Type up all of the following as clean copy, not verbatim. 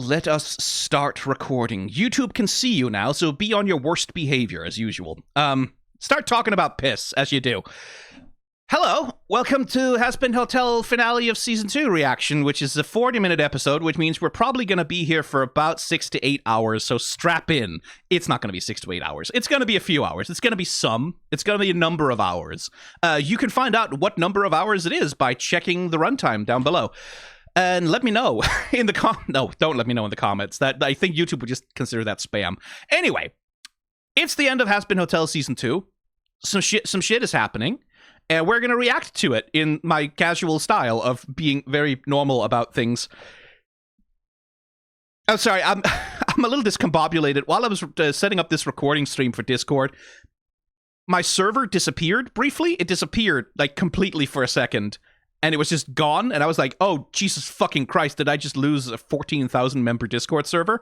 let us start recording. YouTube can see you now, so be on your worst behavior as usual. Start talking about piss, as you do. Hello, welcome to Has Been Hotel finale of Season 2 reaction, which is a 40-minute episode, which means we're probably going to be here for about 6 to 8 hours, so strap in. It's not going to be 6 to 8 hours. It's going to be a few hours. It's going to be some. It's going to be a number of hours. You can find out what number of hours it is by checking the runtime down below. And let me know in the No, don't let me know in the comments. That I think YouTube would just consider that spam. Anyway, it's the end of Has Been Hotel Season 2. Some shit is happening. And we're going to react to it in my casual style of being very normal about things. I'm sorry, I'm a little discombobulated. While I was setting up this recording stream for Discord, my server disappeared briefly. It disappeared, like, completely for a second. And it was just gone. And I was like, oh, Jesus fucking Christ, did I just lose a 14,000 member Discord server?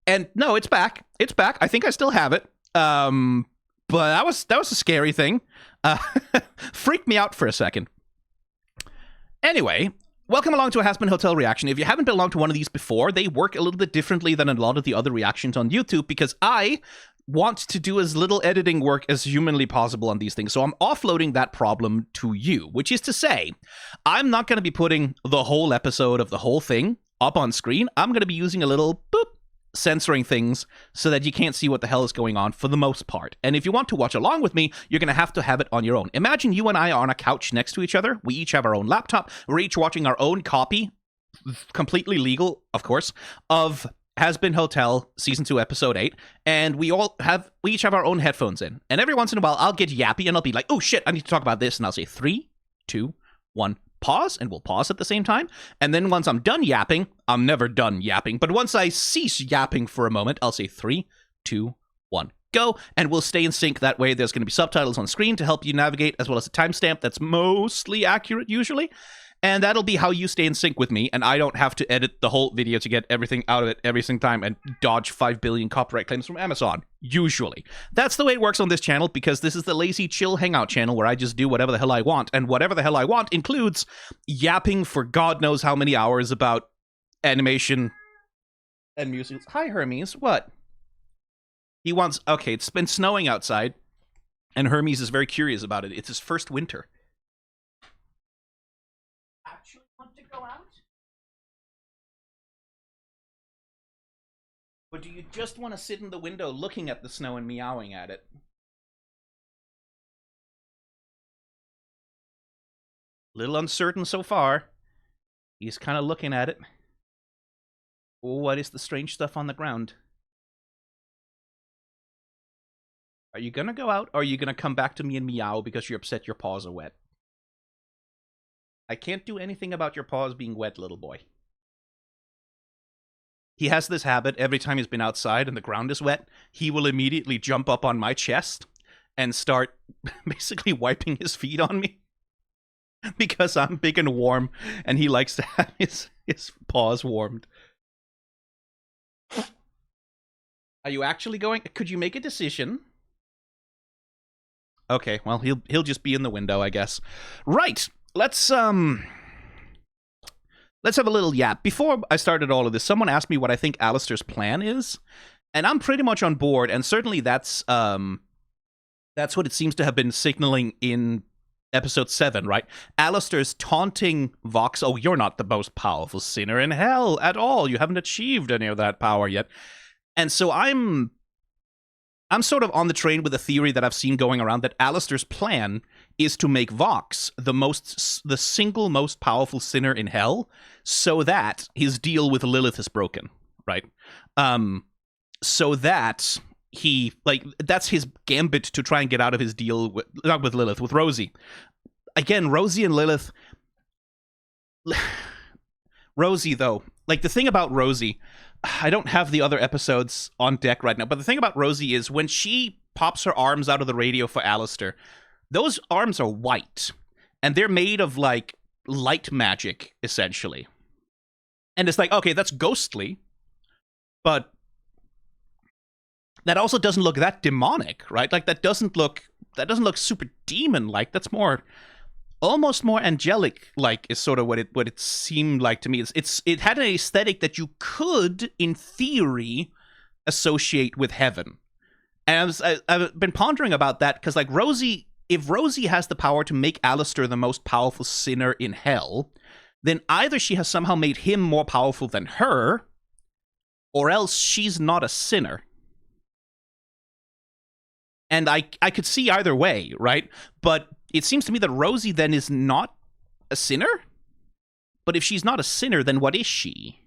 And no, it's back. It's back. I think I still have it. But that was a scary thing. Freaked me out for a second. Anyway, welcome along to a Has Been Hotel reaction. If you haven't belonged to one of these before, they work a little bit differently than a lot of the other reactions on YouTube because I want to do as little editing work as humanly possible on these things. So I'm offloading that problem to you, which is to say, I'm not going to be putting the whole episode of the whole thing up on screen. I'm going to be using a little boop, censoring things so that you can't see what the hell is going on for the most part. And if you want to watch along with me, you're going to have it on your own. Imagine you and I are on a couch next to each other. We each have our own laptop. We're each watching our own copy, completely legal, of course, of Has Been Hotel Season 2 Episode 8. And we each have our own headphones in. And every once in a while, I'll get yappy and I'll be like, oh shit, I need to talk about this. And I'll say 3, 2, 1, pause, and we'll pause at the same time. And then once I'm done yapping, I'm never done yapping, but once I cease yapping for a moment, I'll say 3, 2, 1, go, and we'll stay in sync. That way there's going to be subtitles on screen to help you navigate, as well as a timestamp that's mostly accurate usually. And that'll be how you stay in sync with me, and I don't have to edit the whole video to get everything out of it every single time and dodge 5 billion copyright claims from Amazon, usually. That's the way it works on this channel, because this is the lazy, chill hangout channel where I just do whatever the hell I want, and whatever the hell I want includes yapping for God knows how many hours about animation and music. Hi, Hermes. What? He wants... Okay, it's been snowing outside, and Hermes is very curious about it. It's his first winter. Actually want to go out? Or do you just want to sit in the window looking at the snow and meowing at it? Little uncertain so far. He's kind of looking at it. What is the strange stuff on the ground? Are you gonna go out, or are you gonna come back to me and meow because you're upset your paws are wet? I can't do anything about your paws being wet, little boy. He has this habit, every time he's been outside and the ground is wet, he will immediately jump up on my chest and start basically wiping his feet on me. Because I'm big and warm, and he likes to have his paws warmed. Are you actually going? Could you make a decision? Okay, well, he'll just be in the window, I guess. Right. Let's have a little yap. Before I started all of this, someone asked me what I think Alastor's plan is, and I'm pretty much on board, and certainly that's what it seems to have been signaling in episode 7, right? Alastor's taunting Vox, oh, you're not the most powerful sinner in hell at all. You haven't achieved any of that power yet. And so I'm sort of on the train with a theory that I've seen going around that Alastor's plan is to make Vox the single most powerful sinner in hell, so that his deal with Lilith is broken, right? So that he, like, that's his gambit to try and get out of his deal with, not with Lilith, with Rosie. Again, Rosie and Lilith. Rosie, though, like, the thing about Rosie, I don't have the other episodes on deck right now, but the thing about Rosie is when she pops her arms out of the radio for Alastor, those arms are white, and they're made of, like, light magic, essentially. And it's like, okay, that's ghostly, but that also doesn't look that demonic, right? Like, that doesn't look super demon-like. That's more almost more angelic like is sort of what it seemed like to me. It had an aesthetic that you could, in theory, associate with heaven. And I've been pondering about that because, like, if Rosie has the power to make Alastor the most powerful sinner in hell, then either she has somehow made him more powerful than her, or else she's not a sinner. And I could see either way, right? But it seems to me that Rosie then is not a sinner? But if she's not a sinner, then what is she?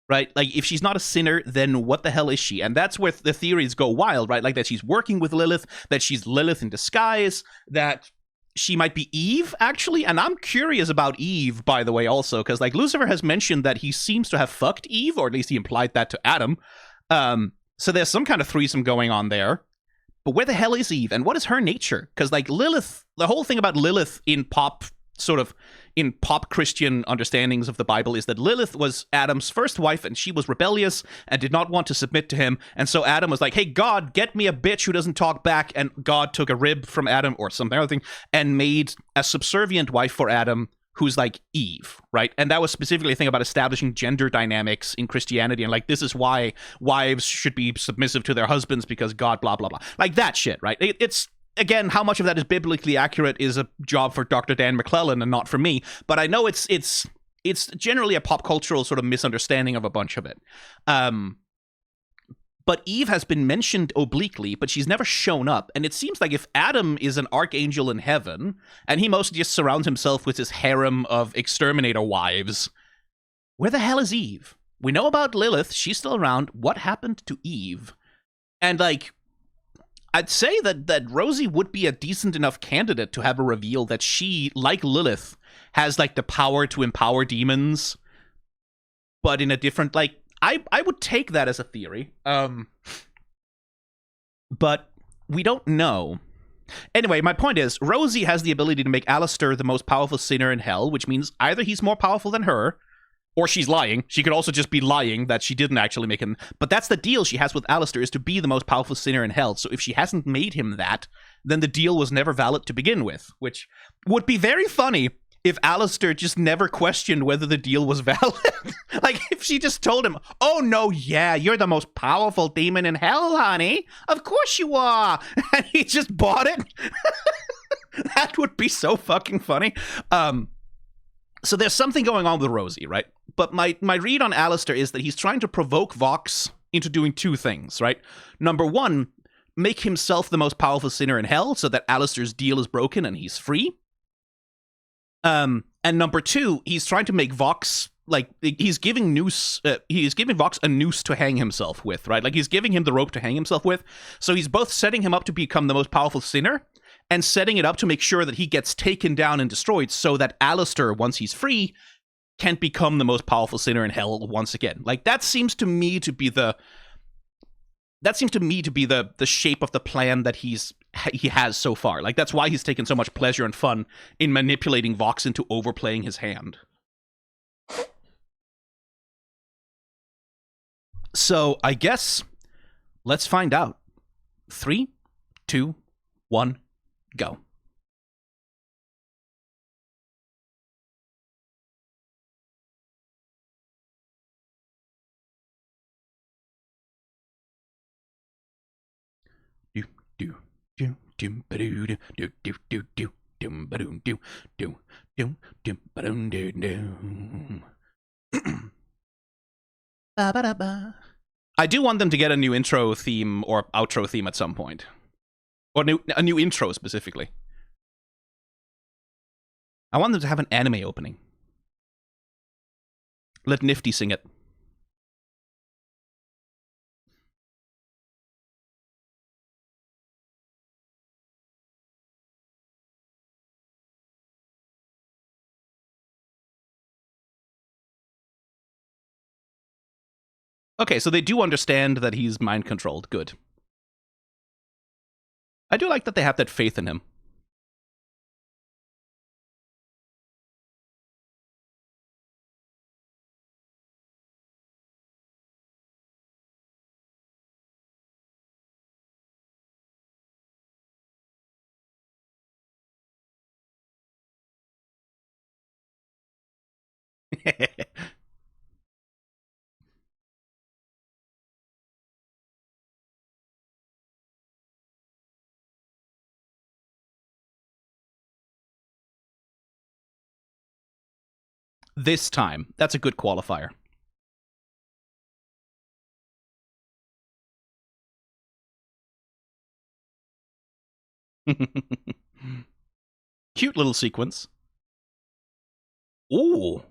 Right? Like, if she's not a sinner, then what the hell is she? And that's where the theories go wild, right? Like, that she's working with Lilith, that she's Lilith in disguise, that she might be Eve, actually. And I'm curious about Eve, by the way, also, because, like, Lucifer has mentioned that he seems to have fucked Eve, or at least he implied that to Adam. So there's some kind of threesome going on there. But where the hell is Eve? And what is her nature? Because, like, Lilith, the whole thing about Lilith in pop Christian understandings of the Bible is that Lilith was Adam's first wife, and she was rebellious and did not want to submit to him. And so Adam was like, hey, God, get me a bitch who doesn't talk back. And God took a rib from Adam or something other thing and made a subservient wife for Adam who's like Eve, right? And that was specifically a thing about establishing gender dynamics in Christianity. And like, this is why wives should be submissive to their husbands because God, blah, blah, blah. Like that shit, right? It's, again, how much of that is biblically accurate is a job for Dr. Dan McClellan and not for me. But I know it's generally a pop cultural sort of misunderstanding of a bunch of it. But Eve has been mentioned obliquely, but she's never shown up. And it seems like if Adam is an archangel in heaven, and he mostly just surrounds himself with his harem of exterminator wives, where the hell is Eve? We know about Lilith. She's still around. What happened to Eve? And, like, I'd say that Rosie would be a decent enough candidate to have a reveal that she, like Lilith, has, like, the power to empower demons, but in a different, like, I would take that as a theory. But we don't know. Anyway, my point is, Rosie has the ability to make Alastor the most powerful sinner in hell, which means either he's more powerful than her, or she's lying. She could also just be lying that she didn't actually make him. But that's the deal she has with Alastor, is to be the most powerful sinner in hell. So if she hasn't made him that, then the deal was never valid to begin with, which would be very funny if Alastor just never questioned whether the deal was valid. Like, if she just told him, oh, no, yeah, you're the most powerful demon in hell, honey. Of course you are. And he just bought it. That would be so fucking funny. So there's something going on with Rosie, right? But my read on Alastor is that he's trying to provoke Vox into doing two things, right? Number one, make himself the most powerful sinner in hell so that Alastor's deal is broken and he's free. And number two, he's trying to make Vox, like, he's giving Vox a noose to hang himself with, right? Like, he's giving him the rope to hang himself with. So he's both setting him up to become the most powerful sinner and setting it up to make sure that he gets taken down and destroyed so that Alastor, once he's free, can't become the most powerful sinner in hell once again. Like, that seems to me to be the shape of the plan that he has so far. Like, that's why he's taken so much pleasure and fun in manipulating Vox into overplaying his hand. So I guess let's find out. 3, 2, 1, go. I do want them to get a new intro theme or outro theme at some point. Or a new intro, specifically. I want them to have an anime opening. Let Niffty sing it. Okay, so they do understand that he's mind-controlled. Good. I do like that they have that faith in him. This time. That's a good qualifier. Cute little sequence. Ooh.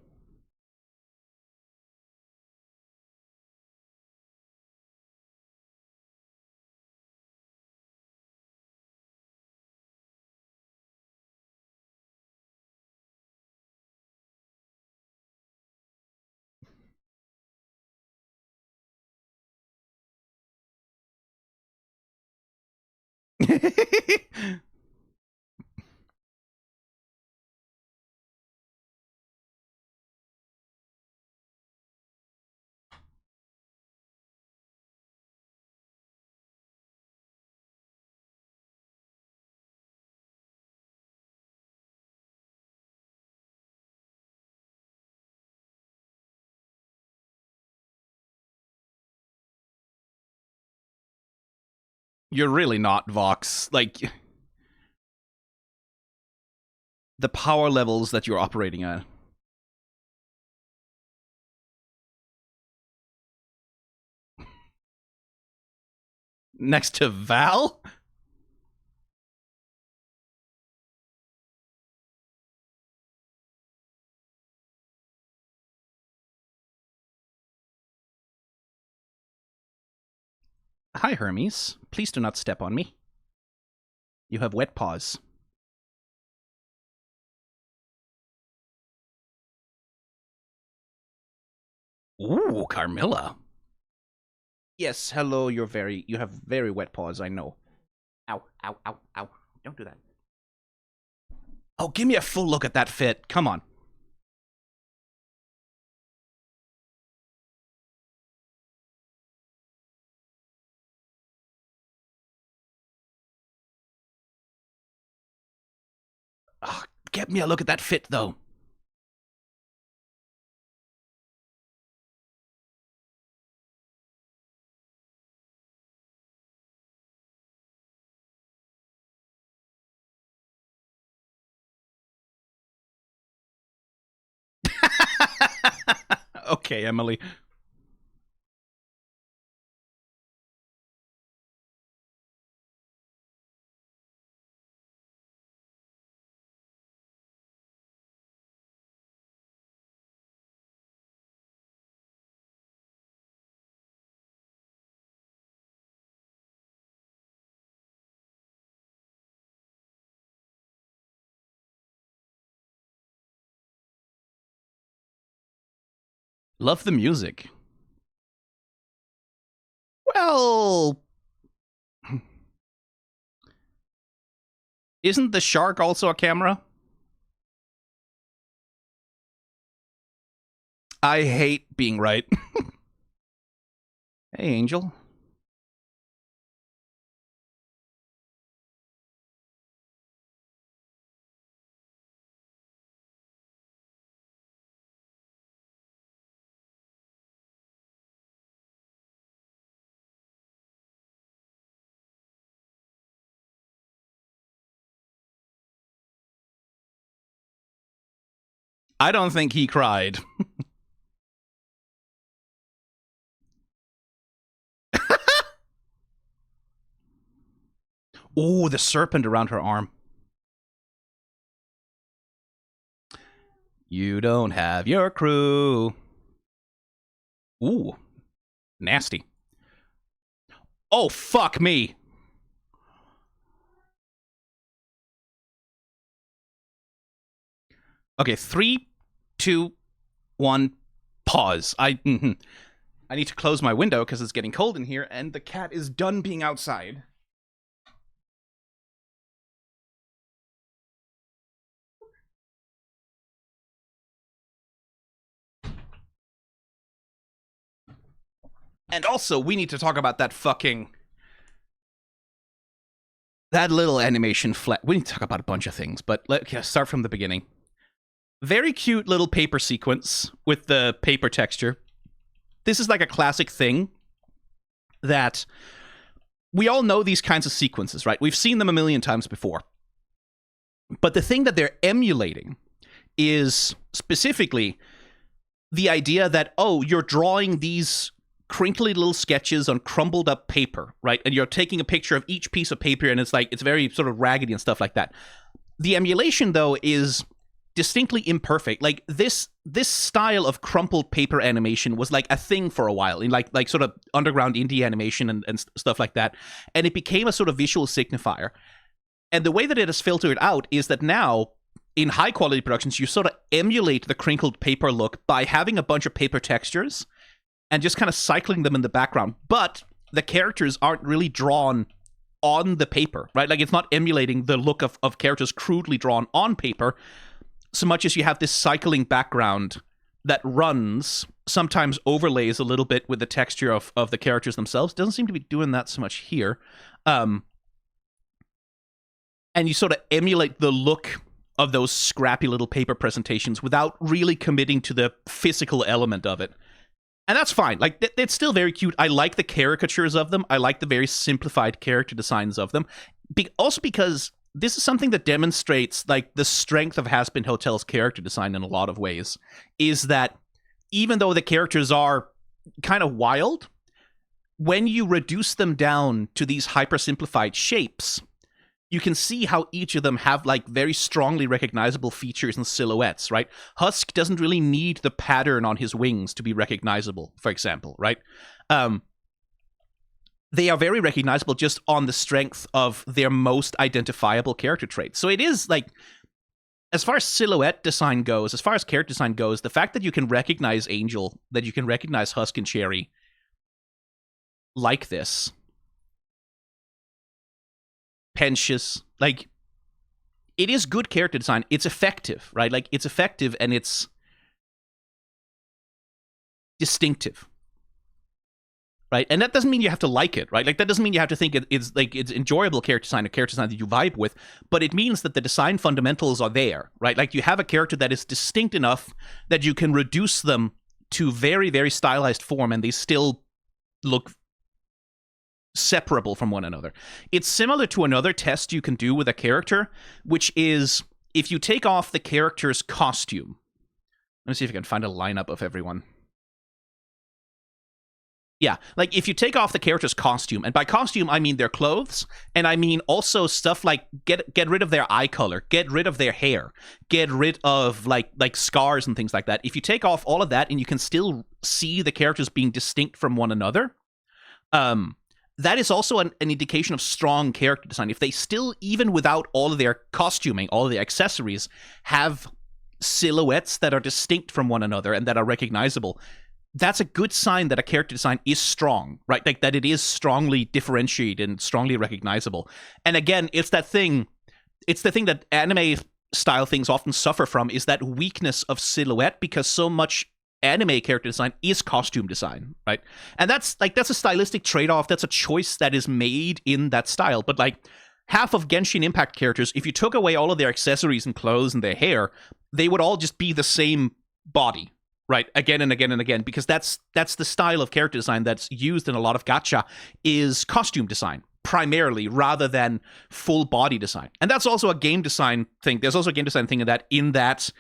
You're really not, Vox. Like, the power levels that you're operating at. Next to Val? Hi, Hermes. Please do not step on me. You have wet paws. Ooh, Carmilla. Yes, hello, you have very wet paws, I know. Ow, ow, ow, ow. Don't do that. Oh, give me a full look at that fit. Come on. Oh, get me a look at that fit, though. Okay, Emily. Love the music. Well, isn't the shark also a camera? I hate being right. Hey, Angel. I don't think he cried. Ooh, the serpent around her arm. You don't have your crew. Ooh, nasty. Oh, fuck me. Okay, 3, 2, 1, pause. I need to close my window because it's getting cold in here, and the cat is done being outside. And also, we need to talk about that fucking... that little animation flat. We need to talk about a bunch of things, but let's start from the beginning. Very cute little paper sequence with the paper texture. This is like a classic thing that we all know these kinds of sequences, right? We've seen them a million times before. But the thing that they're emulating is specifically the idea that, oh, you're drawing these crinkly little sketches on crumbled up paper, right? And you're taking a picture of each piece of paper, and it's like, it's very sort of raggedy and stuff like that. The emulation, though, is distinctly imperfect. Like this style of crumpled paper animation was like a thing for a while in like sort of underground indie animation and stuff like that. And it became a sort of visual signifier. And the way that it has filtered out is that now, in high quality productions, you sort of emulate the crinkled paper look by having a bunch of paper textures and just kind of cycling them in the background. But the characters aren't really drawn on the paper, right? Like, it's not emulating the look of characters crudely drawn on paper, so much as you have this cycling background that runs, sometimes overlays a little bit with the texture of the characters themselves. Doesn't seem to be doing that so much here. And you sort of emulate the look of those scrappy little paper presentations without really committing to the physical element of it. And that's fine. Like, it's still very cute. I like the caricatures of them. I like the very simplified character designs of them. Also because this is something that demonstrates, like, the strength of Hazbin Hotel's character design in a lot of ways, is that even though the characters are kind of wild, when you reduce them down to these hyper-simplified shapes, you can see how each of them have, like, very strongly recognizable features and silhouettes, right? Husk doesn't really need the pattern on his wings to be recognizable, for example, right? They are very recognizable just on the strength of their most identifiable character traits. So it is, like, as far as silhouette design goes, as far as character design goes, the fact that you can recognize Angel, that you can recognize Husk and Cherry like this, Pensious, like, it is good character design. It's effective, right? Like, it's effective and it's distinctive, right? And that doesn't mean you have to like it, right? Like, that doesn't mean you have to think it's enjoyable character design or character design that you vibe with, but it means that the design fundamentals are there, right? Like, you have a character that is distinct enough that you can reduce them to very, very stylized form and they still look separable from one another. It's similar to another test you can do with a character, which is if you take off the character's costume. Let me see if I can find a lineup of everyone. Yeah, like, if you take off the character's costume, and by costume I mean their clothes, and I mean also stuff like get rid of their eye color, get rid of their hair, get rid of like scars and things like that. If you take off all of that and you can still see the characters being distinct from one another, that is also an indication of strong character design. If they still, even without all of their costuming, all of their accessories, have silhouettes that are distinct from one another and that are recognizable, that's a good sign that a character design is strong, right? Like, that it is strongly differentiated and strongly recognizable. And again, it's the thing that anime style things often suffer from, is that weakness of silhouette, because so much anime character design is costume design, right? And that's a stylistic trade-off. That's a choice that is made in that style. But, like, half of Genshin Impact characters, if you took away all of their accessories and clothes and their hair, they would all just be the same body, right? Again and again and again, because that's the style of character design that's used in a lot of gacha, is costume design primarily, rather than full body design. And that's also a game design thing. There's also a game design thing in that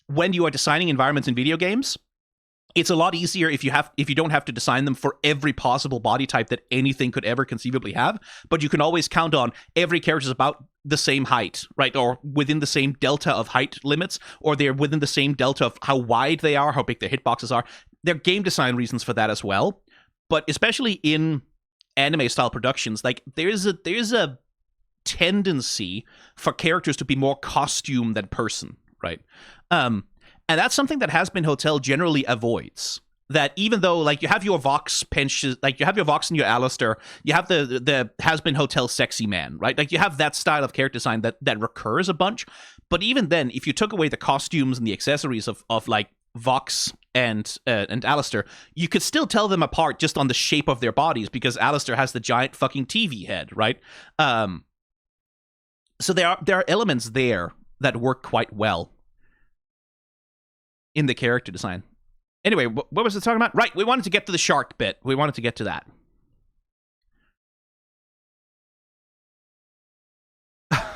when you are designing environments in video games, it's a lot easier if you don't have to design them for every possible body type that anything could ever conceivably have, but you can always count on every character is about the same height, right? Or within the same delta of height limits, or they're within the same delta of how wide they are, how big their hitboxes are. There are game design reasons for that as well, but especially in anime style productions, like, there's a tendency for characters to be more costume than person, right? And that's something that Hazbin Hotel generally avoids. That even though, like, you have your Vox Pensious, like, you have your Vox and your Alastor, you have the Hazbin Hotel sexy man, right? Like, you have that style of character design that recurs a bunch. But even then, if you took away the costumes and the accessories of like Vox and Alastor, you could still tell them apart just on the shape of their bodies, because Alastor has the giant fucking TV head, right? So there are elements there that work quite well. in the character design. Anyway, what was it talking about? Right, we wanted to get to the shark bit. We wanted to get to that.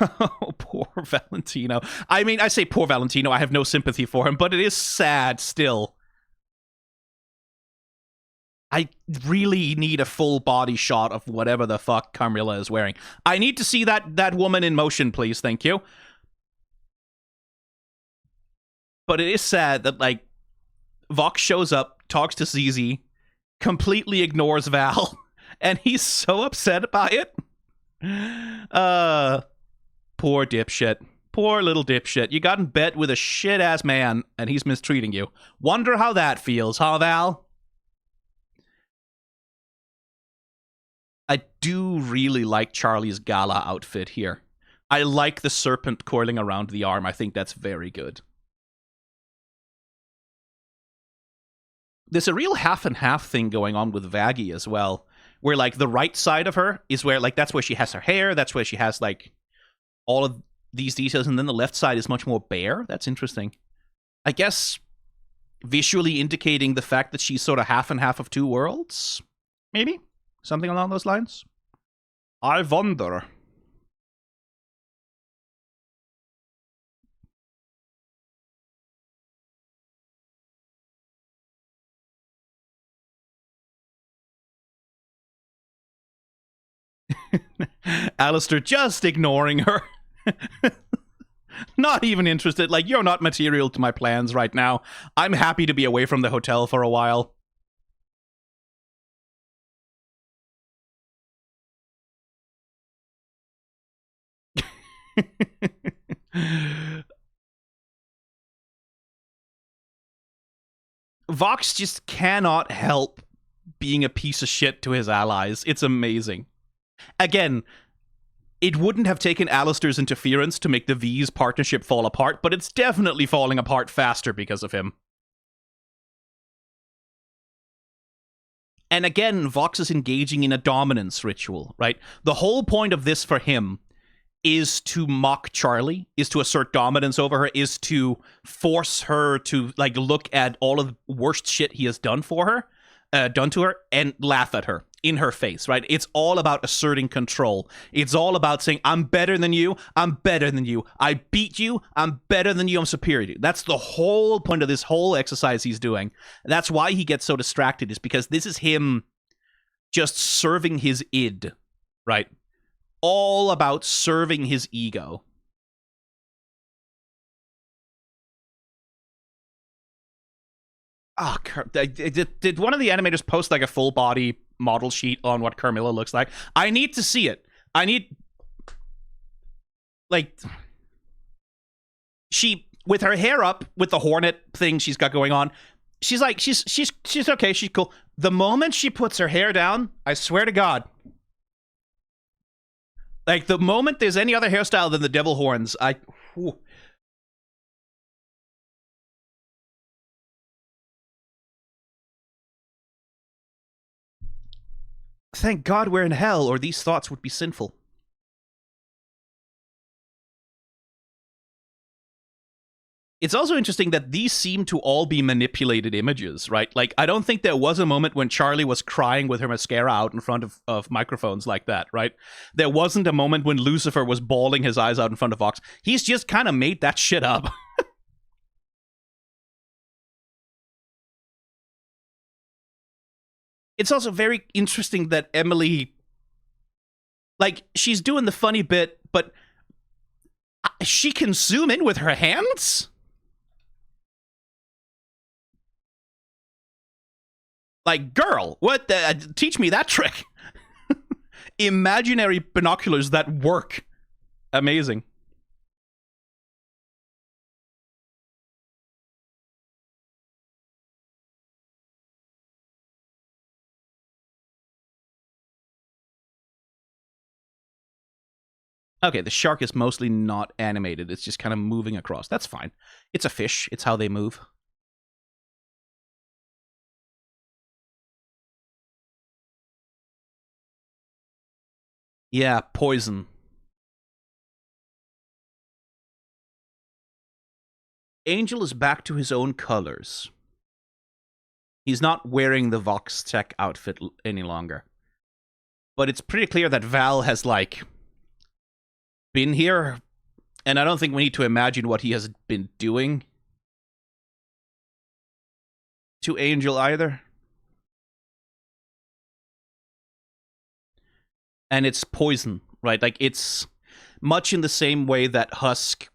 Oh, poor Valentino. I mean, I say poor Valentino. I have no sympathy for him, but it is sad still. I really need a full body shot of whatever the fuck Carmilla is wearing. I need to see that woman in motion, please. Thank you. But it is sad that, like, Vox shows up, talks to ZZ, completely ignores Val, and he's so upset by it. Poor dipshit. Poor little dipshit. You got in bed with a shit-ass man, and he's mistreating you. Wonder how that feels, huh, Val? I do really like Charlie's Gala outfit here. I like the serpent coiling around the arm. I think that's very good. There's a real half and half thing going on with Vaggie as well, where, like, the right side of her is where, like, that's where she has her hair, that's where she has, like, all of these details, and then the left side is much more bare. That's interesting. I guess visually indicating the fact that she's sort of half and half of two worlds? Maybe? Something along those lines? I wonder. Alastor just ignoring her. Not even interested. Like, you're not material to my plans right now. I'm happy to be away from the hotel for a while. Vox just cannot help being a piece of shit to his allies. It's amazing. Again, it wouldn't have taken Alastor's interference to make the Vees partnership fall apart, but it's definitely falling apart faster because of him. And again, Vox is engaging in a dominance ritual, right? The whole point of this for him is to mock Charlie, is to assert dominance over her, is to force her to, like, look at all of the worst shit he has done for her, done to her, and laugh at her in her face, right? It's all about asserting control. It's all about saying, I'm better than you, I'm better than you, I beat you, I'm better than you, I'm superior to you. That's the whole point of this whole exercise he's doing. That's why he gets so distracted, is because this is him just serving his id, right? All about serving his ego. Oh, did one of the animators post, like, a full body model sheet on what Carmilla looks like? I need to see it. I need, like, she, with her hair up, with the hornet thing she's got going on, she's like, she's okay, she's cool. The moment she puts her hair down, I swear to God, like, the moment there's any other hairstyle than the devil horns, whew. Thank God we're in hell, or these thoughts would be sinful. It's also interesting that these seem to all be manipulated images, right? Like, I don't think there was a moment when Charlie was crying with her mascara out in front of microphones like that, right? There wasn't a moment when Lucifer was bawling his eyes out in front of Vox. He's just kind of made that shit up. It's also very interesting that Emily, like, she's doing the funny bit, but she can zoom in with her hands? Like, girl, what? Teach me that trick. Imaginary binoculars that work. Amazing. Okay, the shark is mostly not animated. It's just kind of moving across. That's fine. It's a fish. It's how they move. Yeah, poison. Angel is back to his own colors. He's not wearing the Vox Tech outfit any longer. But it's pretty clear that Val has, like, been here. And I don't think we need to imagine what he has been doing to Angel either. And it's poison, right? Like, it's much in the same way that Husk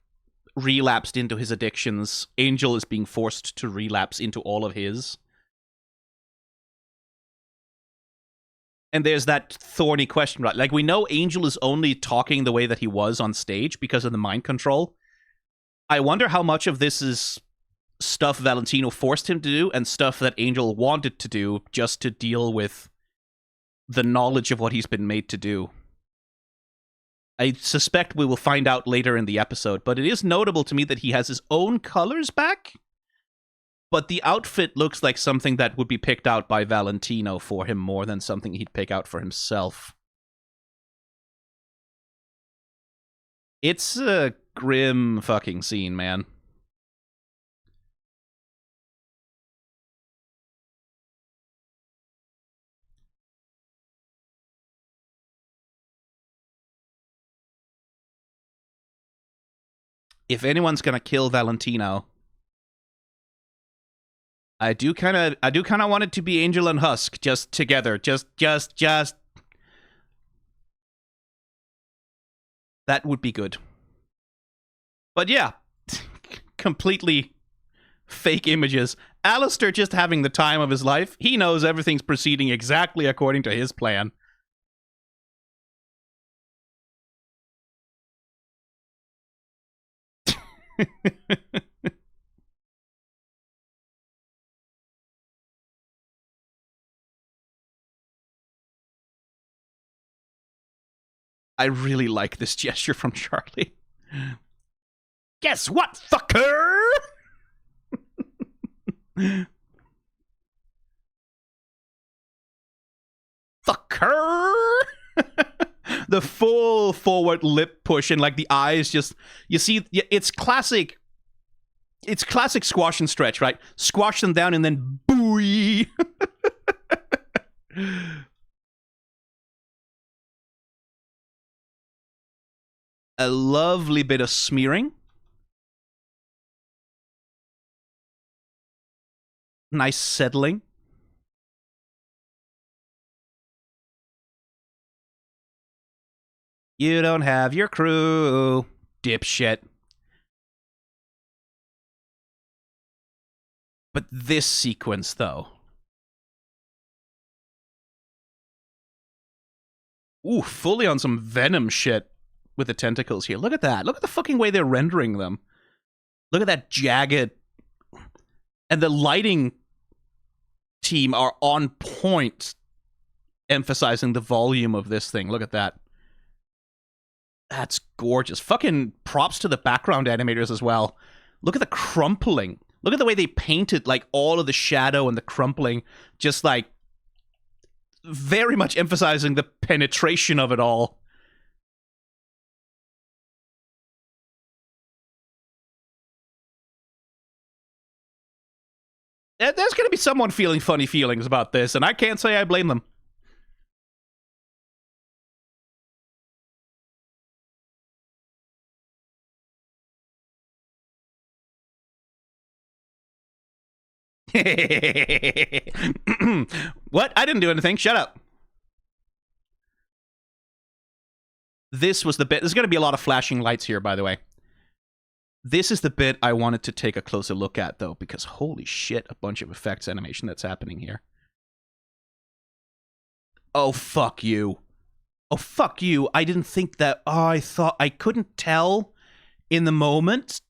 relapsed into his addictions. Angel is being forced to relapse into all of his. And there's that thorny question, right? Like, we know Angel is only talking the way that he was on stage because of the mind control. I wonder how much of this is stuff Valentino forced him to do and stuff that Angel wanted to do just to deal with the knowledge of what he's been made to do. I suspect we will find out later in the episode, but it is notable to me that he has his own colors back, but the outfit looks like something that would be picked out by Valentino for him more than something he'd pick out for himself. It's a grim fucking scene, man. If anyone's gonna kill Valentino, I do kind of want it to be Angel and Husk just together, just. That would be good. But yeah, completely fake images. Alastor just having the time of his life. He knows everything's proceeding exactly according to his plan. I really like this gesture from Charlie. Guess what, fucker? Fucker! The full forward lip push and like the eyes just, you see, it's classic squash and stretch, right? Squash them down and then booey. A lovely bit of smearing. Nice settling. You don't have your crew, dipshit. But this sequence, though. Ooh, fully on some Venom shit with the tentacles here. Look at that. Look at the fucking way they're rendering them. Look at that jagged. And the lighting team are on point, emphasizing the volume of this thing. Look at that. That's gorgeous. Fucking props to the background animators as well. Look at the crumpling. Look at the way they painted, like, all of the shadow and the crumpling. Just, like, very much emphasizing the penetration of it all. There's going to be someone feeling funny feelings about this, and I can't say I blame them. What? I didn't do anything. Shut up. This was the bit. There's going to be a lot of flashing lights here, by the way. This is the bit I wanted to take a closer look at, though, because holy shit, a bunch of effects animation that's happening here. Oh, fuck you. Oh, fuck you. I didn't think that. Oh, I thought I couldn't tell in the moment.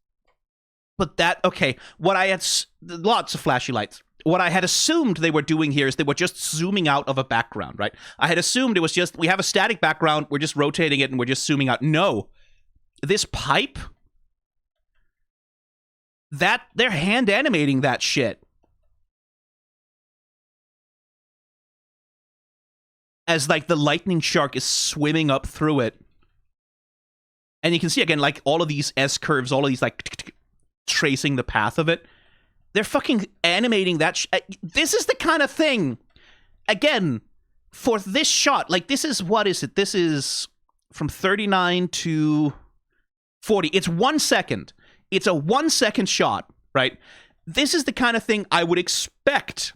But that, okay, what I had, lots of flashy lights. What I had assumed they were doing here is they were just zooming out of a background, right? I had assumed it was just, we have a static background, we're just rotating it and we're just zooming out. No. This pipe, that, they're hand animating that shit. As, like, the lightning shark is swimming up through it. And you can see, again, like, all of these S-curves, all of these, like, tracing the path of it. They're fucking animating that. This is the kind of thing. Again, for this shot, like this is what is it? This is from 39 to 40. It's 1 second. It's a 1 second shot, right? This is the kind of thing I would expect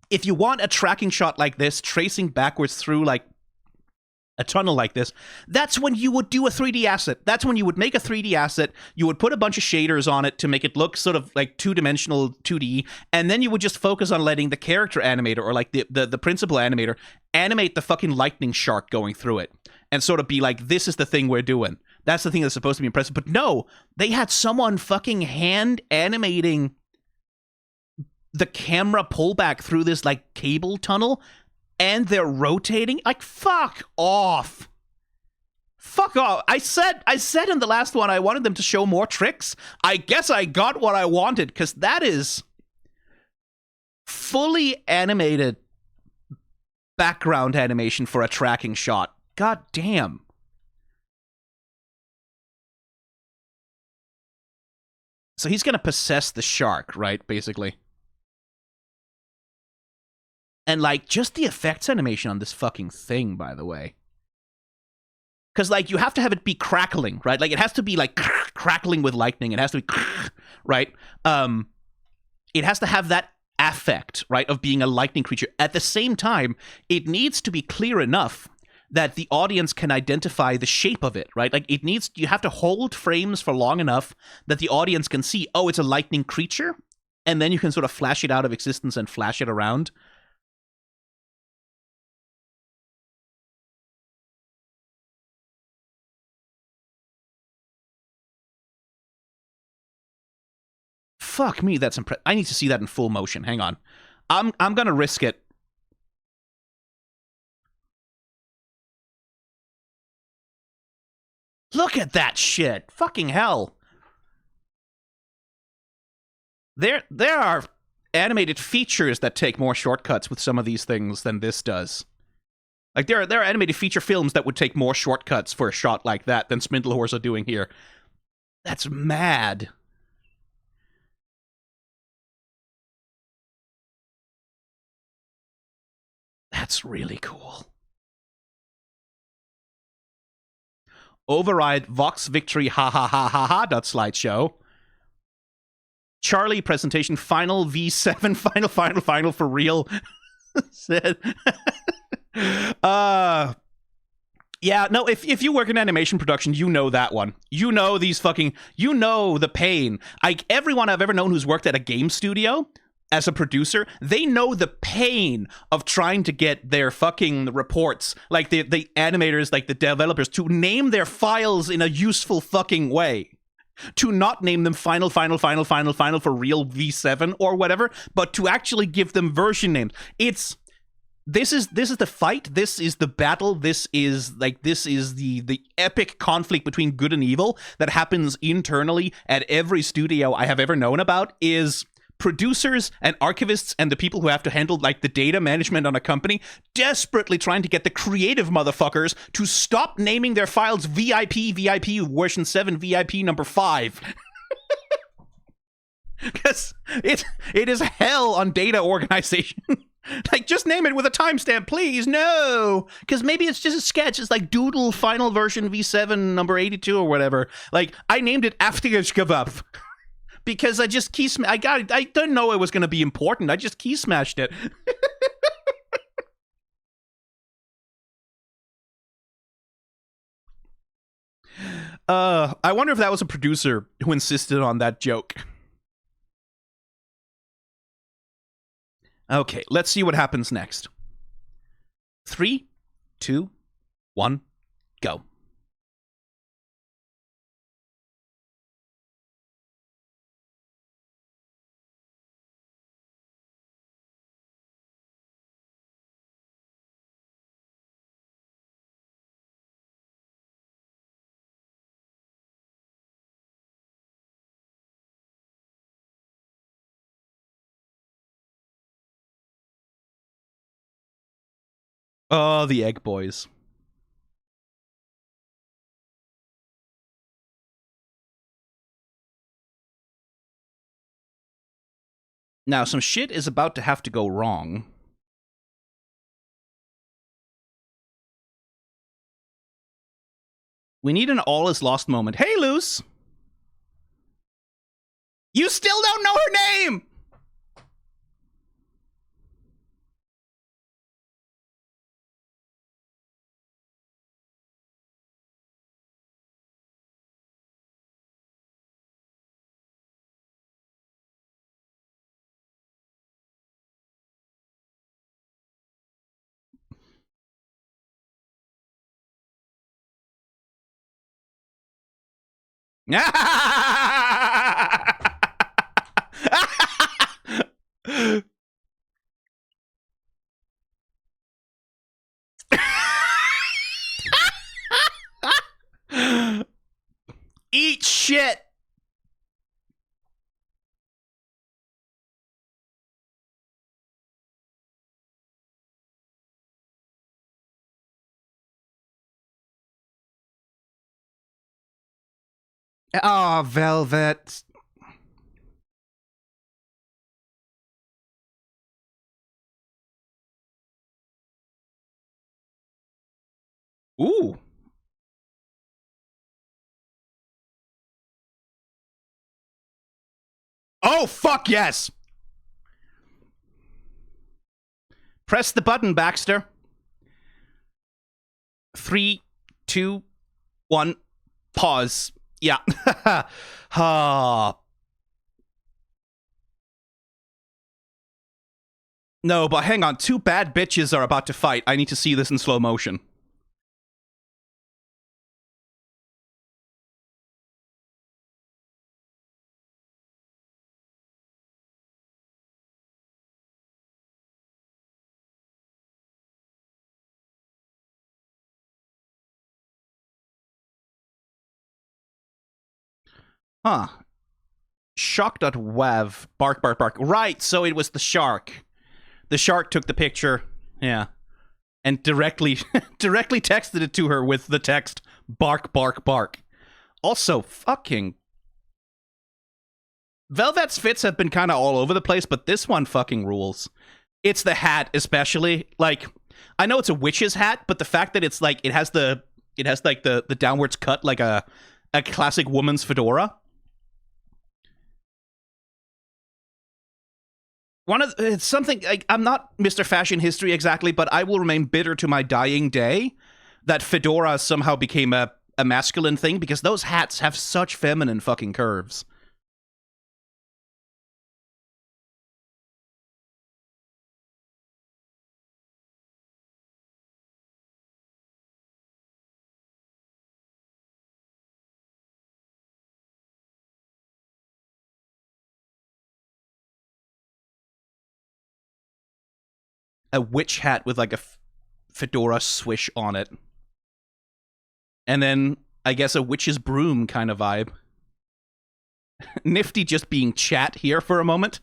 if you want a tracking shot like this, tracing backwards through like a tunnel like this. That's when you would do a 3D asset. That's when you would make a 3D asset. You would put a bunch of shaders on it to make it look sort of like two-dimensional 2D, and then you would just focus on letting the character animator or like the principal animator animate the fucking lightning shark going through it and sort of be like, this is the thing we're doing. That's the thing that's supposed to be impressive. But no, they had someone fucking hand animating the camera pullback through this like cable tunnel, and they're rotating. Like, fuck off. Fuck off. I said in the last one I wanted them to show more tricks. I guess I got what I wanted, because that is fully animated background animation for a tracking shot. God damn. So he's gonna possess the shark, right? Basically. And, like, just the effects animation on this fucking thing, by the way. Because, like, you have to have it be crackling, right? Like, it has to be, like, crackling with lightning. It has to be, right? It has to have that affect, right, of being a lightning creature. At the same time, it needs to be clear enough that the audience can identify the shape of it, right? Like, you have to hold frames for long enough that the audience can see, oh, it's a lightning creature, and then you can sort of flash it out of existence and flash it around. Fuck me, that's impressive. I need to see that in full motion. Hang on. I'm gonna risk it. Look at that shit. Fucking hell. There are animated features that take more shortcuts with some of these things than this does. Like, there are animated feature films that would take more shortcuts for a shot like that than Spindlehorse are doing here. That's mad. That's really cool. Override Vox Victory ha ha ha ha ha .slideshow. Charlie presentation final V7 final for real. Said yeah, no, if you work in animation production, you know that one. You know these fucking, you know the pain. Like, everyone I've ever known who's worked at a game studio as a producer, they know the pain of trying to get their fucking reports, like the animators, like the developers, to name their files in a useful fucking way. To not name them final for real V7 or whatever, but to actually give them version names. This is the fight, this is the battle, this is the epic conflict between good and evil that happens internally at every studio I have ever known about. Is producers and archivists and the people who have to handle, like, the data management on a company desperately trying to get the creative motherfuckers to stop naming their files VIP version 7 VIP number 5. Because it is hell on data organization. Like, just name it with a timestamp, please. No, because maybe it's just a sketch. It's like Doodle final version V7 number 82 or whatever. Like, I named it Aftergevap because I just I didn't know it was going to be important. I just key smashed it. I wonder if that was a producer who insisted on that joke. Okay, let's see what happens next. 3, 2, 1, go. Oh, the Egg Boys. Now, some shit is about to have to go wrong. We need an all is lost moment. Hey, Luce! You still don't know her name! Eat shit! Ah, oh, Velvette. Ooh. Oh, fuck yes! Press the button, Baxter. 3, 2, 1, pause. Yeah. No, but hang on. 2 bad bitches are about to fight. I need to see this in slow motion. Huh. Shock.wav. Bark, bark, bark. Right, so it was the shark. The shark took the picture. Yeah. And directly texted it to her with the text, bark, bark, bark. Also, fucking... Velvette's fits have been kind of all over the place, but this one fucking rules. It's the hat, especially. Like, I know it's a witch's hat, but the fact that it's like, it has like the downwards cut like a classic woman's fedora. It's something like, I'm not Mr. Fashion History exactly, but I will remain bitter to my dying day that fedora somehow became a masculine thing, because those hats have such feminine fucking curves. A witch hat with like a fedora swish on it. And then, I guess, a witch's broom kind of vibe. Niffty just being chat here for a moment.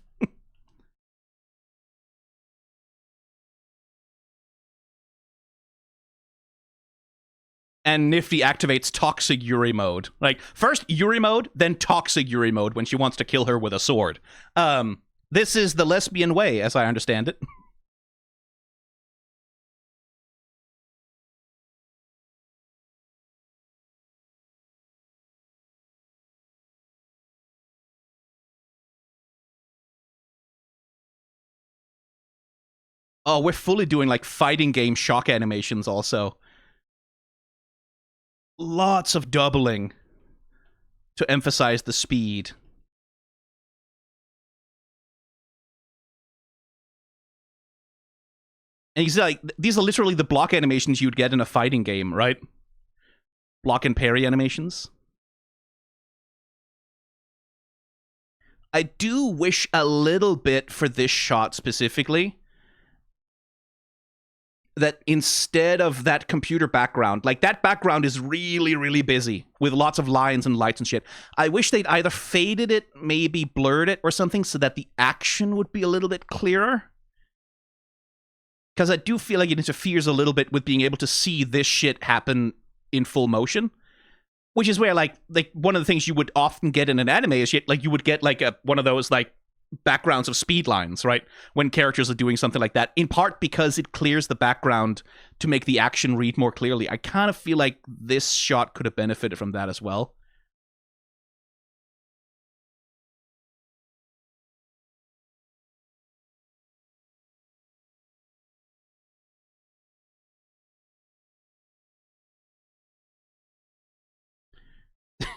And Niffty activates Toxic Yuri mode. Like, first Yuri mode, then Toxic Yuri mode when she wants to kill her with a sword. This is the lesbian way, as I understand it. Oh, we're fully doing, like, fighting game shock animations also. Lots of doubling to emphasize the speed. And he's like, these are literally the block animations you'd get in a fighting game, right? Block and parry animations. I do wish a little bit for this shot specifically that instead of that computer background, like that background is really, really busy with lots of lines and lights and shit. I wish they'd either faded it, maybe blurred it or something so that the action would be a little bit clearer. Because I do feel like it interferes a little bit with being able to see this shit happen in full motion. Which is where, like one of the things you would often get in an anime is shit, like you would get like one of those like backgrounds of speed lines, right? When characters are doing something like that, in part because it clears the background to make the action read more clearly. I kind of feel like this shot could have benefited from that as well.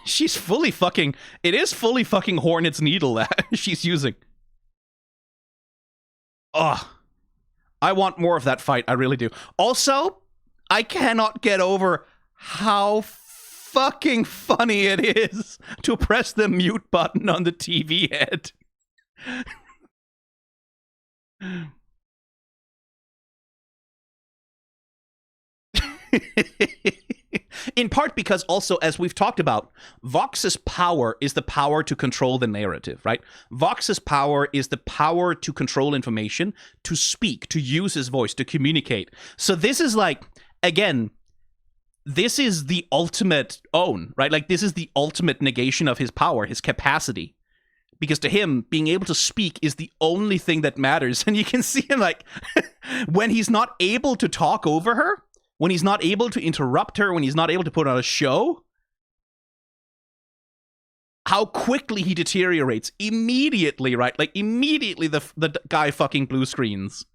She's fully fucking... It is fully fucking Hornet's Needle that she's using. Ugh. I want more of that fight. I really do. Also, I cannot get over how fucking funny it is to press the mute button on the TV head. In part because also, as we've talked about, Vox's power is the power to control the narrative, right? Vox's power is the power to control information, to speak, to use his voice, to communicate. So this is like, again, this is the ultimate own, right? Like, this is the ultimate negation of his power, his capacity. Because to him, being able to speak is the only thing that matters. And you can see him, like, when he's not able to talk over her, when he's not able to interrupt her, when he's not able to put on a show, how quickly he deteriorates immediately, right? Like, immediately the guy fucking blue screens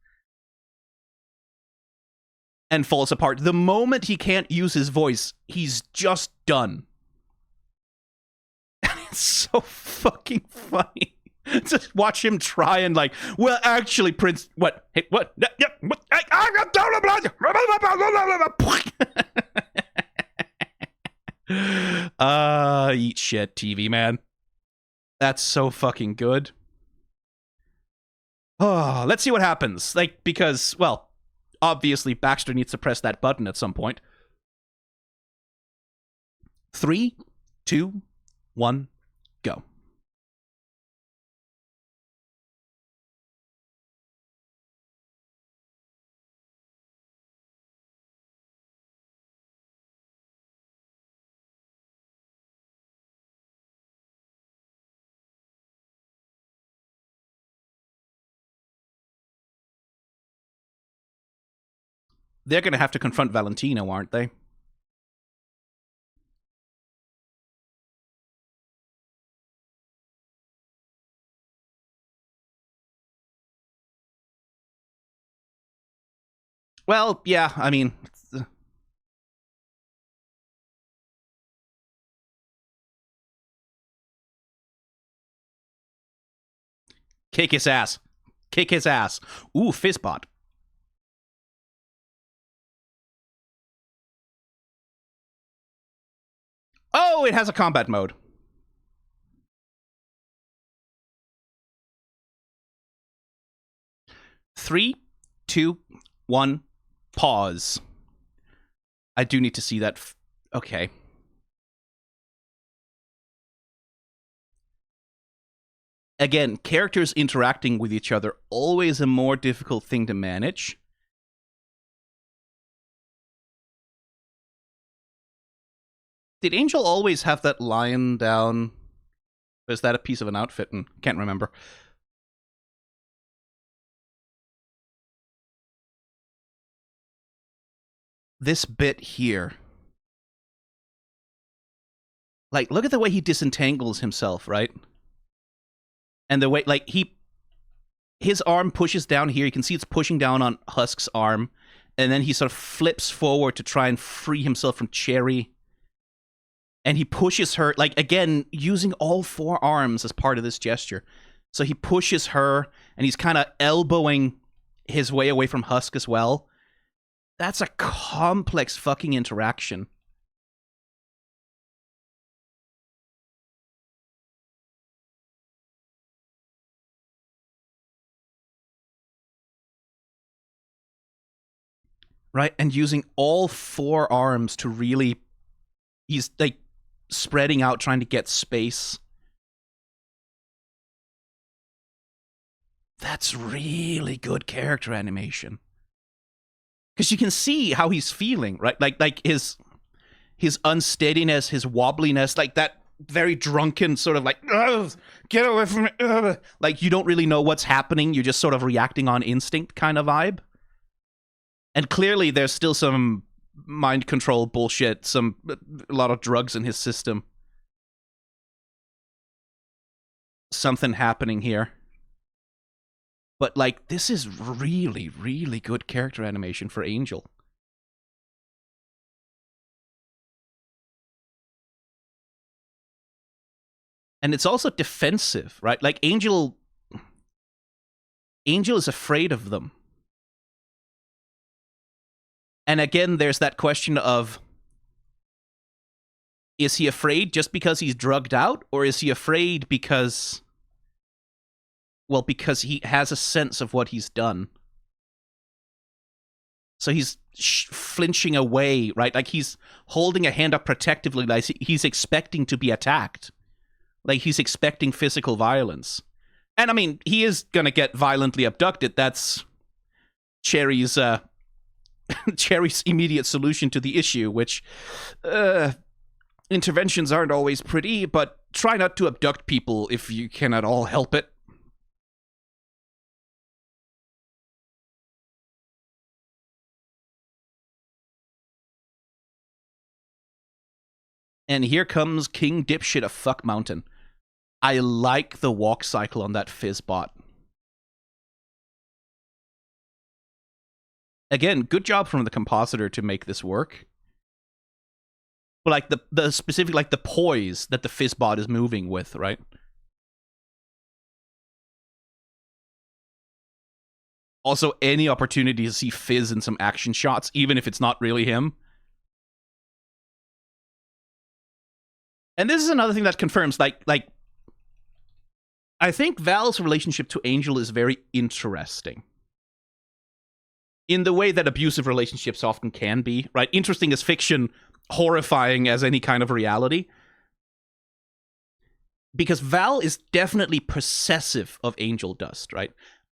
and falls apart. The moment he can't use his voice, he's just done. It's so fucking funny. Just watch him try and like, well, actually, Prince, what? Hey, what? Yep, what? Eat shit, TV man. That's so fucking good. Oh, let's see what happens. Like, because, well, obviously Baxter needs to press that button at some point. 3, 2, 1, go. They're going to have to confront Valentino, aren't they? Well, yeah, I mean... Kick his ass. Kick his ass. Ooh, Fizzbot. Oh, it has a combat mode. Three, two, one, pause. I do need to see that. Okay. Again, characters interacting with each other, always a more difficult thing to manage. Did Angel always have that lion down? Or is that a piece of an outfit? Can't remember. This bit here. Like, look at the way he disentangles himself, right? And the way, like, his arm pushes down here. You can see it's pushing down on Husk's arm. And then he sort of flips forward to try and free himself from Cherry. And he pushes her, like, again, using all 4 arms as part of this gesture. So he pushes her, and he's kind of elbowing his way away from Husk as well. That's a complex fucking interaction. Right? And using all 4 arms to really... He's, like, spreading out, trying to get space. That's really good character animation. Because you can see how he's feeling, right? Like his unsteadiness, his wobbliness, like that very drunken, sort of like, "Ugh, get away from me. Ugh." Like, you don't really know what's happening. You're just sort of reacting on instinct kind of vibe. And clearly there's still some mind control bullshit, a lot of drugs in his system. Something happening here. But, like, this is really, really good character animation for Angel. And it's also defensive, right? Like, Angel is afraid of them. And again, there's that question of, is he afraid just because he's drugged out? Or is he afraid because he has a sense of what he's done? So he's flinching away, right? Like, he's holding a hand up protectively, like he's expecting to be attacked. Like, he's expecting physical violence. And, I mean, he is gonna get violently abducted. That's Cherry's immediate solution to the issue, which, interventions aren't always pretty, but try not to abduct people if you can at all help it. And here comes King Dipshit of Fuck Mountain. I like the walk cycle on that Fizzbot. Again, good job from the compositor to make this work. But like the specific, like the poise that the Fizzbot is moving with, right? Also, any opportunity to see Fizz in some action shots, even if it's not really him. And this is another thing that confirms, like, I think Val's relationship to Angel is very interesting. In the way that abusive relationships often can be, right? Interesting as fiction, horrifying as any kind of reality. Because Val is definitely possessive of Angel Dust, right?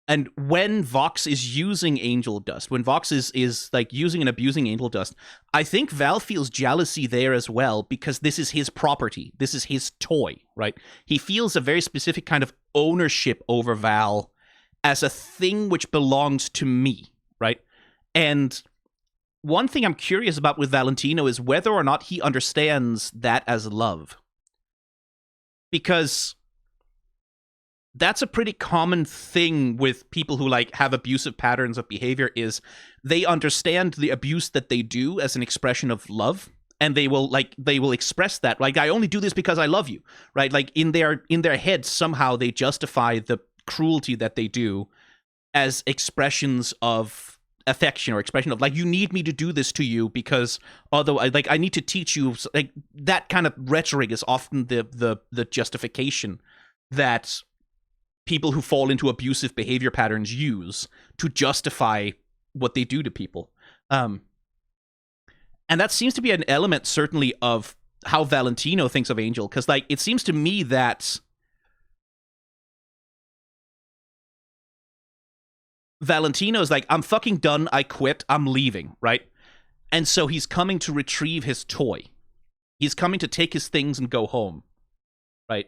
And when Vox is using Angel Dust, when Vox is like using and abusing Angel Dust, I think Val feels jealousy there as well, because this is his property. This is his toy, right? He feels a very specific kind of ownership over Val as a thing which belongs to me, right? And one thing I'm curious about with Valentino is whether or not he understands that as love. Because that's a pretty common thing with people who like have abusive patterns of behavior, is they understand the abuse that they do as an expression of love, and they will express that, like, I only do this because I love you, right? Like, in their heads somehow they justify the cruelty that they do as expressions of affection, or expression of, like, you need me to do this to you because otherwise, like, I need to teach you, like, that kind of rhetoric is often the justification that people who fall into abusive behavior patterns use to justify what they do to people. And that seems to be an element, certainly, of how Valentino thinks of Angel, because, like, it seems to me that Valentino is like, I'm fucking done, I quit, I'm leaving, right? And so he's coming to retrieve his toy. He's coming to take his things and go home, right?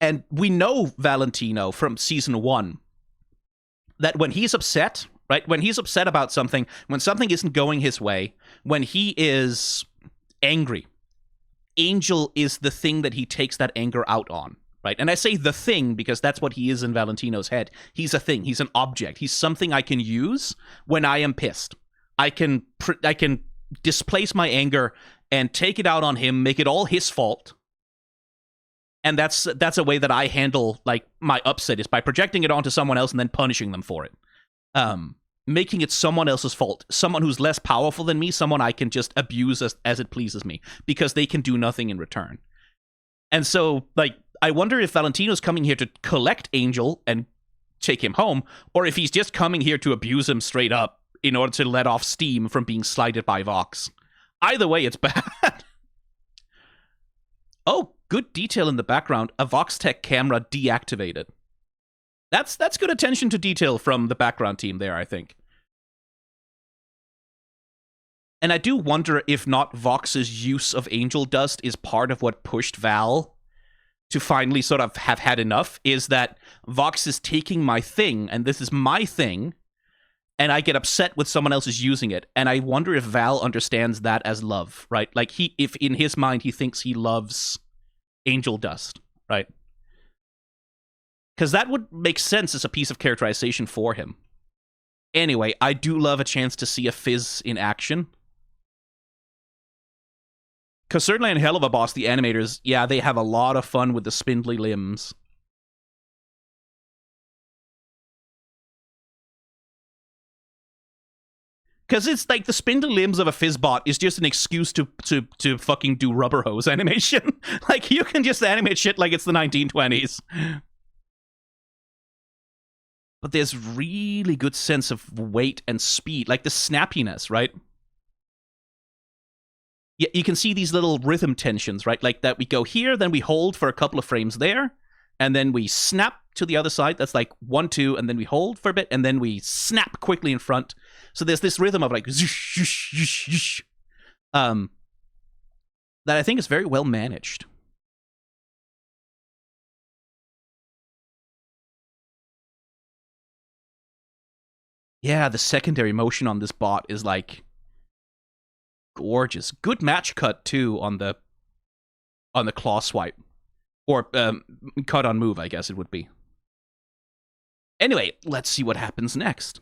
And we know Valentino from season 1 that when he's upset, right? When he's upset about something, when something isn't going his way, when he is angry, Angel is the thing that he takes that anger out on, right? And I say the thing because that's what he is in Valentino's head. He's a thing. He's an object. He's something I can use when I am pissed. I can displace my anger and take it out on him, make it all his fault. And that's a way that I handle, like, my upset, is by projecting it onto someone else and then punishing them for it. Making it someone else's fault. Someone who's less powerful than me, someone I can just abuse as it pleases me, because they can do nothing in return. And so, like, I wonder if Valentino's coming here to collect Angel and take him home, or if he's just coming here to abuse him straight up in order to let off steam from being slighted by Vox. Either way, it's bad. Oh, good detail in the background. A VoxTech camera deactivated. That's good attention to detail from the background team there, I think. And I do wonder if not Vox's use of angel dust is part of what pushed Val to finally sort of have had enough, is that Vox is taking my thing, and this is my thing, and I get upset with someone else is using it. And I wonder if Val understands that as love, right? Like, if in his mind he thinks he loves angel dust, right? Because that would make sense as a piece of characterization for him. Anyway, I do love a chance to see a Fizz in action. Because certainly in Hell of a Boss, the animators, yeah, they have a lot of fun with the spindly limbs. Because it's like the spindly limbs of a Fizzbot is just an excuse to fucking do rubber hose animation. Like, you can just animate shit like it's the 1920s. But there's really good sense of weight and speed, like the snappiness, right? Yeah, you can see these little rhythm tensions, right? Like that we go here, then we hold for a couple of frames there, and then we snap to the other side. That's like 1, 2, and then we hold for a bit, and then we snap quickly in front. So there's this rhythm of like zoosh, zoosh, zoosh, zoosh, that I think is very well managed. Yeah, the secondary motion on this bot is like gorgeous. Good match cut too on the claw swipe, or cut on move, I guess it would be. Anyway, let's see what happens next.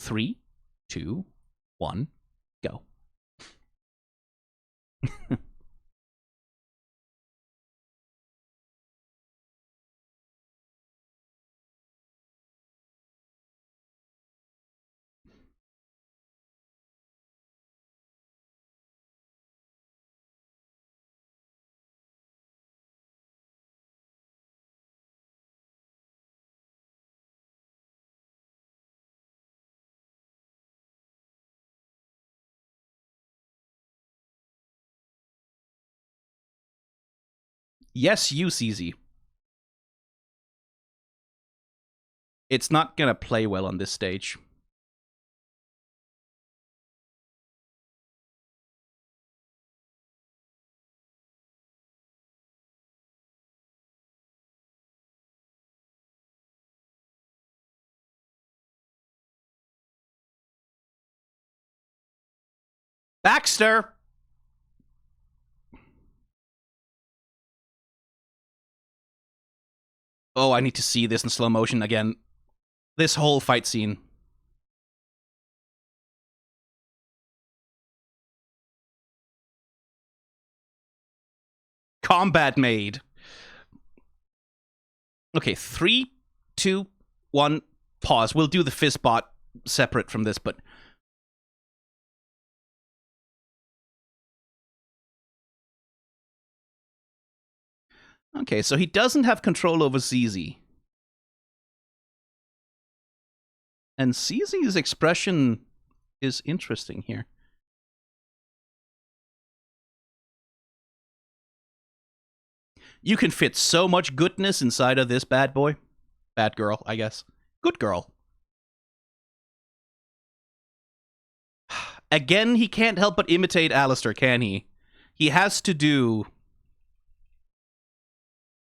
3, 2, 1, go. Yes, you, CZ. It's not gonna play well on this stage. Baxter! Oh, I need to see this in slow motion again. This whole fight scene. Combat made. Okay, 3, 2, 1, pause. We'll do the Fizzbot separate from this, but... Okay, so he doesn't have control over ZZ. And ZZ's expression is interesting here. You can fit so much goodness inside of this bad boy. Bad girl, I guess. Good girl. Again, he can't help but imitate Alastor, can he? He has to do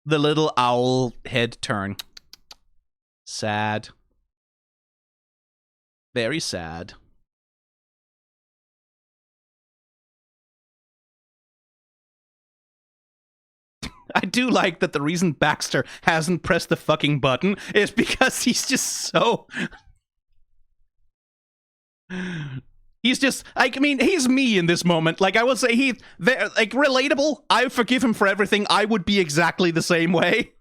the little owl head turn. Sad. Very sad. I do like that the reason Baxter hasn't pressed the fucking button is because he's just so... He's just, like, I mean, he's me in this moment. Like, I would say like, relatable. I forgive him for everything. I would be exactly the same way.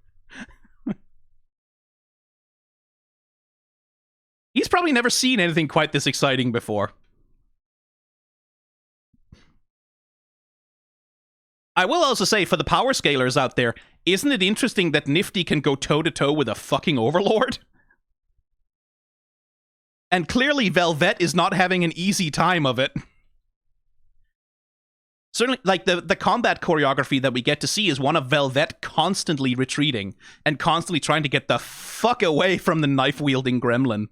He's probably never seen anything quite this exciting before. I will also say, for the power scalers out there, isn't it interesting that Niffty can go toe-to-toe with a fucking overlord? And clearly Velvette is not having an easy time of it. Certainly, like, the combat choreography that we get to see is one of Velvette constantly retreating and constantly trying to get the fuck away from the knife-wielding gremlin.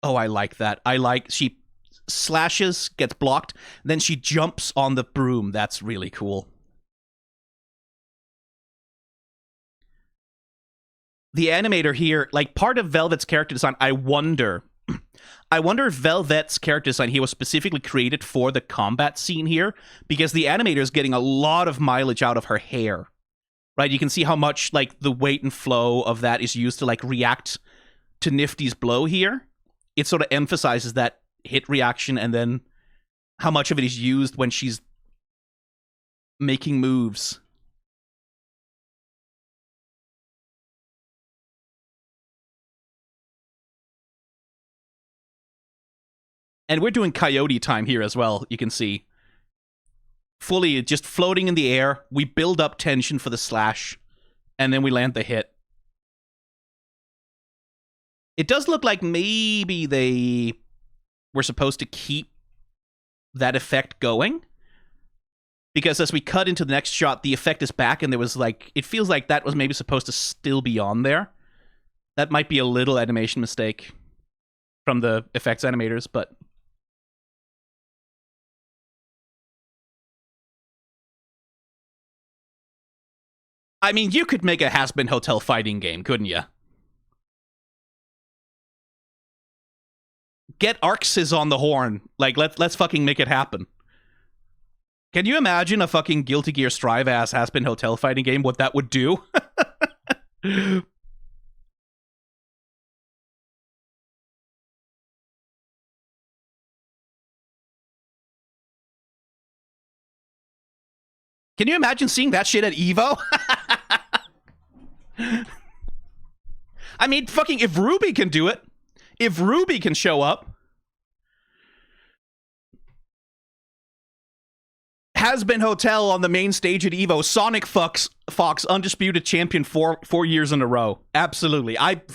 Oh, I like that. She slashes, gets blocked, then she jumps on the broom. That's really cool. The animator here, like part of Velvette's character design, I wonder if Velvette's character design here was specifically created for the combat scene here, because the animator is getting a lot of mileage out of her hair. Right? You can see how much like the weight and flow of that is used to like react to Niffty's blow here. It sort of emphasizes that hit reaction, and then how much of it is used when she's making moves. And we're doing coyote time here as well, you can see. Fully just floating in the air. We build up tension for the slash, and then we land the hit. It does look like maybe they were supposed to keep that effect going, because as we cut into the next shot, the effect is back, and there was like, it feels like that was maybe supposed to still be on there. That might be a little animation mistake from the effects animators, but I mean, you could make a Has-Been Hotel fighting game, couldn't you? Get Arxes on the horn. Like, let's fucking make it happen. Can you imagine a fucking Guilty Gear Strive ass Has-Been Hotel fighting game? What that would do? Can you imagine seeing that shit at EVO? I mean, fucking, if Ruby can do it, if Ruby can show up, Has-Been Hotel on the main stage at EVO, Sonic Fox undisputed champion 4 years in a row. Absolutely. I'd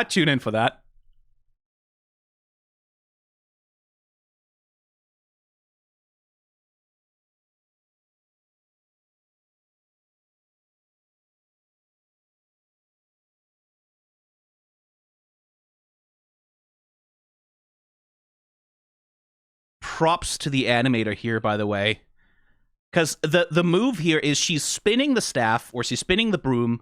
tune in for that. Props to the animator here, by the way. Because the move here is she's spinning the staff, or she's spinning the broom,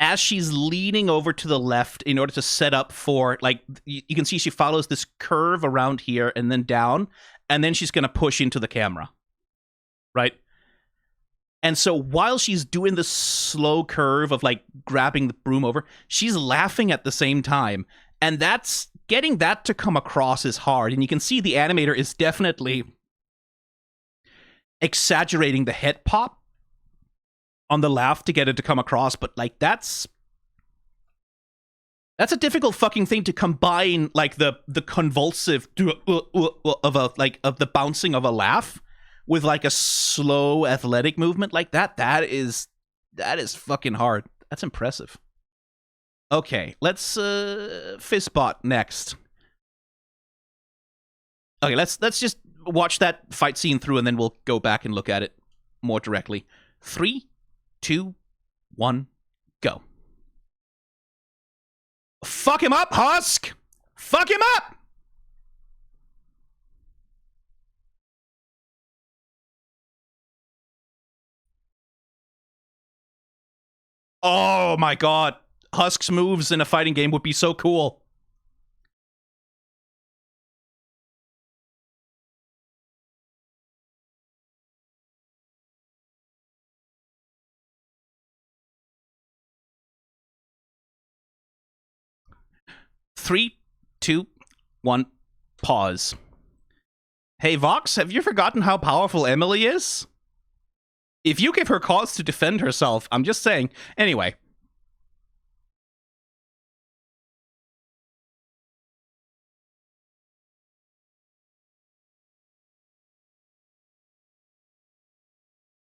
as she's leaning over to the left in order to set up for, like, you can see she follows this curve around here and then down, and then she's going to push into the camera. Right? And so while she's doing this slow curve of, like, grabbing the broom over, she's laughing at the same time. And that's, getting that to come across is hard. And you can see the animator is definitely exaggerating the head pop on the laugh to get it to come across, but like that's a difficult fucking thing to combine, like the convulsive of the bouncing of a laugh with like a slow athletic movement like that. That is fucking hard. That's impressive. Okay, let's Fizzbot next. Okay, let's just watch that fight scene through, and then we'll go back and look at it more directly. 3, 2, 1, go. Fuck him up, Husk! Fuck him up! Oh my god. Husk's moves in a fighting game would be so cool. Three, 2, 1, pause. Hey, Vox, have you forgotten how powerful Emily is? If you give her cause to defend herself, I'm just saying. Anyway.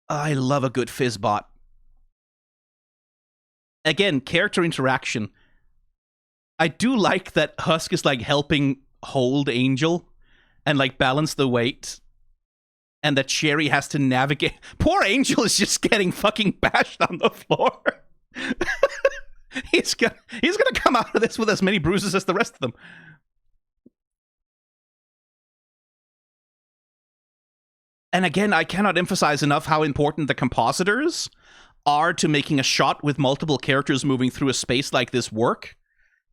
I love a good Fizzbot. Again, character interaction. I do like that Husk is like helping hold Angel and like balance the weight, and that Cherry has to navigate. Poor Angel is just getting fucking bashed on the floor. He's gonna come out of this with as many bruises as the rest of them. And again, I cannot emphasize enough how important the compositors are to making a shot with multiple characters moving through a space like this work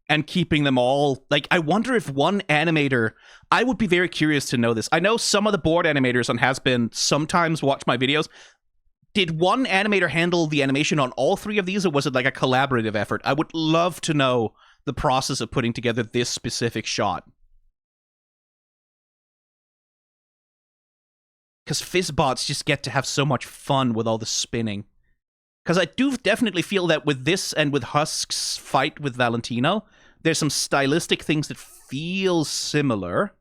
and keeping them all... Like, I wonder if one animator... I would be very curious to know this. I know some of the board animators on Has-Been sometimes watch my videos. Did one animator handle the animation on all three of these, or was it like a collaborative effort? I would love to know the process of putting together this specific shot. Because Fizzbots just get to have so much fun with all the spinning. Because I do definitely feel that with this and with Husk's fight with Valentino, there's some stylistic things that feel similar.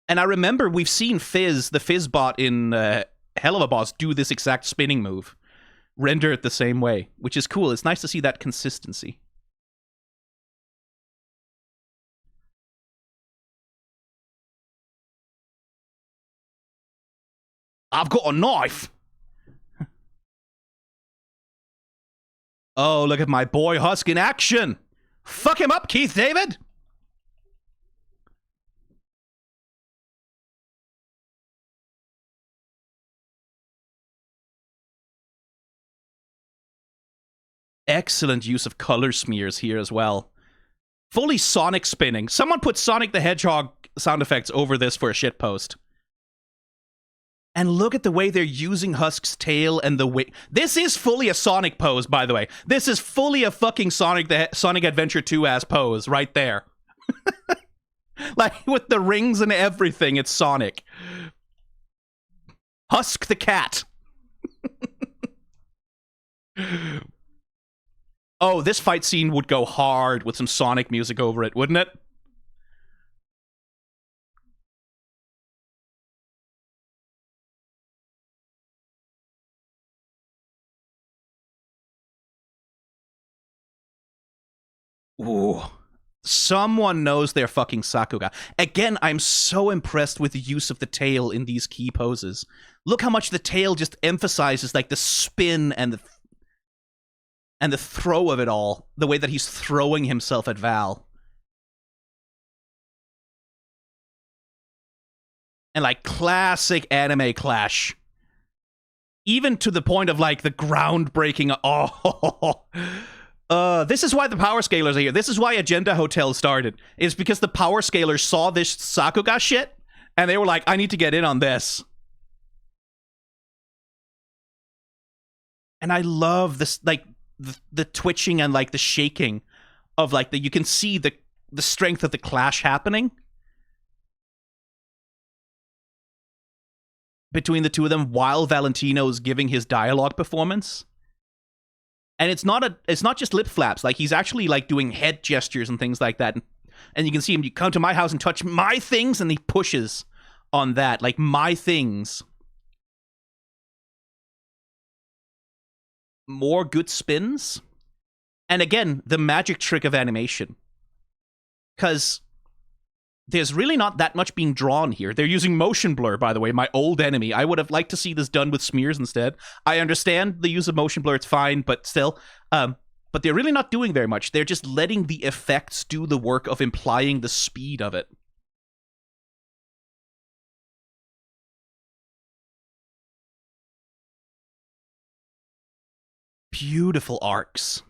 And I remember we've seen Fizz, the Fizzbot in Hell of a Boss, do this exact spinning move. Render it the same way, which is cool. It's nice to see that consistency. I've got a knife! Oh, look at my boy Husk in action! Fuck him up, Keith David! Excellent use of color smears here as well. Fully Sonic spinning. Someone put Sonic the Hedgehog sound effects over this for a shitpost. And look at the way they're using Husk's tail and the way... This is fully a Sonic pose, by the way. This is fully a fucking Sonic Adventure 2-ass pose right there. Like, with the rings and everything, it's Sonic. Husk the cat. Oh, this fight scene would go hard with some Sonic music over it, wouldn't it? Ooh. Someone knows their fucking sakuga. Again, I'm so impressed with the use of the tail in these key poses. Look how much the tail just emphasizes like the spin and the throw of it all. The way that he's throwing himself at Val. And like classic anime clash. Even to the point of like the groundbreaking... Oh... this is why the power scalers are here. This is why Agenda Hotel started. It's because the power scalers saw this sakuga shit, and they were like, I need to get in on this. And I love this, like, the twitching and, like, the shaking of, like, you can see the strength of the clash happening between the two of them while Valentino is giving his dialogue performance. And it's not just lip flaps. Like, he's actually, like, doing head gestures and things like that. And you can see him, you come to my house and touch my things, and he pushes on that. Like, my things. More good spins. And again, the magic trick of animation. Because there's really not that much being drawn here. They're using motion blur, by the way, my old enemy. I would have liked to see this done with smears instead. I understand the use of motion blur, it's fine, but still. But they're really not doing very much. They're just letting the effects do the work of implying the speed of it. Beautiful arcs.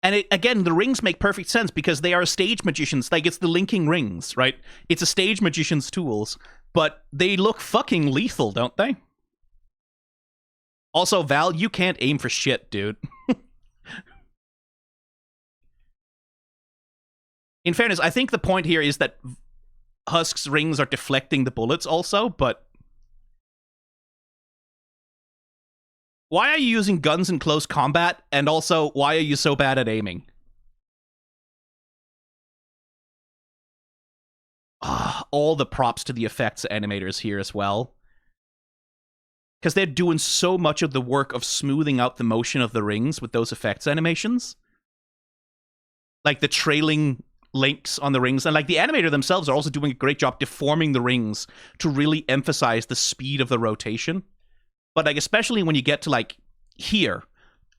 And again, the rings make perfect sense because they are stage magicians. Like, it's the linking rings, right? It's a stage magician's tools. But they look fucking lethal, don't they? Also, Val, you can't aim for shit, dude. In fairness, I think the point here is that Husk's rings are deflecting the bullets also, but... Why are you using guns in close combat? And also, why are you so bad at aiming? All the props to the effects animators here as well. Because they're doing so much of the work of smoothing out the motion of the rings with those effects animations. Like the trailing links on the rings. And like the animator themselves are also doing a great job deforming the rings to really emphasize the speed of the rotation. But like, especially when you get to like here,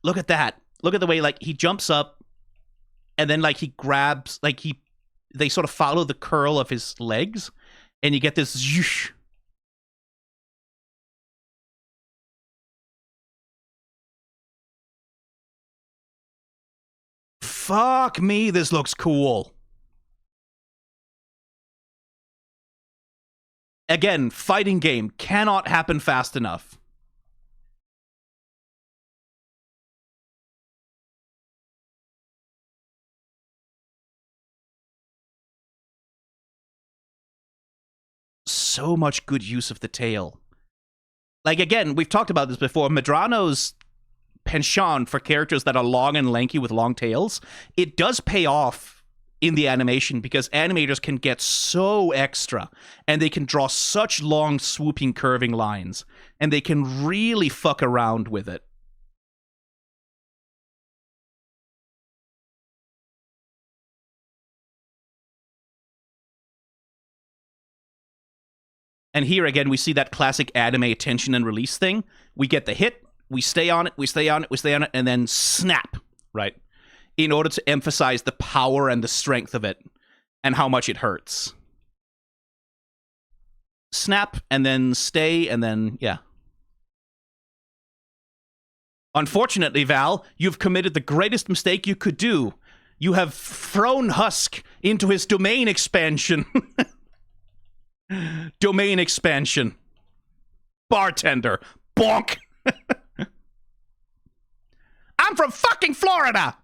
look at that. Look at the way like he jumps up, and then like he grabs, like they sort of follow the curl of his legs, and you get this zhoosh. Fuck me, this looks cool. Again, fighting game cannot happen fast enough. So much good use of the tail. Like, again, we've talked about this before. Medrano's penchant for characters that are long and lanky with long tails, it does pay off in the animation because animators can get so extra and they can draw such long, swooping, curving lines, and they can really fuck around with it. And here again, we see that classic anime attention and release thing. We get the hit, we stay on it, we stay on it, we stay on it, and then snap, right? In order to emphasize the power and the strength of it and how much it hurts. Snap, and then stay, and then, yeah. Unfortunately, Val, you've committed the greatest mistake you could do. You have thrown Husk into his domain expansion. Domain expansion. Bartender. Bonk. I'm from fucking Florida.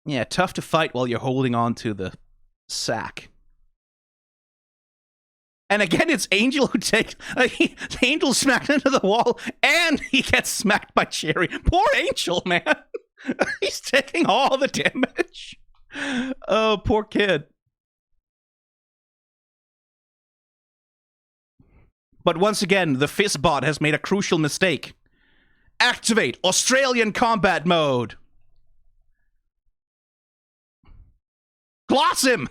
Yeah, tough to fight while you're holding on to the sack. And again, it's Angel who takes... Angel smacked into the wall, and he gets smacked by Cherry. Poor Angel, man. He's taking all the damage. Oh, poor kid. But once again, the Fizzbot has made a crucial mistake. Activate Australian combat mode. Gloss him!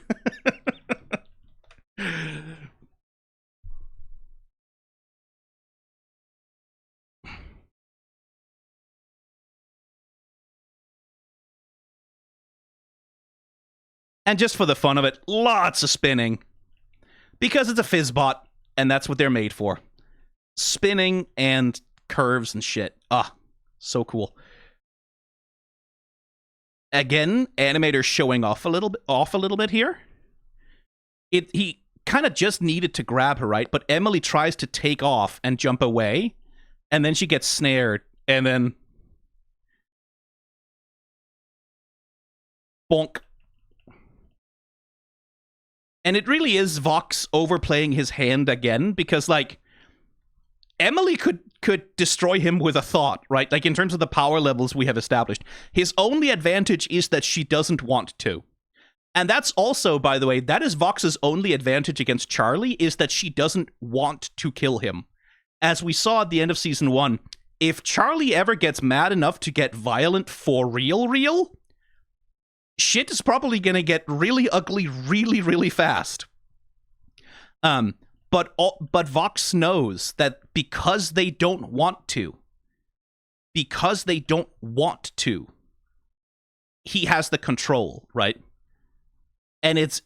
And just for the fun of it, lots of spinning. Because it's a Fizzbot, and that's what they're made for. Spinning and curves and shit. Ah, so cool. Again, animators showing off a little bit here. He kind of just needed to grab her, right? But Emily tries to take off and jump away, and then she gets snared, and then bonk. And it really is Vox overplaying his hand again, because like Emily could destroy him with a thought, right? Like, in terms of the power levels we have established. His only advantage is that she doesn't want to. And that's also, by the way, that is Vox's only advantage against Charlie, is that she doesn't want to kill him. As we saw at the end of Season 1, if Charlie ever gets mad enough to get violent for real, shit is probably gonna get really ugly really fast. But Vox knows that because they don't want to, he has the control, right? And it's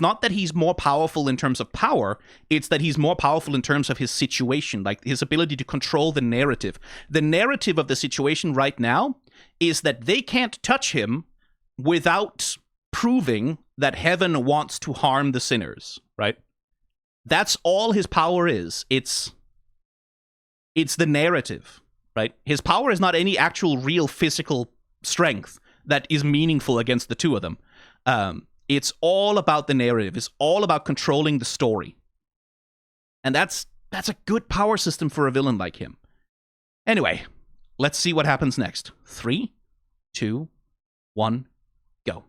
not that he's more powerful in terms of power, it's that he's more powerful in terms of his situation, like his ability to control the narrative. The narrative of the situation right now is that they can't touch him without proving that heaven wants to harm the sinners, right? That's all his power is. It's the narrative, right? His power is not any actual real physical strength that is meaningful against the two of them. It's all about the narrative. It's all about controlling the story. And that's a good power system for a villain like him. Anyway, Let's see what happens next. 3, 2, 1, go.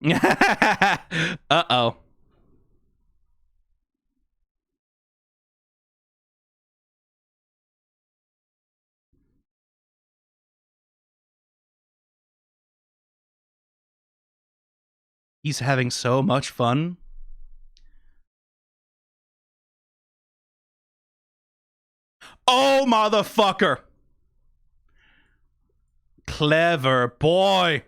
Uh-oh. He's having so much fun. Oh, motherfucker! Clever boy.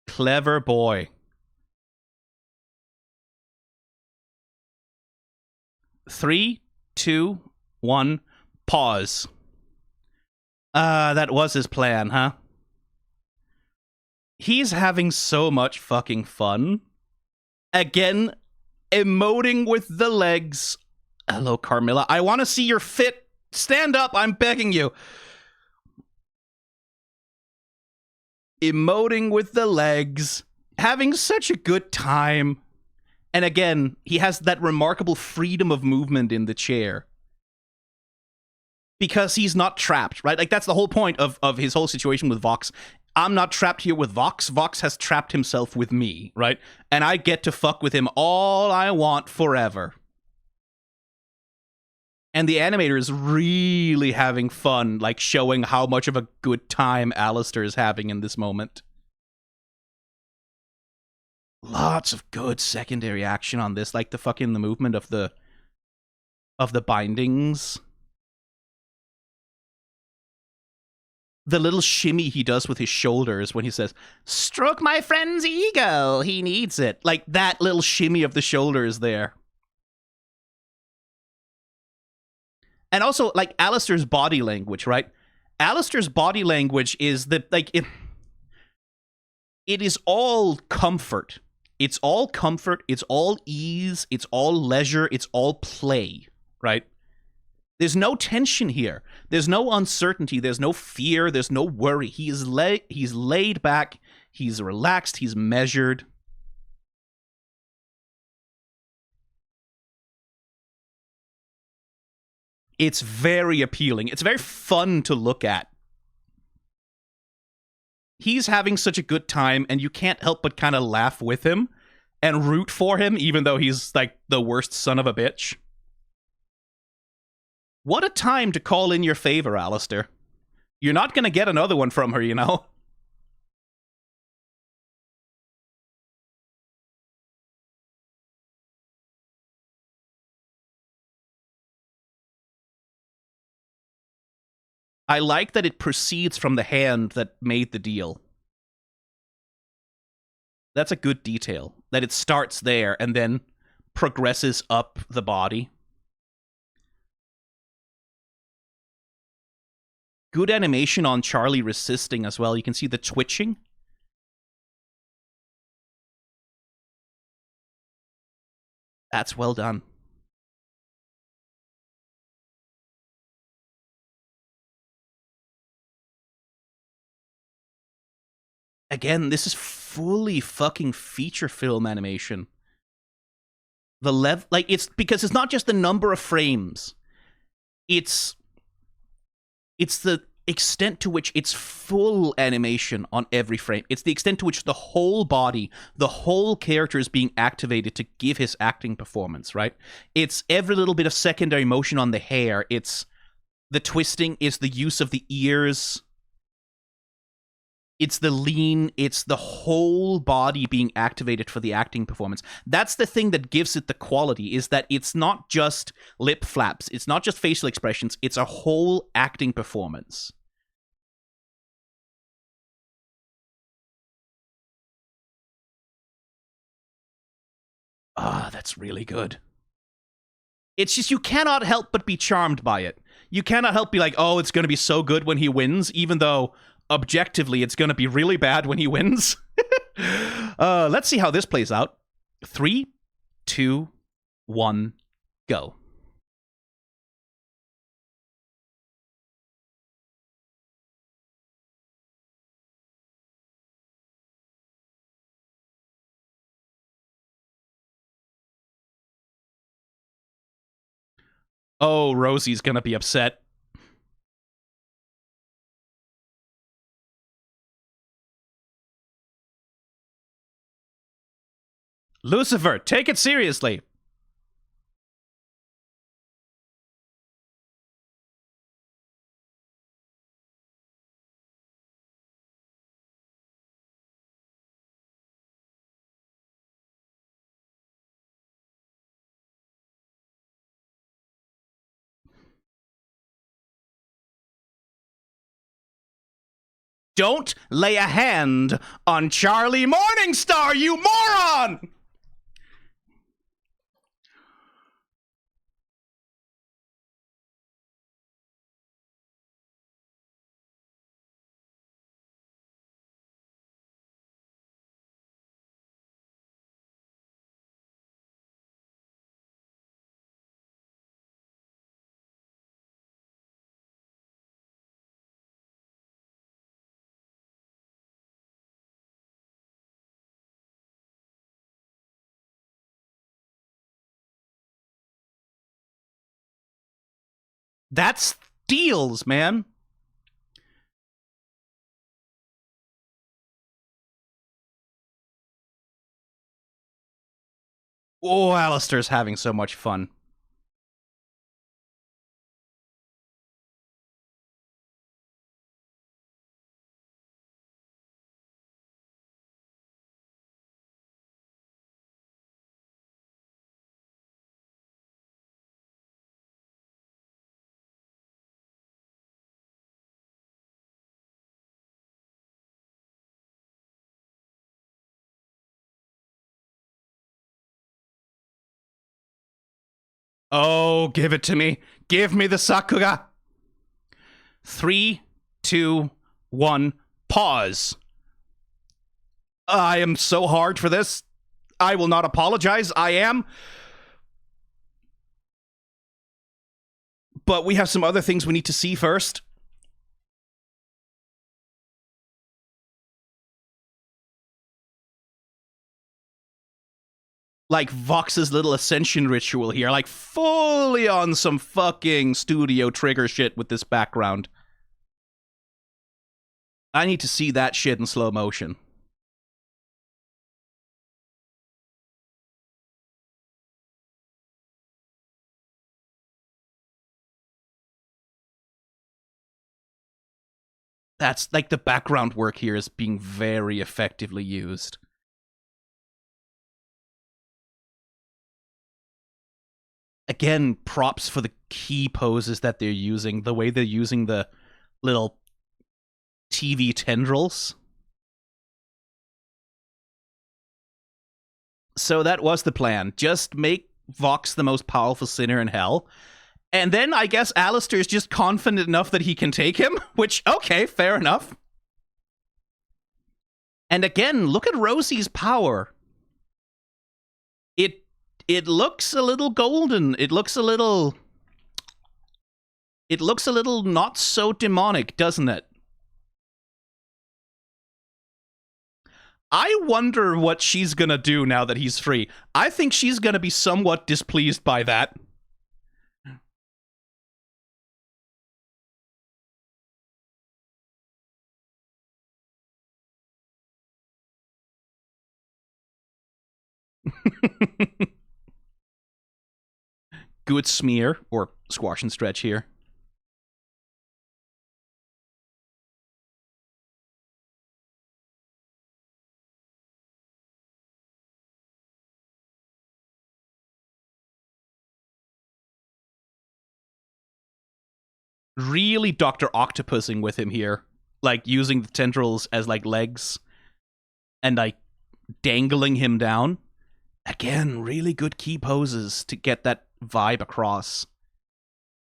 Clever boy. 3, 2, 1, pause. That was his plan, huh? He's having so much fucking fun. Again, emoting with the legs. Hello, Carmilla. I want to see your fit. Stand up, I'm begging you. Emoting with the legs. Having such a good time. And again, he has that remarkable freedom of movement in the chair. Because he's not trapped, right? Like, that's the whole point of his whole situation with Vox. I'm not trapped here with Vox. Vox has trapped himself with me, right? And I get to fuck with him all I want forever. And the animator is really having fun, like, showing how much of a good time Alastor is having in this moment. Lots of good secondary action on this, like the movement of the bindings. The little shimmy he does with his shoulders when he says, "Stroke my friend's ego, he needs it." Like, that little shimmy of the shoulders there. And also, like, Alastor's body language, right? Alastor's body language is that, like, it is all comfort. It's all comfort, it's all ease, it's all leisure, it's all play, right? There's no tension here. There's no uncertainty. There's no fear. There's no worry. He's laid back. He's relaxed. He's measured. It's very appealing. It's very fun to look at. He's having such a good time, and you can't help but kind of laugh with him and root for him, even though he's, like, the worst son of a bitch. What a time to call in your favor, Alastor. You're not going to get another one from her, you know? I like that it proceeds from the hand that made the deal. That's a good detail. That it starts there and then progresses up the body. Good animation on Charlie resisting as well. You can see the twitching. That's well done. Again, this is fully fucking feature film animation. The like, it's because it's not just the number of frames. It's the extent to which it's full animation on every frame. It's the extent to which the whole body, the whole character is being activated to give his acting performance, right? It's every little bit of secondary motion on the hair. It's the twisting. It's the use of the ears. It's the lean. It's the whole body being activated for the acting performance. That's the thing that gives it the quality, is that it's not just lip flaps. It's not just facial expressions. It's a whole acting performance. Ah, that's really good. It's just you cannot help but be charmed by it. You cannot help be like, oh, it's going to be so good when he wins, even though objectively it's going to be really bad when he wins. Let's see how this plays out. 3, 2, 1, go. Oh, Rosie's gonna be upset. Lucifer, take it seriously. Don't lay a hand on Charlie Morningstar, you moron! That's steals, man. Oh, Alastor's having so much fun. Oh, give it to me. Give me the sakuga. 3, 2, 1, pause. I am so hard for this. I will not apologize. I am. But we have some other things we need to see first. Like Vox's little ascension ritual here, like fully on some fucking studio trigger shit with this background. I need to see that shit in slow motion. That's like the background work here is being very effectively used. Again, props for the key poses that they're using, the way they're using the little TV tendrils. So that was the plan. Just make Vox the most powerful sinner in hell. And then I guess Alastor is just confident enough that he can take him, which, okay, fair enough. And again, look at Rosie's power. It looks a little golden. It looks a little not so demonic, doesn't it? I wonder what she's gonna do now that he's free. I think she's gonna be somewhat displeased by that. Good smear, or squash and stretch here. Really Dr. Octopusing with him here. Like, using the tendrils as, like, legs. And, like, dangling him down. Again, really good key poses to get that vibe across.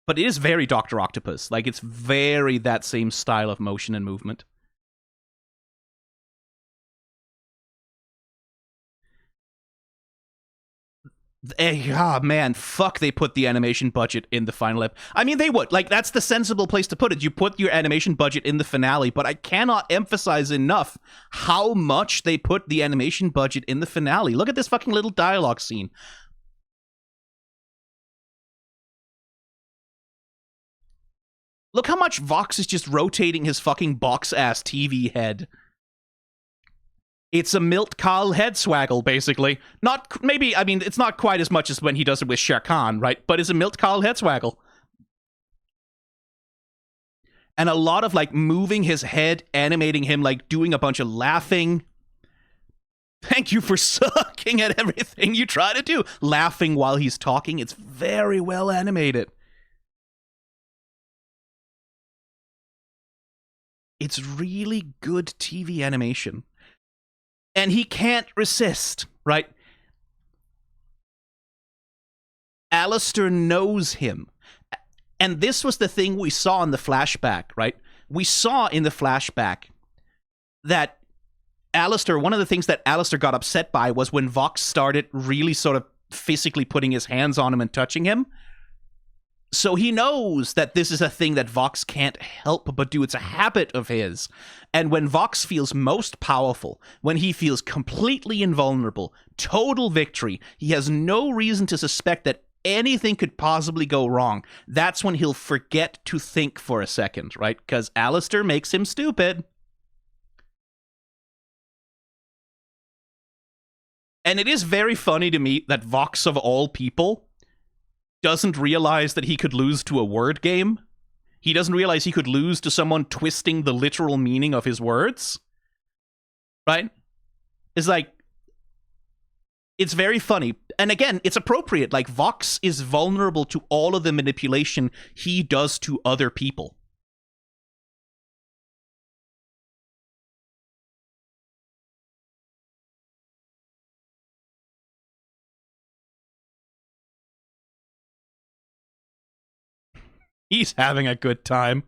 But it is very Dr. Octopus. Like, it's very that same style of motion and movement. Man, fuck, they put the animation budget in the final ep. I mean, they would. Like, that's the sensible place to put it. You put your animation budget in the finale, but I cannot emphasize enough how much they put the animation budget in the finale. Look at this fucking little dialogue scene. Look how much Vox is just rotating his fucking box-ass TV head. It's a Milt Kahl head swaggle, basically. Not, maybe, I mean, it's not quite as much as when he does it with Shere Khan, right? But it's a Milt Kahl head swaggle. And a lot of, like, moving his head, animating him, like, doing a bunch of laughing. Thank you for sucking at everything you try to do. Laughing while he's talking. It's very well animated. It's really good TV animation. And he can't resist, right? Alastor knows him. And this was the thing we saw in the flashback, right? We saw in the flashback that Alastor, one of the things that Alastor got upset by was when Vox started really sort of physically putting his hands on him and touching him. So he knows that this is a thing that Vox can't help but do. It's a habit of his. And when Vox feels most powerful, when he feels completely invulnerable, total victory, he has no reason to suspect that anything could possibly go wrong. That's when he'll forget to think for a second, right? Because Alastor makes him stupid. And it is very funny to me that Vox, of all people, doesn't realize that he could lose to a word game. He doesn't realize he could lose to someone twisting the literal meaning of his words. Right? It's like, it's very funny. And again, it's appropriate. Like, Vox is vulnerable to all of the manipulation he does to other people. He's having a good time.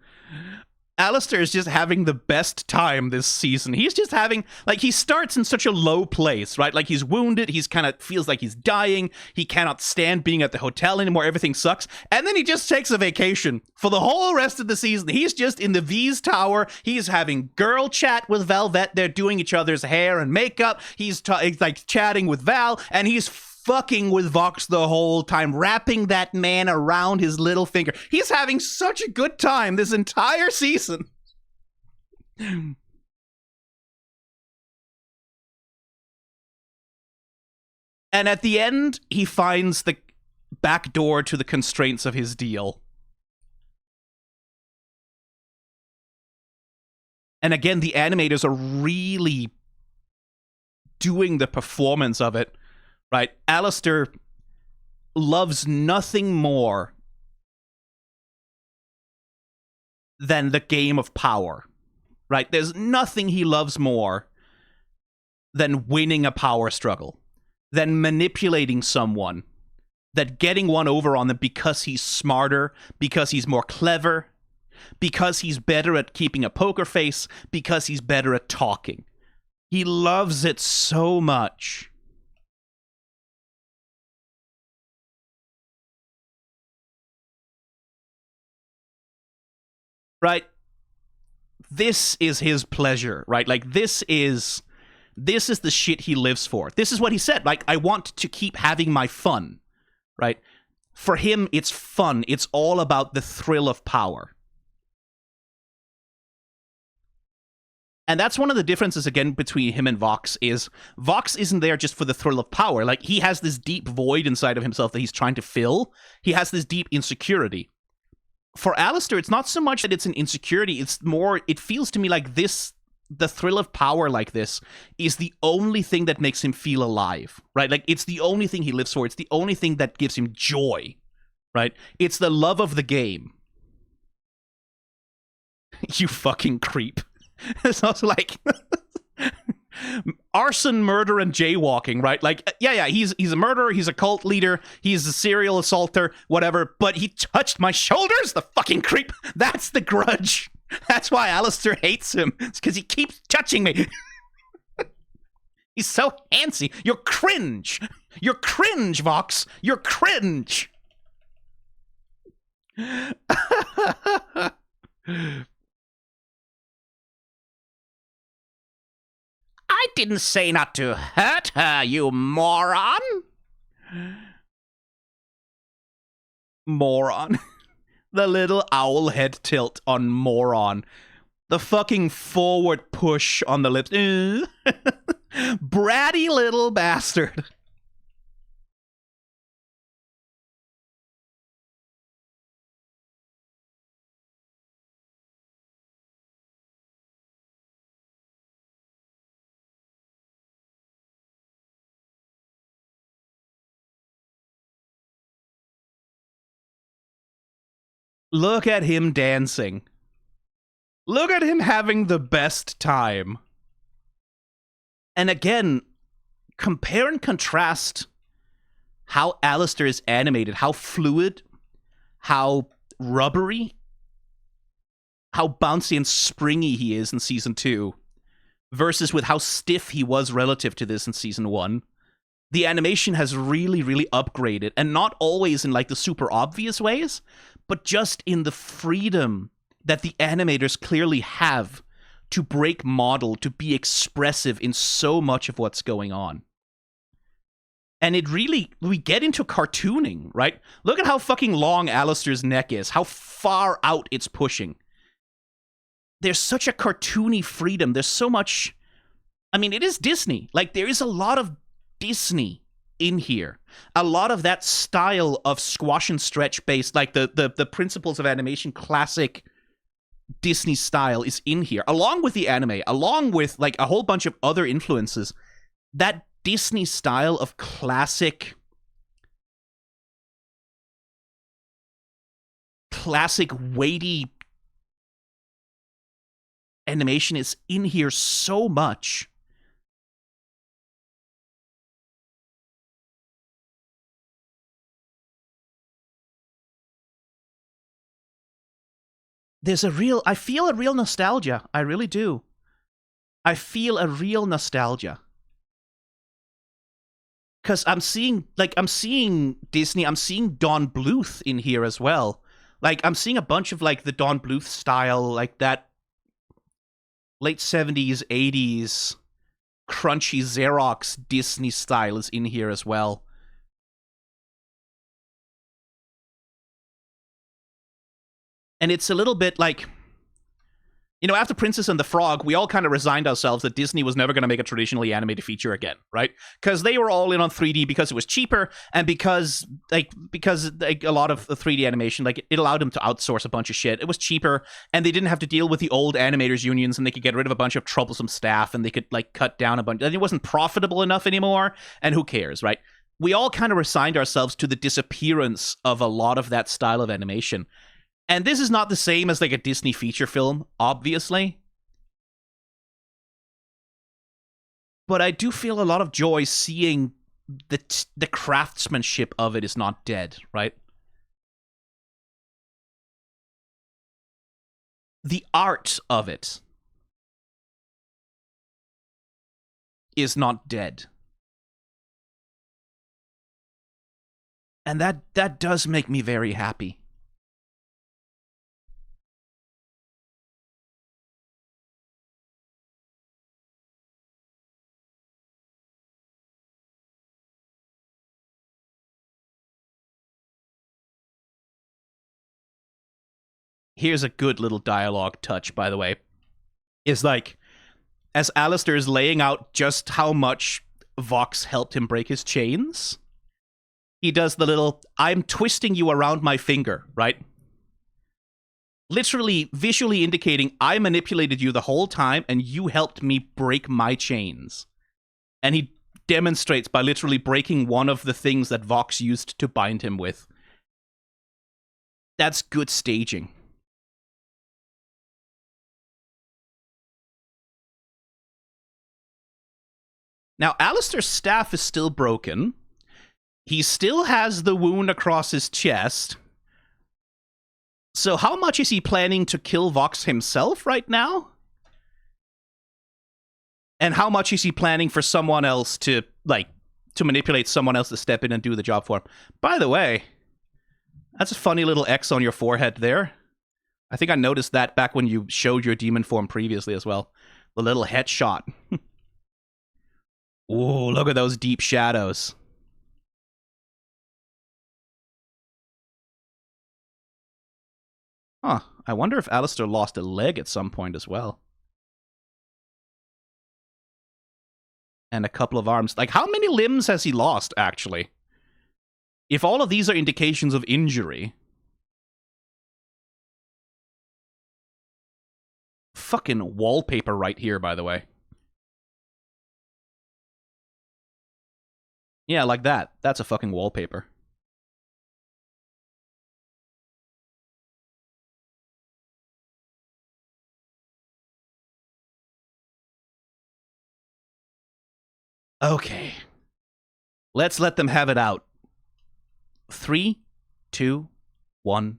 Alastor is just having the best time this season. He's just having, like, he starts in such a low place, right? Like, he's wounded, he's kind of feels like he's dying, he cannot stand being at the hotel anymore, everything sucks, and then he just takes a vacation. For the whole rest of the season, he's just in the Vees tower, he's having girl chat with Velvette, they're doing each other's hair and makeup, he's like chatting with Val, and he's fucking with Vox the whole time, wrapping that man around his little finger. He's having such a good time this entire season. And at the end, he finds the back door to the constraints of his deal. And again, the animators are really doing the performance of it. Right? Alastor loves nothing more than the game of power. Right? There's nothing he loves more than winning a power struggle, than manipulating someone, than getting one over on them because he's smarter, because he's more clever, because he's better at keeping a poker face, because he's better at talking. He loves it so much. Right? This is his pleasure, right? Like, this is the shit he lives for. This is what he said. Like, I want to keep having my fun, right? For him, it's fun. It's all about the thrill of power. And that's one of the differences, again, between him and Vox, is Vox isn't there just for the thrill of power. Like, he has this deep void inside of himself that he's trying to fill. He has this deep insecurity. For Alastor, it's not so much that it's an insecurity, it's more, it feels to me like this, the thrill of power like this, is the only thing that makes him feel alive, right? Like, it's the only thing he lives for, it's the only thing that gives him joy, right? It's the love of the game. You fucking creep. It's also like, arson, murder, and jaywalking, right? Like, yeah, he's a murderer, he's a cult leader, he's a serial assaulter, whatever, but he touched my shoulders, the fucking creep. That's the grudge. That's why Alastor hates him. It's because he keeps touching me. He's so handsy. You're cringe. You're cringe, Vox. You're cringe. I didn't say not to hurt her, you moron. Moron. The little owl head tilt on moron. The fucking forward push on the lips. Bratty little bastard. Look at him dancing. Look at him having the best time. And again, compare and contrast how Alastor is animated, how fluid, how rubbery, how bouncy and springy he is in Season 2, versus with how stiff he was relative to this in Season 1. The animation has really, really upgraded, and not always in like the super obvious ways, but just in the freedom that the animators clearly have to break model, to be expressive in so much of what's going on. And it really, we get into cartooning, right? Look at how fucking long Alastor's neck is, how far out it's pushing. There's such a cartoony freedom. There's so much, I mean, it is Disney. Like, there is a lot of Disney in here. A lot of that style of squash and stretch based, like the principles of animation, classic Disney style is in here, along with the anime, along with like a whole bunch of other influences. That Disney style of classic weighty animation is in here so much. I feel a real nostalgia. I really do. I feel a real nostalgia. Because I'm seeing Disney, I'm seeing Don Bluth in here as well. Like, I'm seeing a bunch of, like, the Don Bluth style, like, that late 70s, 80s, crunchy Xerox Disney style is in here as well. And it's a little bit like, you know, after Princess and the Frog, we all kind of resigned ourselves that Disney was never going to make a traditionally animated feature again, right? Because they were all in on 3D because it was cheaper, and because a lot of the 3D animation, like, it allowed them to outsource a bunch of shit. It was cheaper, and they didn't have to deal with the old animators unions, and they could get rid of a bunch of troublesome staff, and they could, like, cut down a bunch. And it wasn't profitable enough anymore, and who cares, right? We all kind of resigned ourselves to the disappearance of a lot of that style of animation. And this is not the same as, like, a Disney feature film, obviously. But I do feel a lot of joy seeing the craftsmanship of it is not dead, right? The art of it is not dead. And that does make me very happy. Here's a good little dialogue touch, by the way. Is like, as Alastor is laying out just how much Vox helped him break his chains, he does the little, I'm twisting you around my finger, right? Literally, visually indicating, I manipulated you the whole time, and you helped me break my chains. And he demonstrates by literally breaking one of the things that Vox used to bind him with. That's good staging. Now, Alastor's staff is still broken. He still has the wound across his chest. So how much is he planning to kill Vox himself right now? And how much is he planning for someone else to, like, to manipulate someone else to step in and do the job for him? By the way, that's a funny little X on your forehead there. I think I noticed that back when you showed your demon form previously as well. The little headshot. Ooh, look at those deep shadows. Huh, I wonder if Alastor lost a leg at some point as well. And a couple of arms. Like, how many limbs has he lost, actually? If all of these are indications of injury. Fucking wallpaper right here, by the way. Yeah, like that. That's a fucking wallpaper. Okay. Let's let them have it out. 3, 2, 1,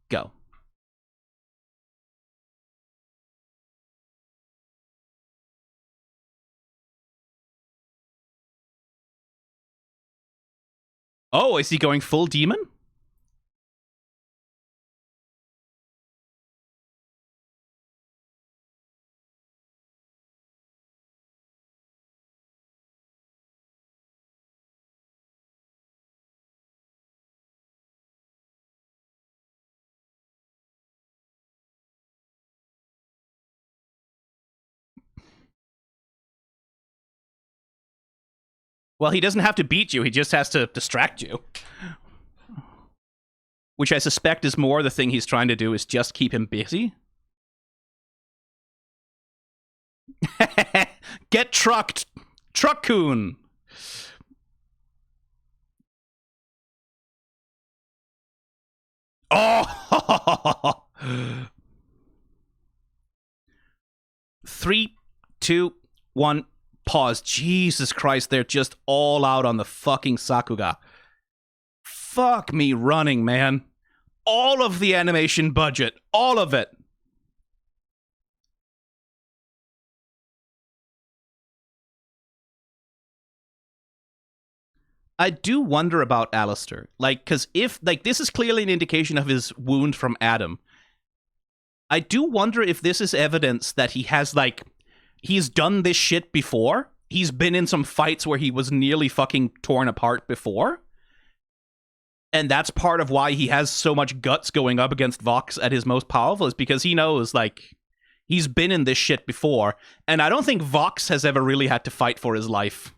go. Oh, is he going full demon? Well, he doesn't have to beat you, he just has to distract you. Which I suspect is more the thing he's trying to do, is just keep him busy. Get trucked! Truck-coon! Oh! 3, 2, 1, pause. Jesus Christ, they're just all out on the fucking sakuga. Fuck me running, man. All of the animation budget. All of it. I do wonder about Alastor. Like, because if, like, this is clearly an indication of his wound from Adam. I do wonder if this is evidence that he has, like, he's done this shit before. He's been in some fights where he was nearly fucking torn apart before. And that's part of why he has so much guts going up against Vox at his most powerful, is because he knows, like, he's been in this shit before. And I don't think Vox has ever really had to fight for his life.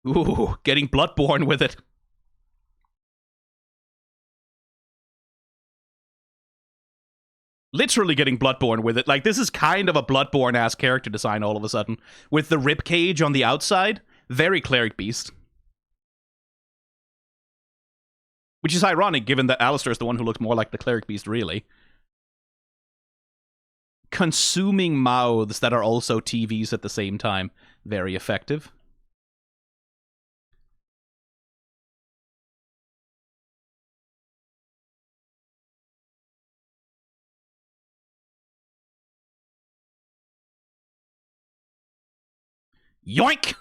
Ooh, getting Bloodborne with it. Literally getting Bloodborne with it. Like, this is kind of a Bloodborne-ass character design all of a sudden. With the ribcage on the outside, very Cleric Beast. Which is ironic, given that Alastor is the one who looks more like the Cleric Beast, really. Consuming mouths that are also TVs at the same time. Very effective. Yoink!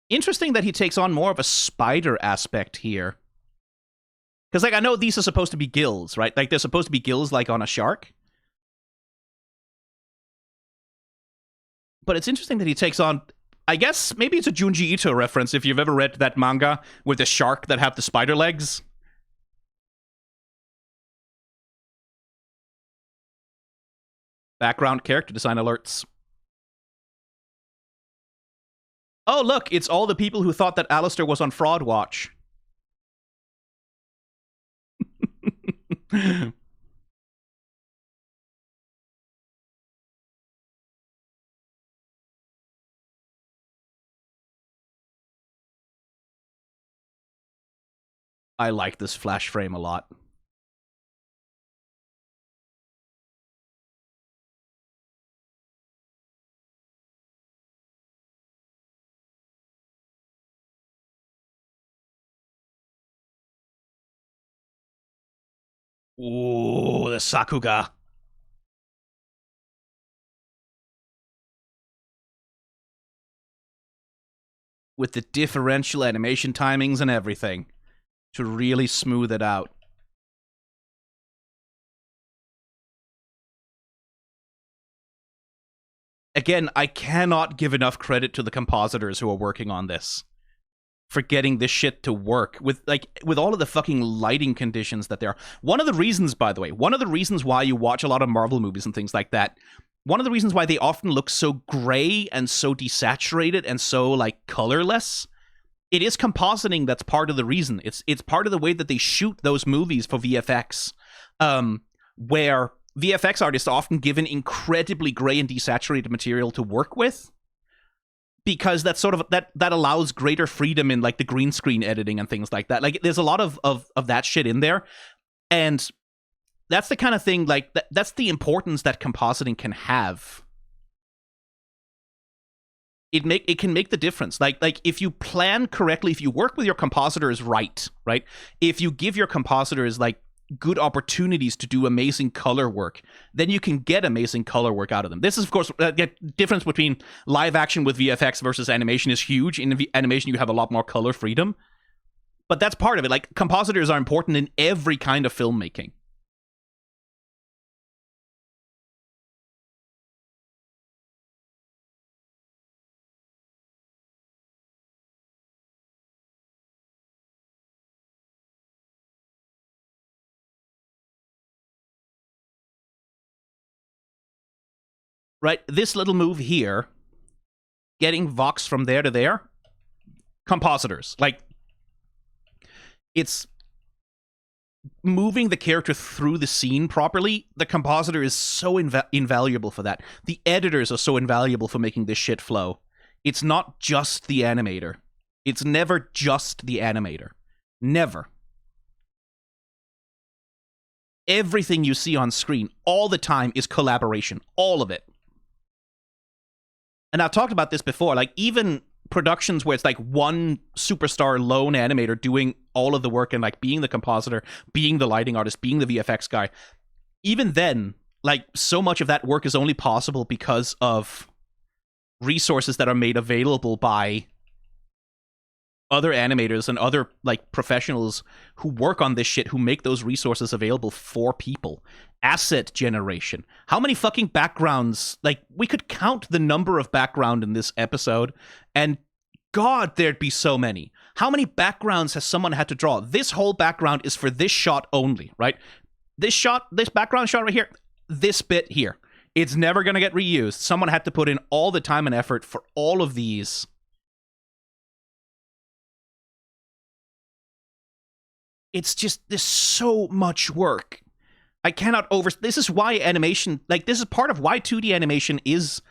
Interesting that he takes on more of a spider aspect here. Because, like, I know these are supposed to be gills, right? Like, they're supposed to be gills, like, on a shark. But it's interesting that he takes on... I guess maybe it's a Junji Ito reference if you've ever read that manga with the shark that have the spider legs. Background character design alerts. Oh, look, it's all the people who thought that Alastor was on Fraud Watch. I like this flash frame a lot. Ooh, the sakuga. With the differential animation timings and everything to really smooth it out. Again, I cannot give enough credit to the compositors who are working on this for getting this shit to work with all of the fucking lighting conditions that there are. One of the reasons, by the way, one of the reasons why you watch a lot of Marvel movies and things like that, one of the reasons why they often look so gray and so desaturated and so like colorless, it is compositing that's part of the reason. It's part of the way that they shoot those movies for VFX, where VFX artists are often given incredibly gray and desaturated material to work with, because that's sort of that allows greater freedom in like the green screen editing and things like that. Like there's a lot of that shit in there, and that's the kind of thing like that's the importance that compositing can have. It can make the difference. Like if you plan correctly, if you work with your compositors right, if you give your compositors like good opportunities to do amazing color work, then you can get amazing color work out of them. This is, of course, the difference between live action with VFX versus animation is huge. In animation, you have a lot more color freedom, but that's part of it. Like, compositors are important in every kind of filmmaking. Right? This little move here, getting Vox from there to there, compositors. Like, it's moving the character through the scene properly. The compositor is so invaluable for that. The editors are so invaluable for making this shit flow. It's not just the animator. It's never just the animator. Never. Everything you see on screen all the time is collaboration. All of it. And I've talked about this before, like even productions where it's like one superstar lone animator doing all of the work and like being the compositor, being the lighting artist, being the VFX guy. Even then, like so much of that work is only possible because of resources that are made available by other animators and other like professionals who work on this shit, who make those resources available for people. Asset generation. How many fucking backgrounds? Like, we could count the number of background in this episode, and God, there'd be so many. How many backgrounds has someone had to draw? This whole background is for this shot only, right? This shot, this background shot right here, this bit here. It's never going to get reused. Someone had to put in all the time and effort for all of these. It's just, there's so much work. I cannot this is why animation, like, this is part of why 2D animation is,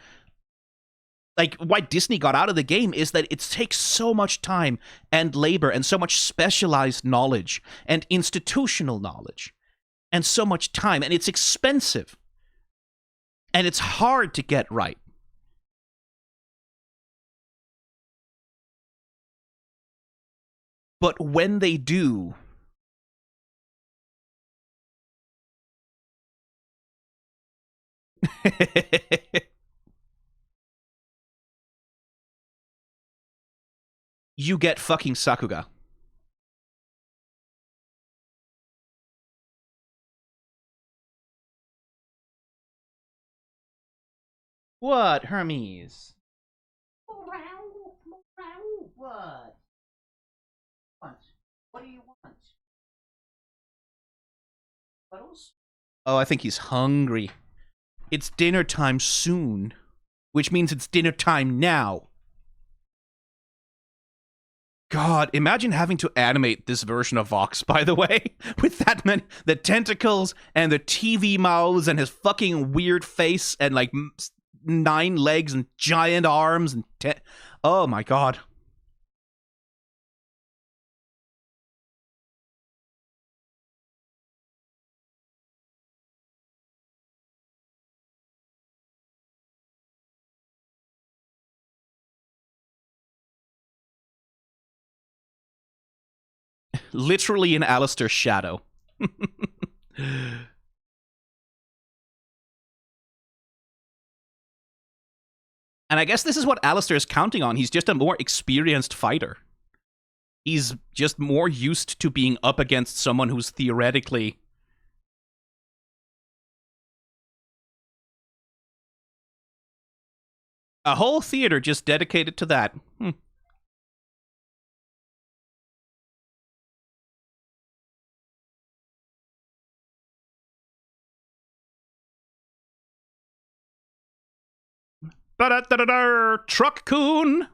like, why Disney got out of the game, is that it takes so much time and labor and so much specialized knowledge and institutional knowledge and so much time, and it's expensive. And it's hard to get right. But when they do, you get fucking sakuga. What, Hermes? What? What do you want? Puddles? Oh, I think he's hungry. It's dinner time soon, which means it's dinner time now. God, imagine having to animate this version of Vox, by the way, with that many, the tentacles and the TV mouths and his fucking weird face and like 9 legs and giant arms and oh my god. Literally an Alastor shadow. And I guess this is what Alastor is counting on. He's just a more experienced fighter. He's just more used to being up against someone who's theoretically... a whole theater just dedicated to that. Ba-da-da-da-da, Truck Coon!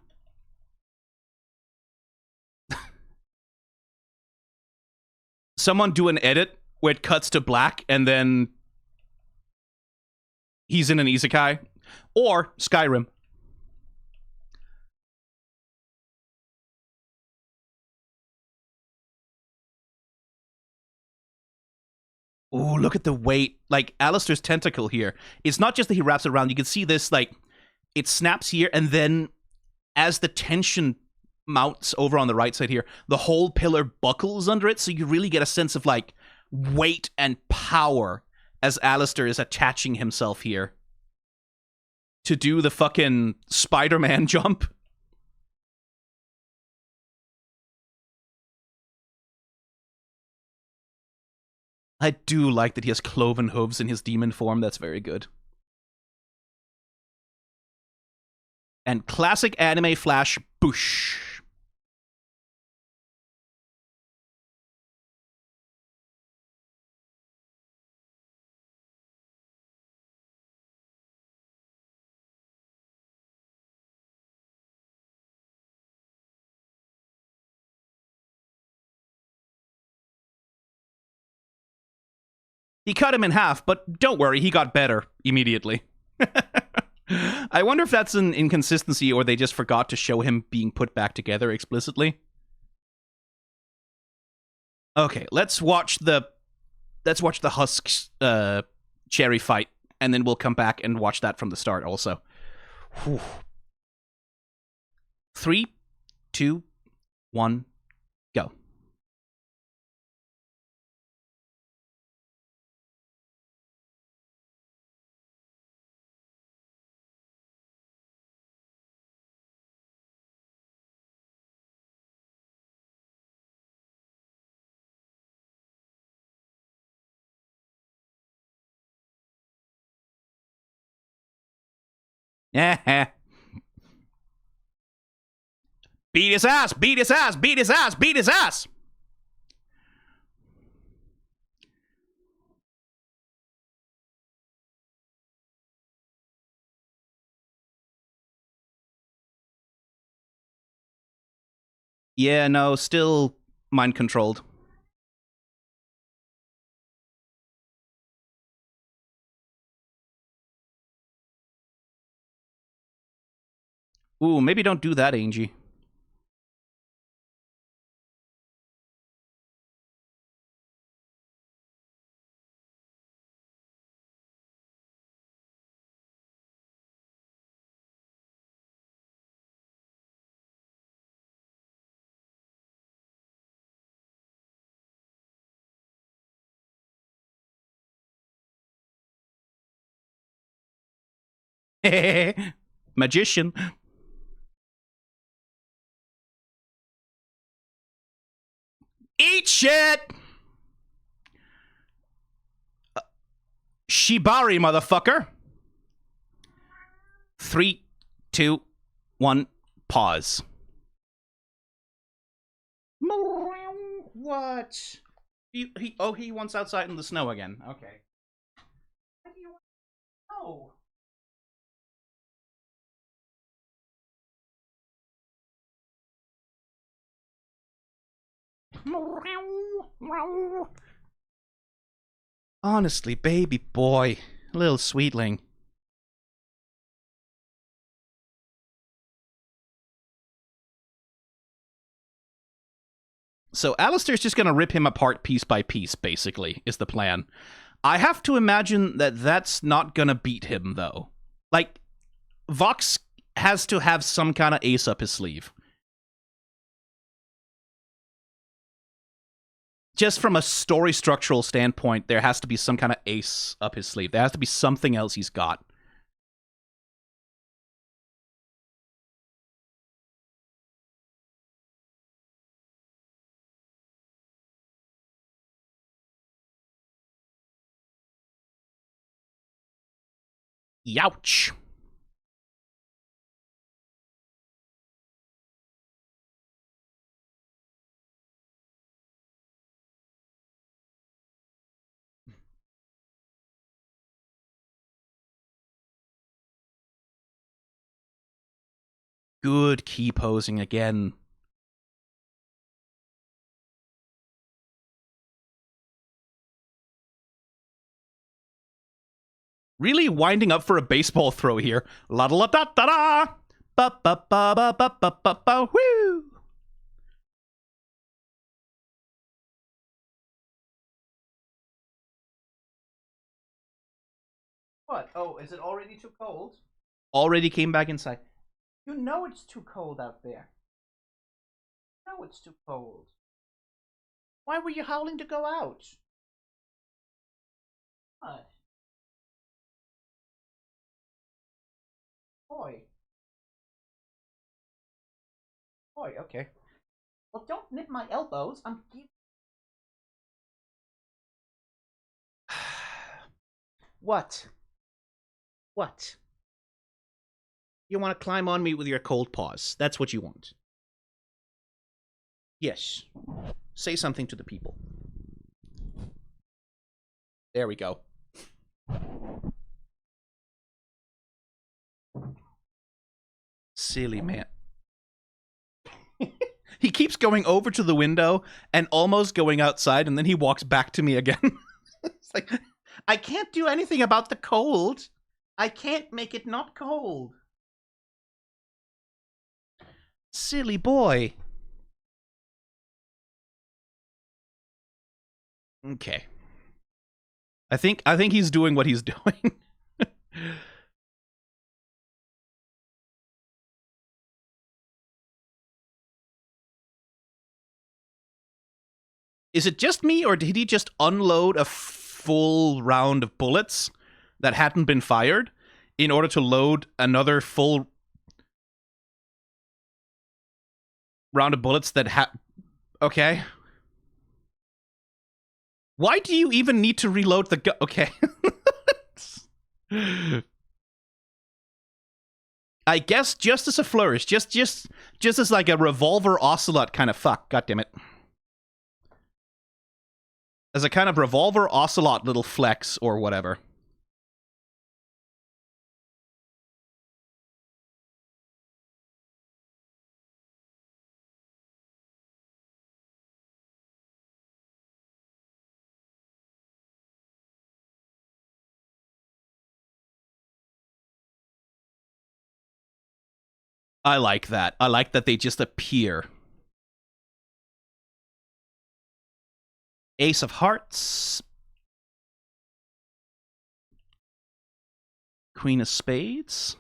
Someone do an edit where it cuts to black and then he's in an isekai. Or Skyrim. Ooh, look at the weight. Like, Alastor's tentacle here. It's not just that he wraps it around. You can see this, like, it snaps here, and then as the tension mounts over on the right side here, the whole pillar buckles under it, so you really get a sense of, like, weight and power as Alastor is attaching himself here to do the fucking Spider-Man jump. I do like that he has cloven hooves in his demon form. That's very good. And classic anime flash, boosh. He cut him in half, but don't worry, he got better immediately. I wonder if that's an inconsistency or they just forgot to show him being put back together explicitly. Okay, let's watch the Husk Cherry fight, and then we'll come back and watch that from the start also. Whew. 3, 2, 1, go. Yeah. Beat his ass, beat his ass, beat his ass, beat his ass! Yeah, no, still mind controlled. Ooh, maybe don't do that, Angie. Magician. Eat shit! Shibari, motherfucker. 3, 2, 1, pause. What? He wants outside in the snow again. Okay. What do you want? Oh. Honestly, baby boy. Little sweetling. So Alastor's just going to rip him apart piece by piece, basically, is the plan. I have to imagine that that's not going to beat him, though. Like, Vox has to have some kind of ace up his sleeve. Just from a story structural standpoint, there has to be some kind of ace up his sleeve. There has to be something else he's got. Youch. Good key posing again. Really winding up for a baseball throw here. La da la da da da. Ba ba ba ba ba ba ba ba. Woo. What? Oh, is it already too cold? Already came back inside. You know it's too cold out there. You know it's too cold. Why were you howling to go out? What? Boy. Boy, okay. Well, don't nip my elbows. I'm... What? What? You want to climb on me with your cold paws. That's what you want. Yes. Say something to the people. There we go. Silly man. He keeps going over to the window and almost going outside, and then he walks back to me again. It's like, I can't do anything about the cold. I can't make it not cold. Silly boy. Okay. I think he's doing what he's doing. Is it just me, or did he just unload a full round of bullets that hadn't been fired in order to load another full round of bullets that okay. Why do you even need to reload the gun? Okay. I guess just as a flourish, just as like a revolver ocelot kind of fuck. God damn it. As a kind of revolver ocelot little flex or whatever. I like that. I like that they just appear. Ace of Hearts. Queen of Spades.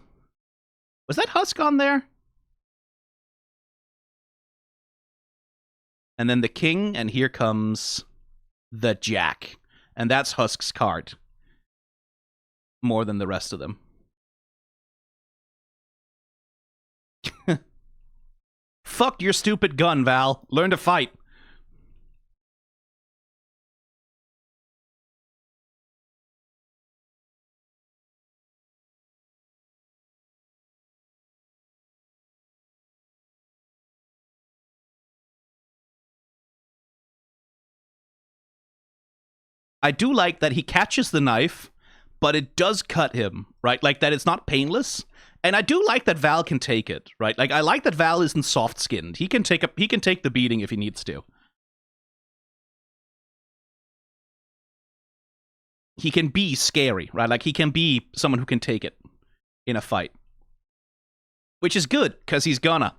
Was that Husk on there? And then the King, and here comes the Jack. And that's Husk's card. More than the rest of them. Fuck your stupid gun, Val. Learn to fight. I do like that he catches the knife, but it does cut him, right? Like that it's not painless. And I do like that Val can take it, right? Like I like that Val isn't soft-skinned. He can take the beating if he needs to. he can be scary, right? Like, he can be someone who can take it in a fight. Which is good, because he's gonna.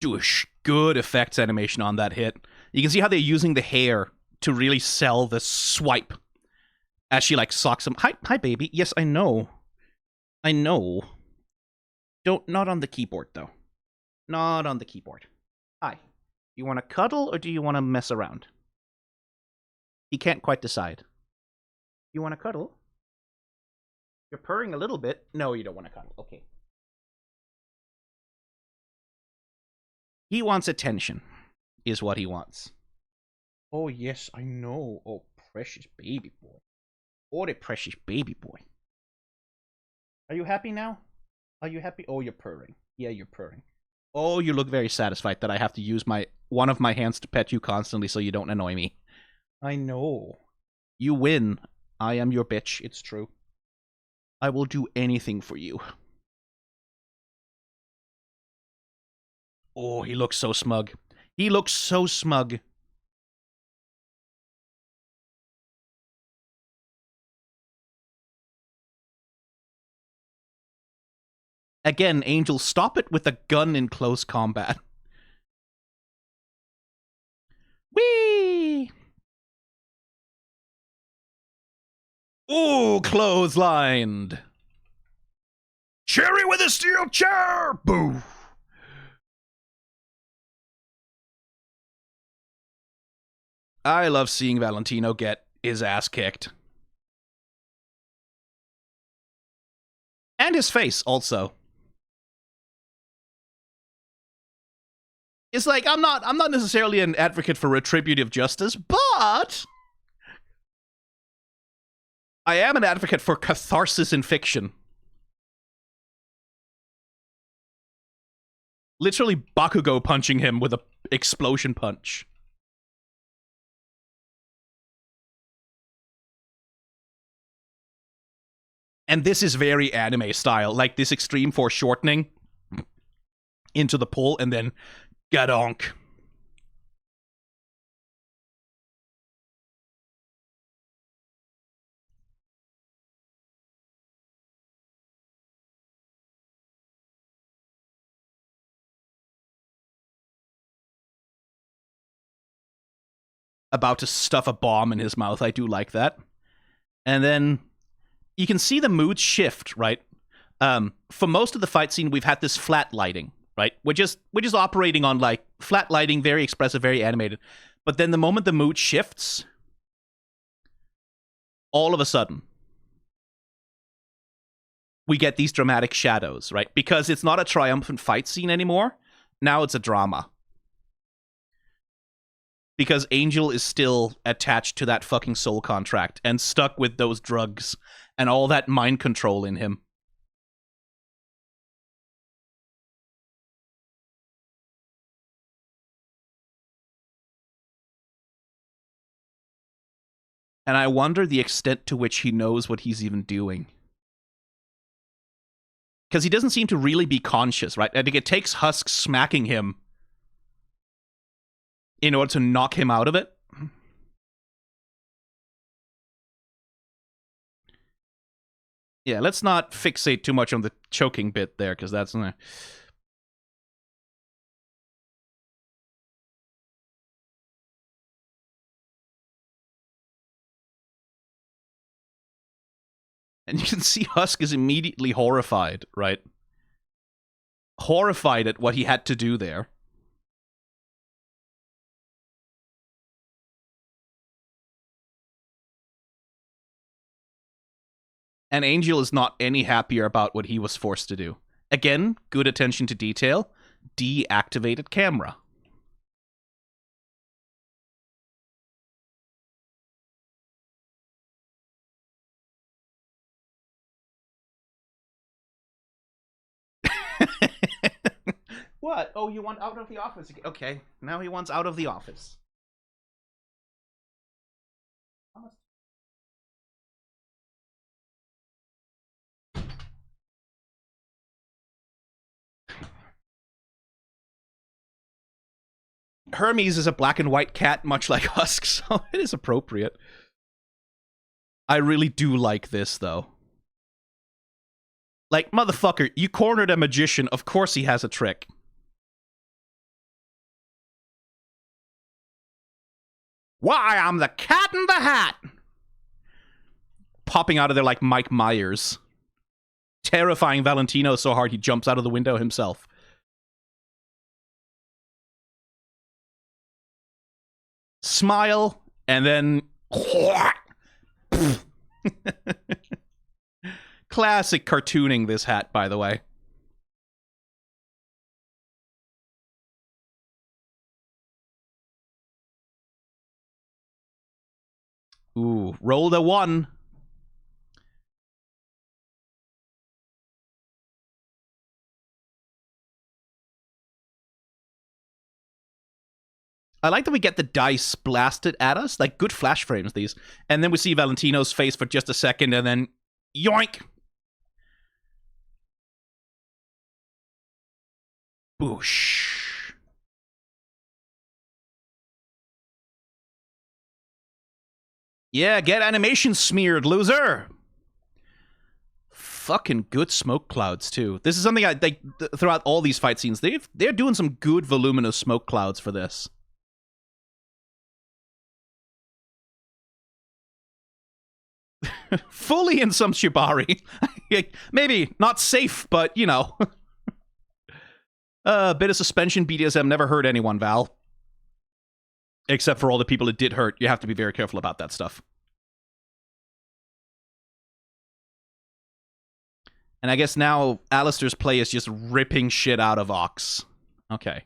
Do a good effects animation on that hit. You can see how they're using the hair to really sell the swipe. As she, like, socks him. Hi, baby. Yes, I know. I know. Not on the keyboard, though. Not on the keyboard. Hi. You want to cuddle, or do you want to mess around? He can't quite decide. You want to cuddle? You're purring a little bit. No, you don't want to cuddle. Okay. He wants attention, is what he wants. Oh, yes, I know. Oh, precious baby boy. Oh, the precious baby boy. Are you happy now? Are you happy? Oh, you're purring. Yeah, you're purring. Oh, you look very satisfied that I have to use one of my hands to pet you constantly so you don't annoy me. I know. You win. I am your bitch. It's true. I will do anything for you. Oh, he looks so smug. He looks so smug. Again, Angel, stop it with a gun in close combat. Whee! Ooh, clotheslined. Cherry with a steel chair! Boo! I love seeing Valentino get his ass kicked. And his face, also. It's like, I'm not necessarily an advocate for retributive justice, but I am an advocate for catharsis in fiction. Literally Bakugo punching him with a explosion punch. And this is very anime style, like this extreme foreshortening into the pull and then gadonk. About to stuff a bomb in his mouth. I do like that. And then you can see the mood shift, right? For most of the fight scene, we've had this flat lighting, right? We're just operating on like flat lighting, very expressive, very animated. But then the moment the mood shifts, all of a sudden, we get these dramatic shadows, right? Because it's not a triumphant fight scene anymore. Now it's a drama. Because Angel is still attached to that fucking soul contract and stuck with those drugs and all that mind control in him. And I wonder the extent to which he knows what he's even doing. Because he doesn't seem to really be conscious, right? I think it takes Husk smacking him in order to knock him out of it. Yeah, let's not fixate too much on the choking bit there, because that's... And you can see Husk is immediately horrified, right? Horrified at what he had to do there. And Angel is not any happier about what he was forced to do. Again, good attention to detail. Deactivated camera. What? Oh, you want out of the office again? Okay, now he wants out of the office. Hermes is a black and white cat, much like Husk, so it is appropriate. I really do like this, though. Like, motherfucker, you cornered a magician. Of course he has a trick. Why, I'm the cat in the hat! Popping out of there like Mike Myers. Terrifying Valentino so hard he jumps out of the window himself. Smile, and then... Classic cartooning, this hat, by the way. Ooh, roll the 1. I like that we get the dice blasted at us. Like, good flash frames, these. And then we see Valentino's face for just a second, and then... yoink! Boosh. Yeah, get animation smeared, loser! Fucking good smoke clouds, too. This is something I... like, throughout all these fight scenes, they're doing some good voluminous smoke clouds for this. Fully in some shibari. Maybe not safe, but, you know. A bit of suspension BDSM never hurt anyone, Val. Except for all the people it did hurt. You have to be very careful about that stuff. And I guess now Alastor's play is just ripping shit out of Vox. Okay.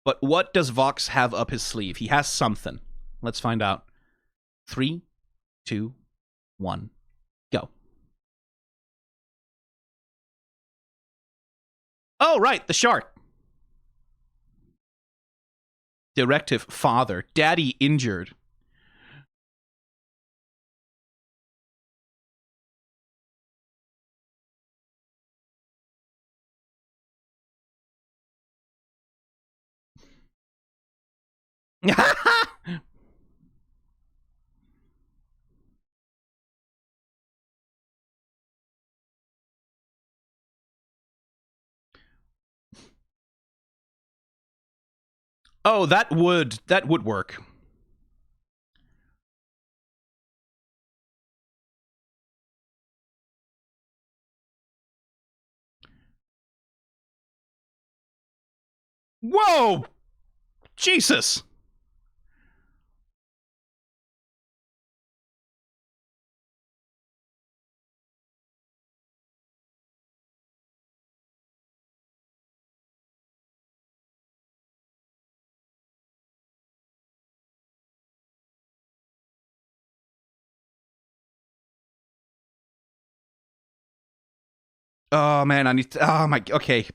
But what does Vox have up his sleeve? He has something. Let's find out. 3, 2, 1, go. Oh, right, the shark. Directive father. Daddy injured. Oh, that would work. Whoa! Jesus! Oh, man, I need to... oh, my... okay.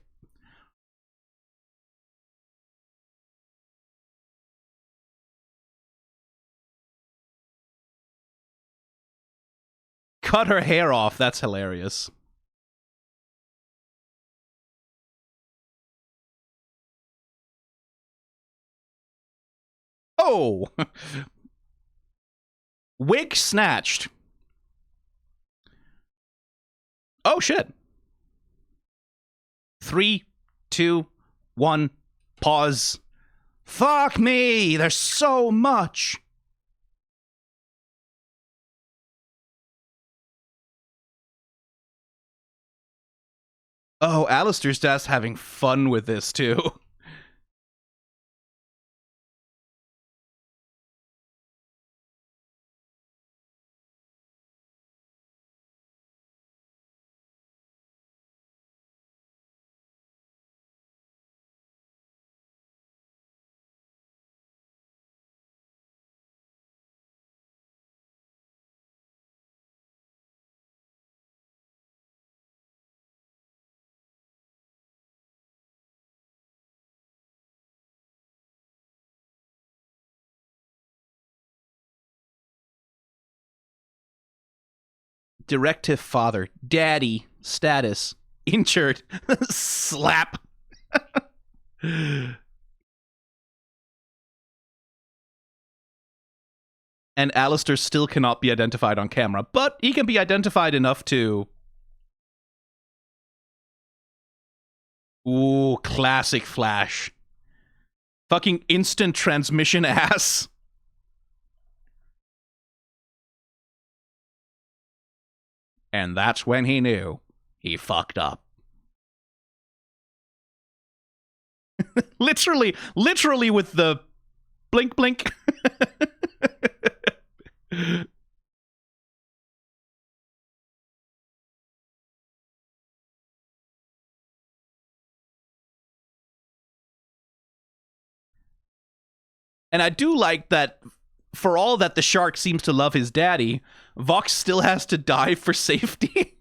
Cut her hair off. That's hilarious. Oh! Wig snatched. Oh, shit. 3, 2, 1, pause. Fuck me! There's so much! Oh, Alastor's just having fun with this, too. Directive father. Daddy. Status. Injured. Slap. And Alastor still cannot be identified on camera, but he can be identified enough to... Ooh, classic Flash. Fucking instant transmission ass. And that's when he knew he fucked up. literally with the blink blink. And I do like that, for all that the shark seems to love his daddy, Vox still has to dive for safety.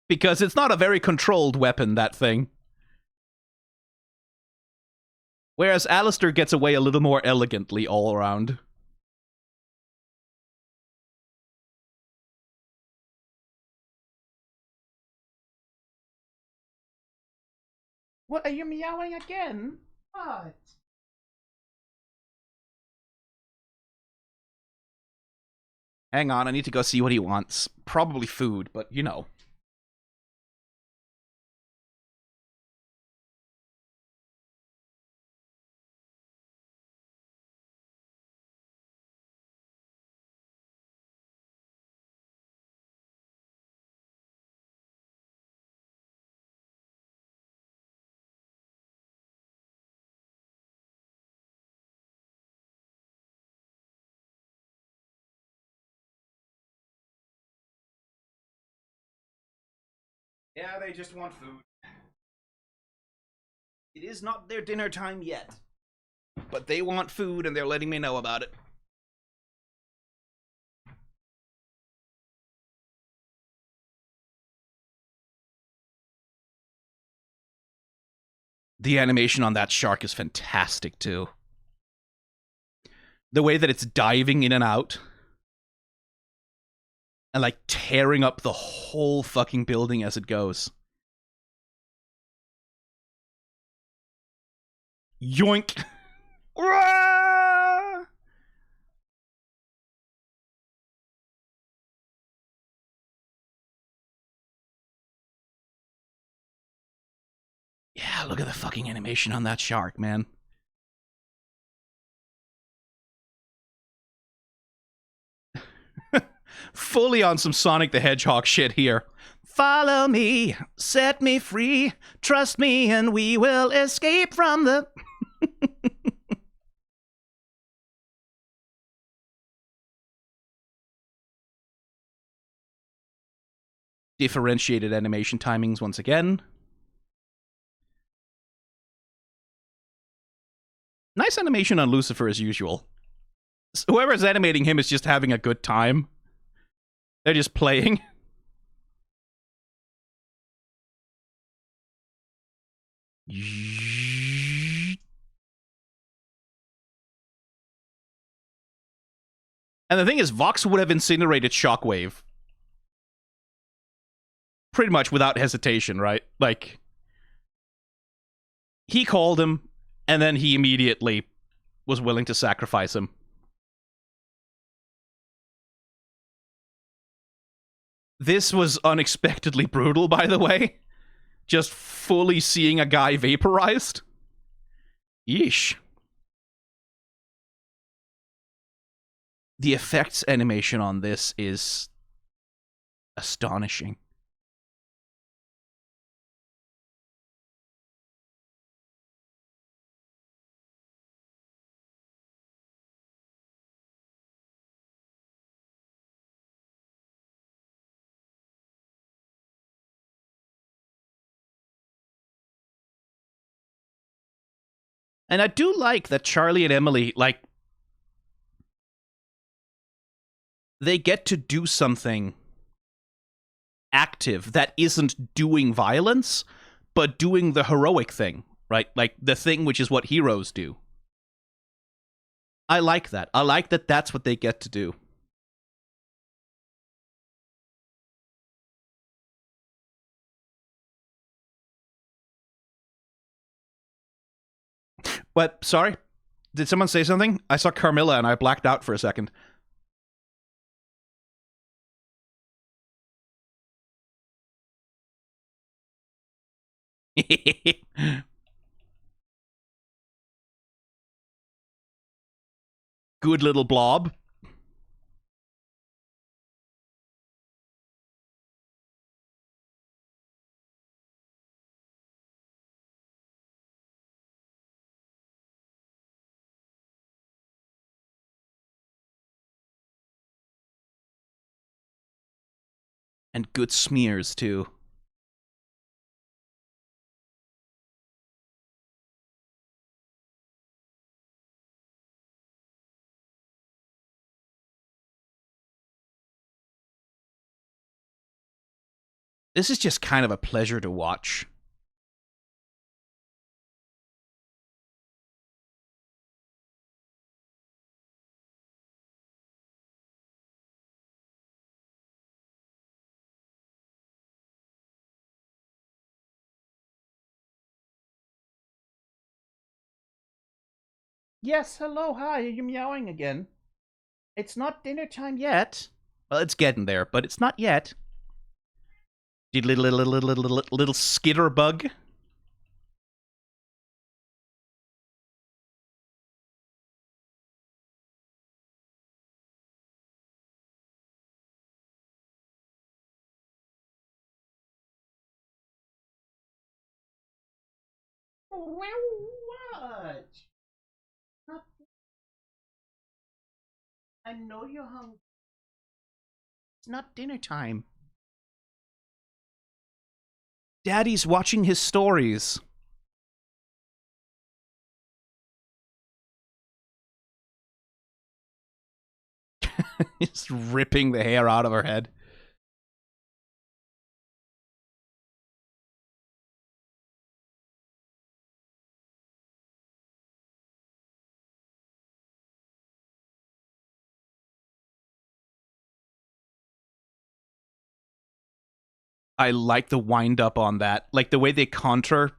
Because it's not a very controlled weapon, that thing. Whereas Alastor gets away a little more elegantly all around. What, are you meowing again? What? Hang on, I need to go see what he wants. Probably food, but you know. Yeah, they just want food. It is not their dinner time yet. But they want food and they're letting me know about it. The animation on that shark is fantastic, too. The way that it's diving in and out. And, like, tearing up the whole fucking building as it goes. Yoink! Yeah, look at the fucking animation on that shark, man. Fully on some Sonic the Hedgehog shit here. Follow me, set me free, trust me and we will escape from the... Differentiated animation timings once again. Nice animation on Lucifer as usual. Whoever's animating him is just having a good time. They're just playing. And the thing is, Vox would have incinerated Shockwave. Pretty much without hesitation, right? Like, he called him, and then he immediately was willing to sacrifice him. This was unexpectedly brutal, by the way. Just fully seeing a guy vaporized. Yeesh. The effects animation on this is astonishing. And I do like that Charlie and Emily, like, they get to do something active that isn't doing violence, but doing the heroic thing, right? Like, the thing which is what heroes do. I like that. I like that that's what they get to do. What? Sorry? Did someone say something? I saw Carmilla and I blacked out for a second. Good little blob. And good smears, too. This is just kind of a pleasure to watch. Yes, hello, hi, are you meowing again? It's not dinner time yet. Well, it's getting there, but it's not yet. Did little skitter bug. What? I know you're hungry. It's not dinner time. Daddy's watching his stories. He's ripping the hair out of her head. I like the wind up on that. Like the way they contra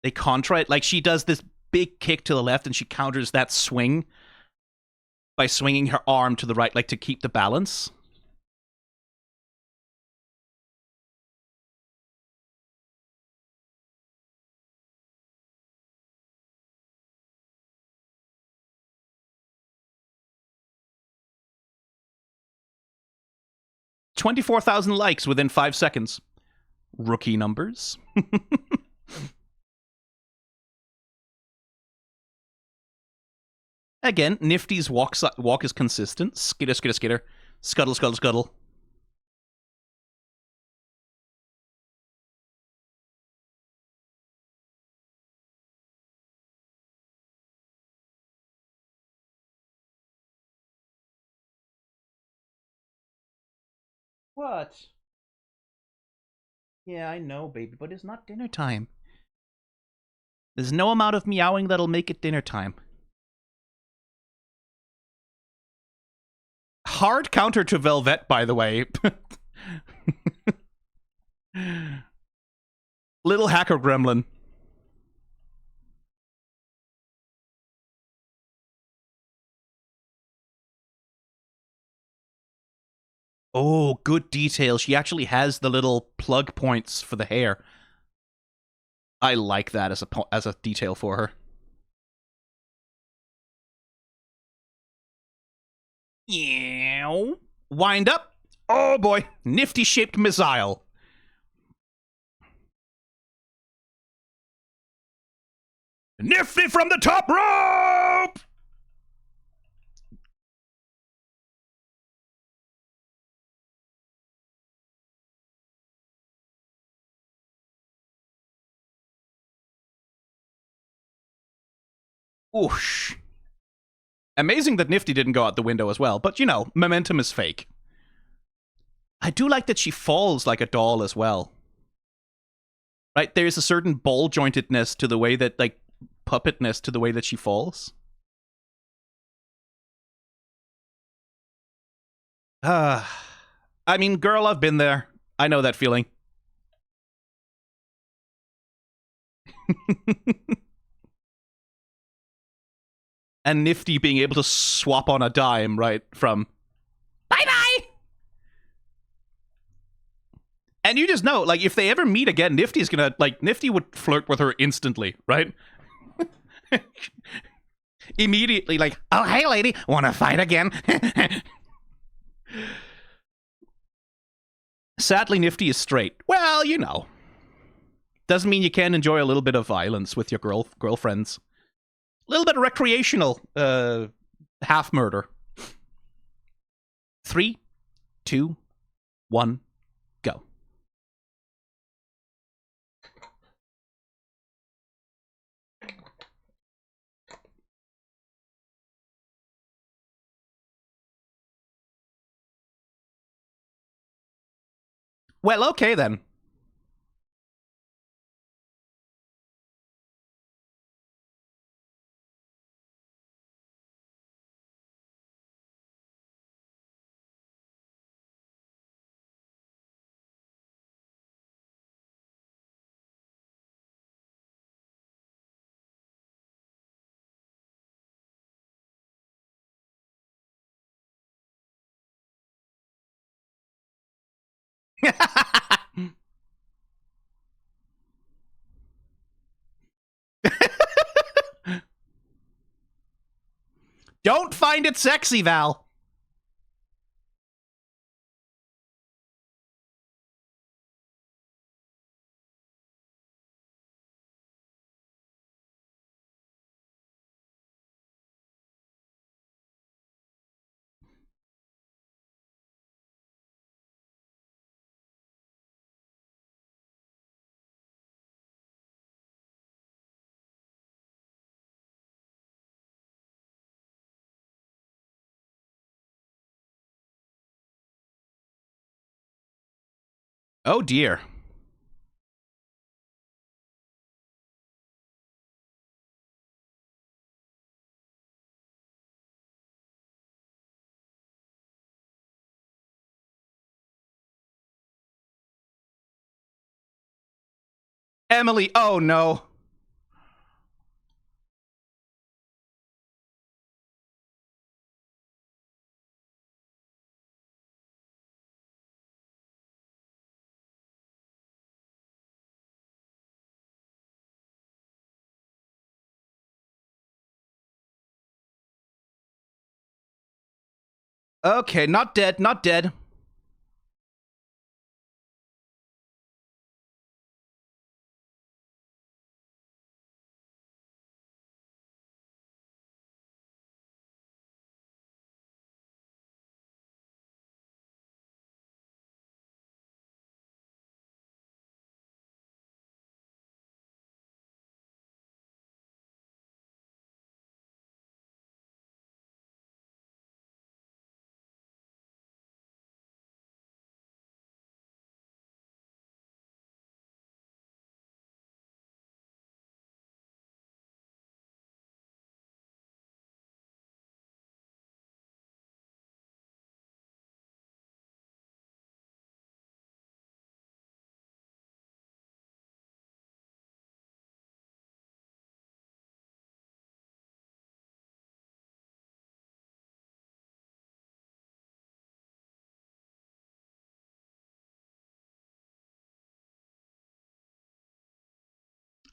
it. Like she does this big kick to the left and she counters that swing by swinging her arm to the right, like to keep the balance. $24,000 likes within 5 seconds. Rookie numbers. Again, Niffty's walk is consistent. Skitter, skitter, skitter. Scuttle, scuttle, scuttle. What? Yeah, I know, baby, but it's not dinner time. There's no amount of meowing that'll make it dinner time. Hard counter to Velvette, by the way. Little hacker gremlin. Oh, good detail. She actually has the little plug points for the hair. I like that as a detail for her. Yeah. Wind up. Oh boy, Niffty shaped missile. Niffty from the top rope. Oosh. Amazing that Niffty didn't go out the window as well, but you know, momentum is fake. I do like that she falls like a doll as well. Right? There's a certain ball jointedness to the way that, like, puppetness to the way that she falls. I mean, girl, I've been there. I know that feeling. and Niffty being able to swap on a dime, right, from bye-bye. And you just know, like, if they ever meet again, Nifty's gonna, like, Niffty would flirt with her instantly, right? Immediately, like, oh, hey, lady, wanna fight again? Sadly, Niffty is straight. Well, you know. Doesn't mean you can't enjoy a little bit of violence with your girlfriends. A little bit of recreational half murder. 3, 2, 1, go. Well, okay then. Don't find it sexy, Val. Oh, dear. Emily, oh no. Okay, not dead, not dead.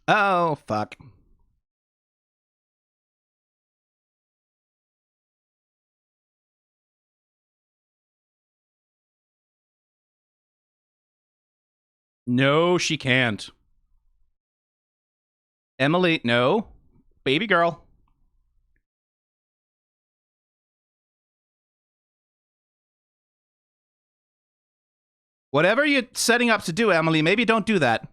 Oh, fuck. No, she can't. Emily, no. Baby girl. Whatever you're setting up to do, Emily, maybe don't do that.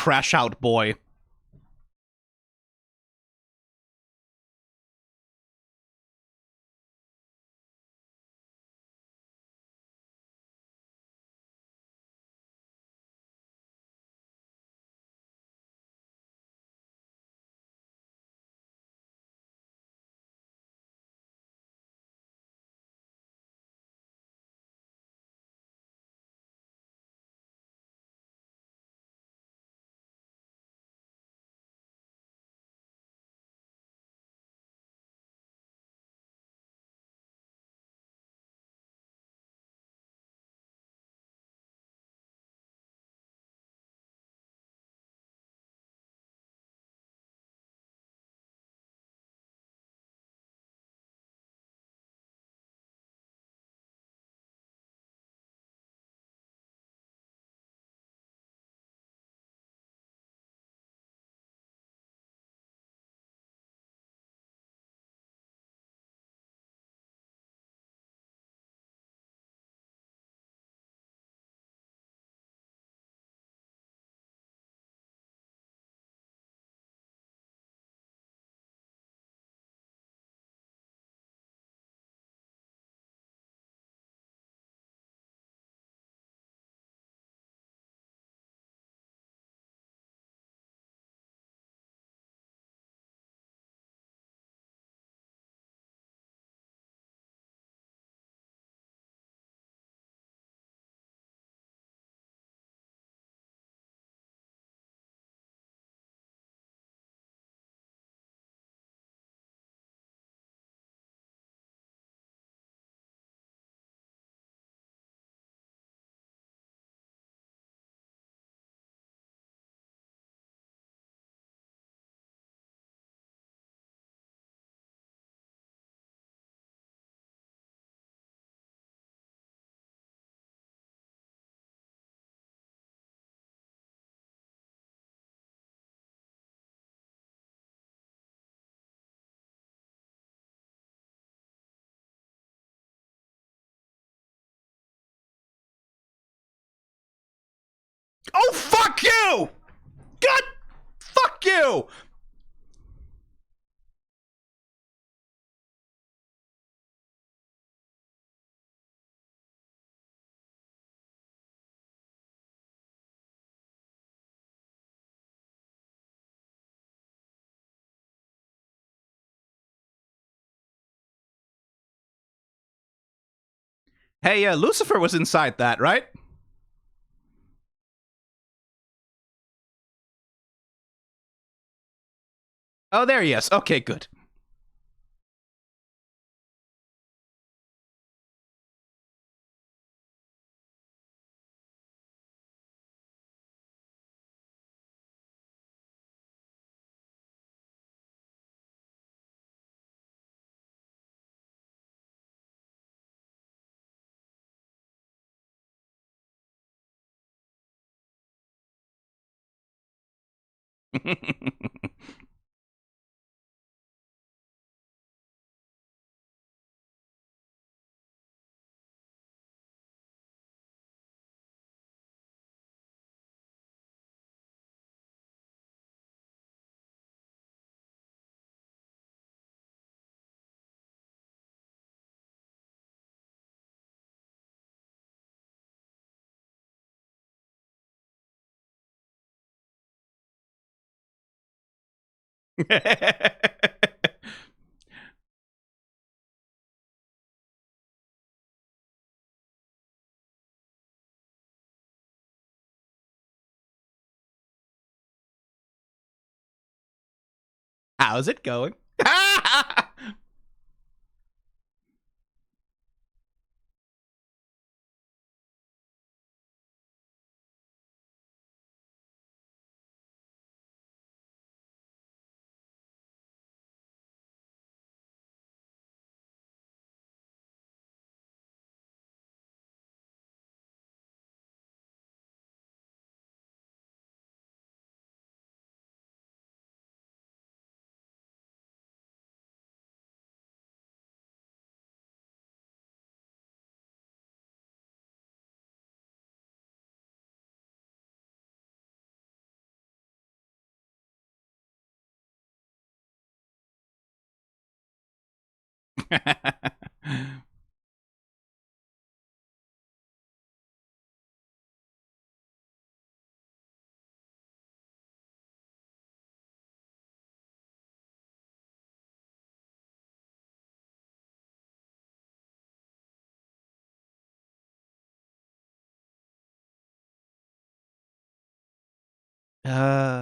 crash out boy. Oh, fuck you! God, fuck you! Hey, Lucifer was inside that, right? Oh, there he is. Okay, good. How's it going?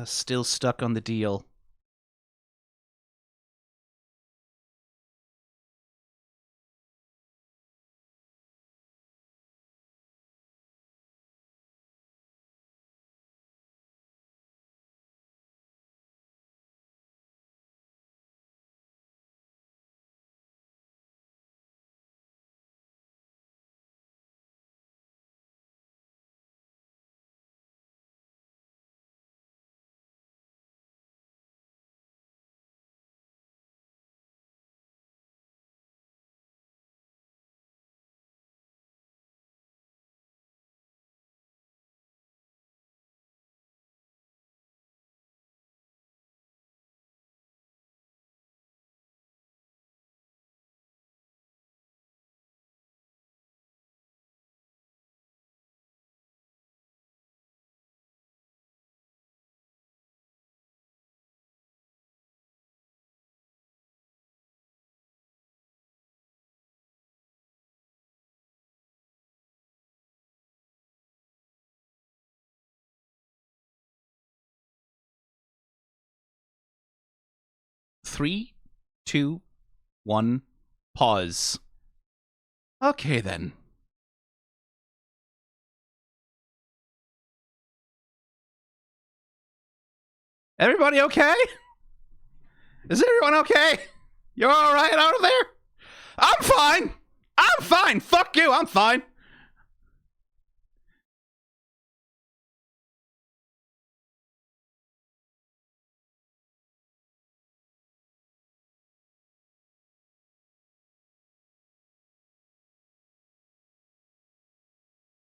Still stuck on the deal. Three, two, one, pause. Okay, then. Everybody okay? Is everyone okay? You're all right out of there? I'm fine. I'm fine. Fuck you. I'm fine.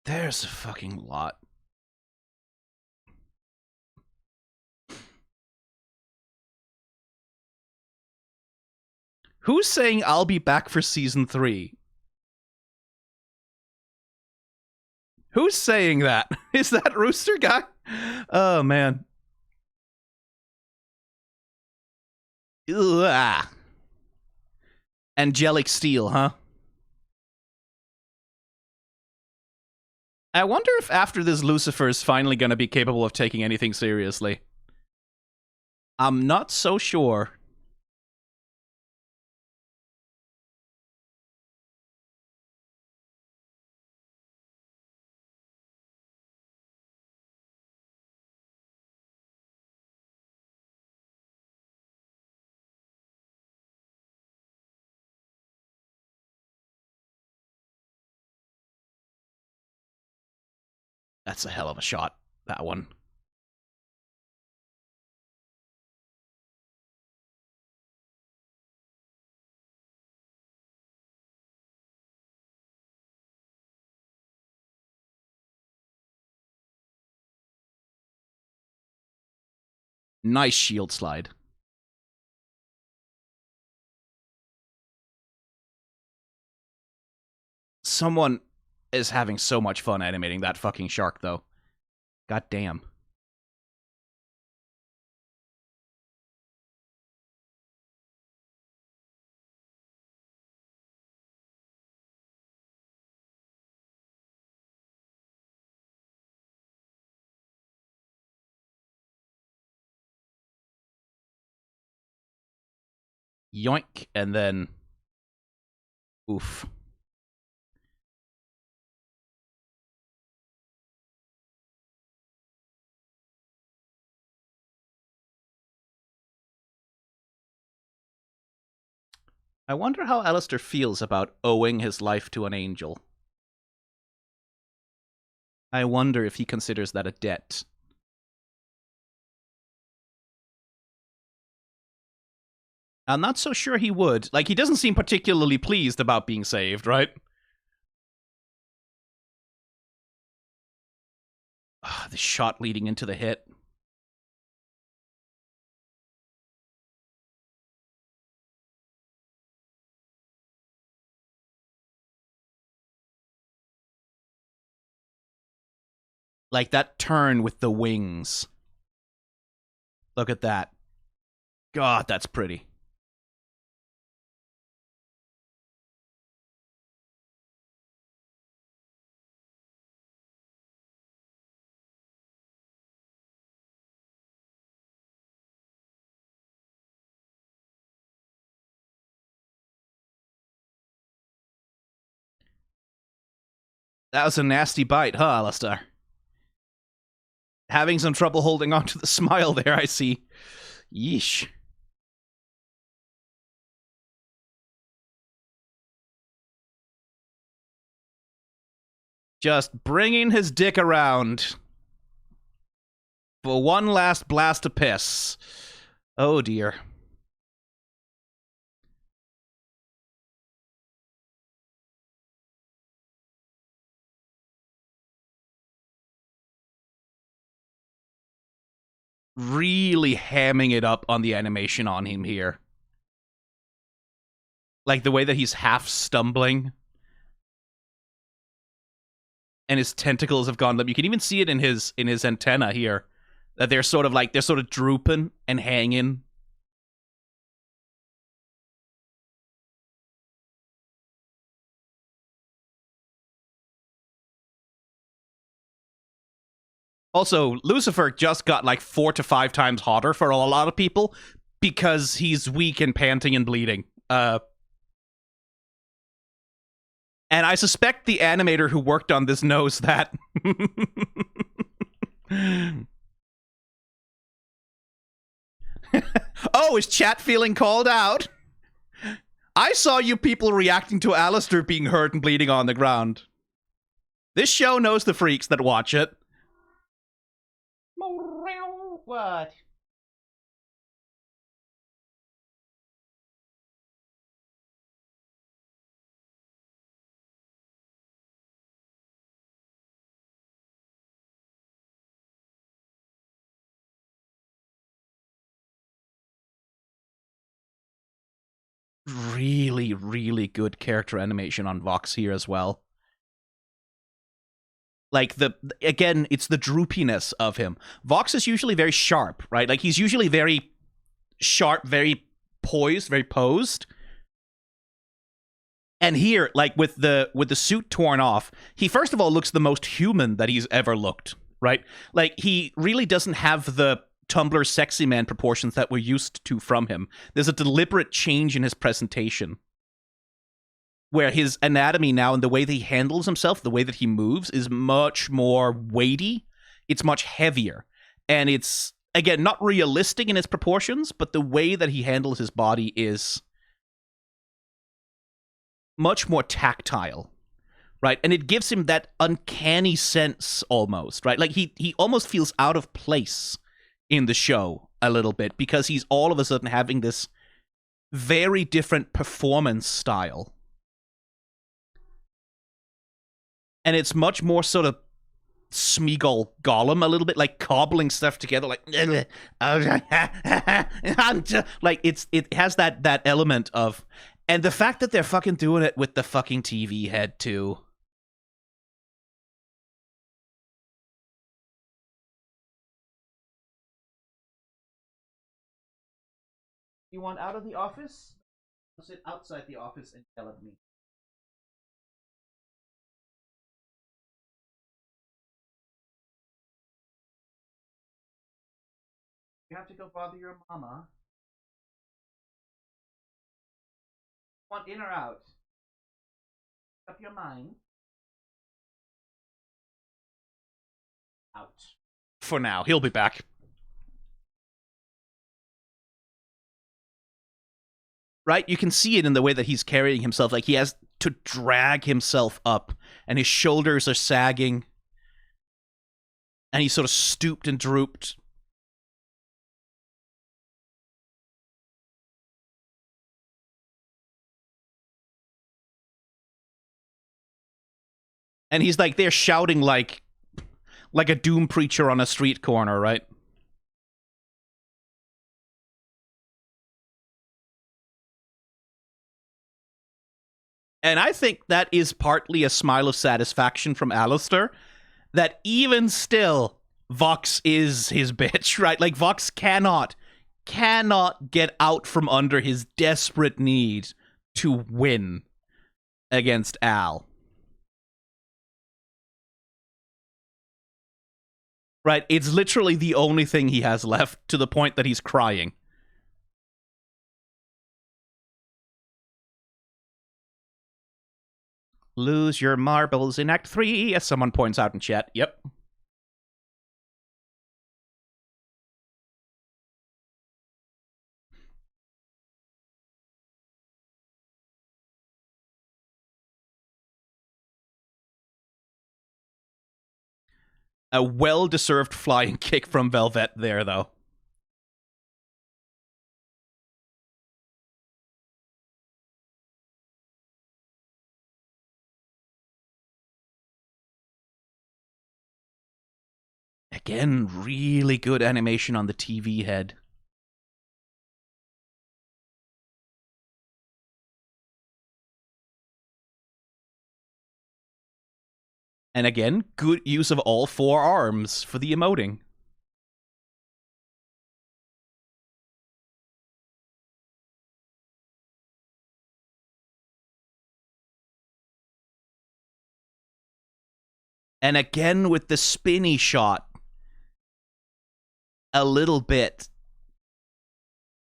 There's a fucking lot. Who's saying I'll be back for season 3? Who's saying that? Is that Rooster guy? Oh, man. Ugh. Angelic Steel, huh? I wonder if after this Lucifer is finally going to be capable of taking anything seriously. I'm not so sure. That's a hell of a shot, that one. Nice shield slide. Someone is having so much fun animating that fucking shark, though. God damn. Yoink, and then... Oof. I wonder how Alastor feels about owing his life to an angel. I wonder if he considers that a debt. I'm not so sure he would. Like, he doesn't seem particularly pleased about being saved, right? The shot leading into the hit. Like that turn with the wings. Look at that. God, that's pretty. That was a nasty bite, huh, Alastor? Having some trouble holding on to the smile there, I see. Yeesh. Just bringing his dick around for one last blast of piss. Oh, dear. Really hamming it up on the animation on him here. Like the way that he's half stumbling. And his tentacles have gone limp. You can even see it in his antenna here. That they're sort of drooping and hanging. Also, Lucifer just got like 4 to 5 times hotter for a lot of people because he's weak and panting and bleeding. And I suspect the animator who worked on this knows that. Oh, is chat feeling called out? I saw you people reacting to Alastor being hurt and bleeding on the ground. This show knows the freaks that watch it. What? Really, really good character animation on Vox here as well. Like, again, it's the droopiness of him. Vox is usually very sharp, right? Like, he's usually very sharp, very poised, very posed. And here, like, with the suit torn off, he first of all looks the most human that he's ever looked, right? Like, he really doesn't have the Tumblr sexy man proportions that we're used to from him. There's a deliberate change in his presentation, where his anatomy now and the way that he handles himself, the way that he moves, is much more weighty. It's much heavier. And it's, again, not realistic in its proportions, but the way that he handles his body is much more tactile, right? And it gives him that uncanny sense, almost, right? Like, he almost feels out of place in the show a little bit, because he's all of a sudden having this very different performance style. And it's much more sort of Smeagol Gollum, a little bit, like cobbling stuff together, like like it has that element of, and the fact that they're fucking doing it with the fucking TV head too. You want out of the office? I'll sit outside the office and yell at me. You have to go bother your mama. Want in or out? Up your mind. Out. For now, he'll be back. Right? You can see it in the way that he's carrying himself. Like, he has to drag himself up, and his shoulders are sagging, and he's sort of stooped and drooped. And he's like, they're shouting like a doom preacher on a street corner, right? And I think that is partly a smile of satisfaction from Alastor, that even still, Vox is his bitch, right? Like, Vox cannot get out from under his desperate need to win against Al. Right? It's literally the only thing he has left, to the point that he's crying. Lose your marbles in Act 3, as someone points out in chat. Yep. A well-deserved flying kick from Velvette there, though. Again, really good animation on the TV head. And again, good use of all four arms for the emoting. And again with the spinny shot. A little bit.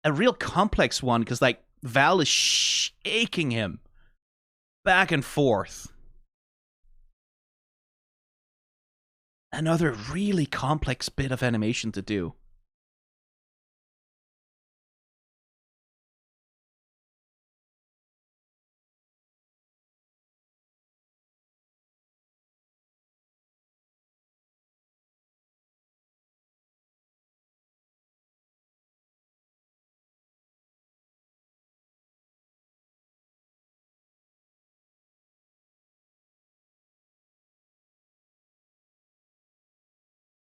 A real complex one, because, like, Val is shaking him back and forth. Another really complex bit of animation to do.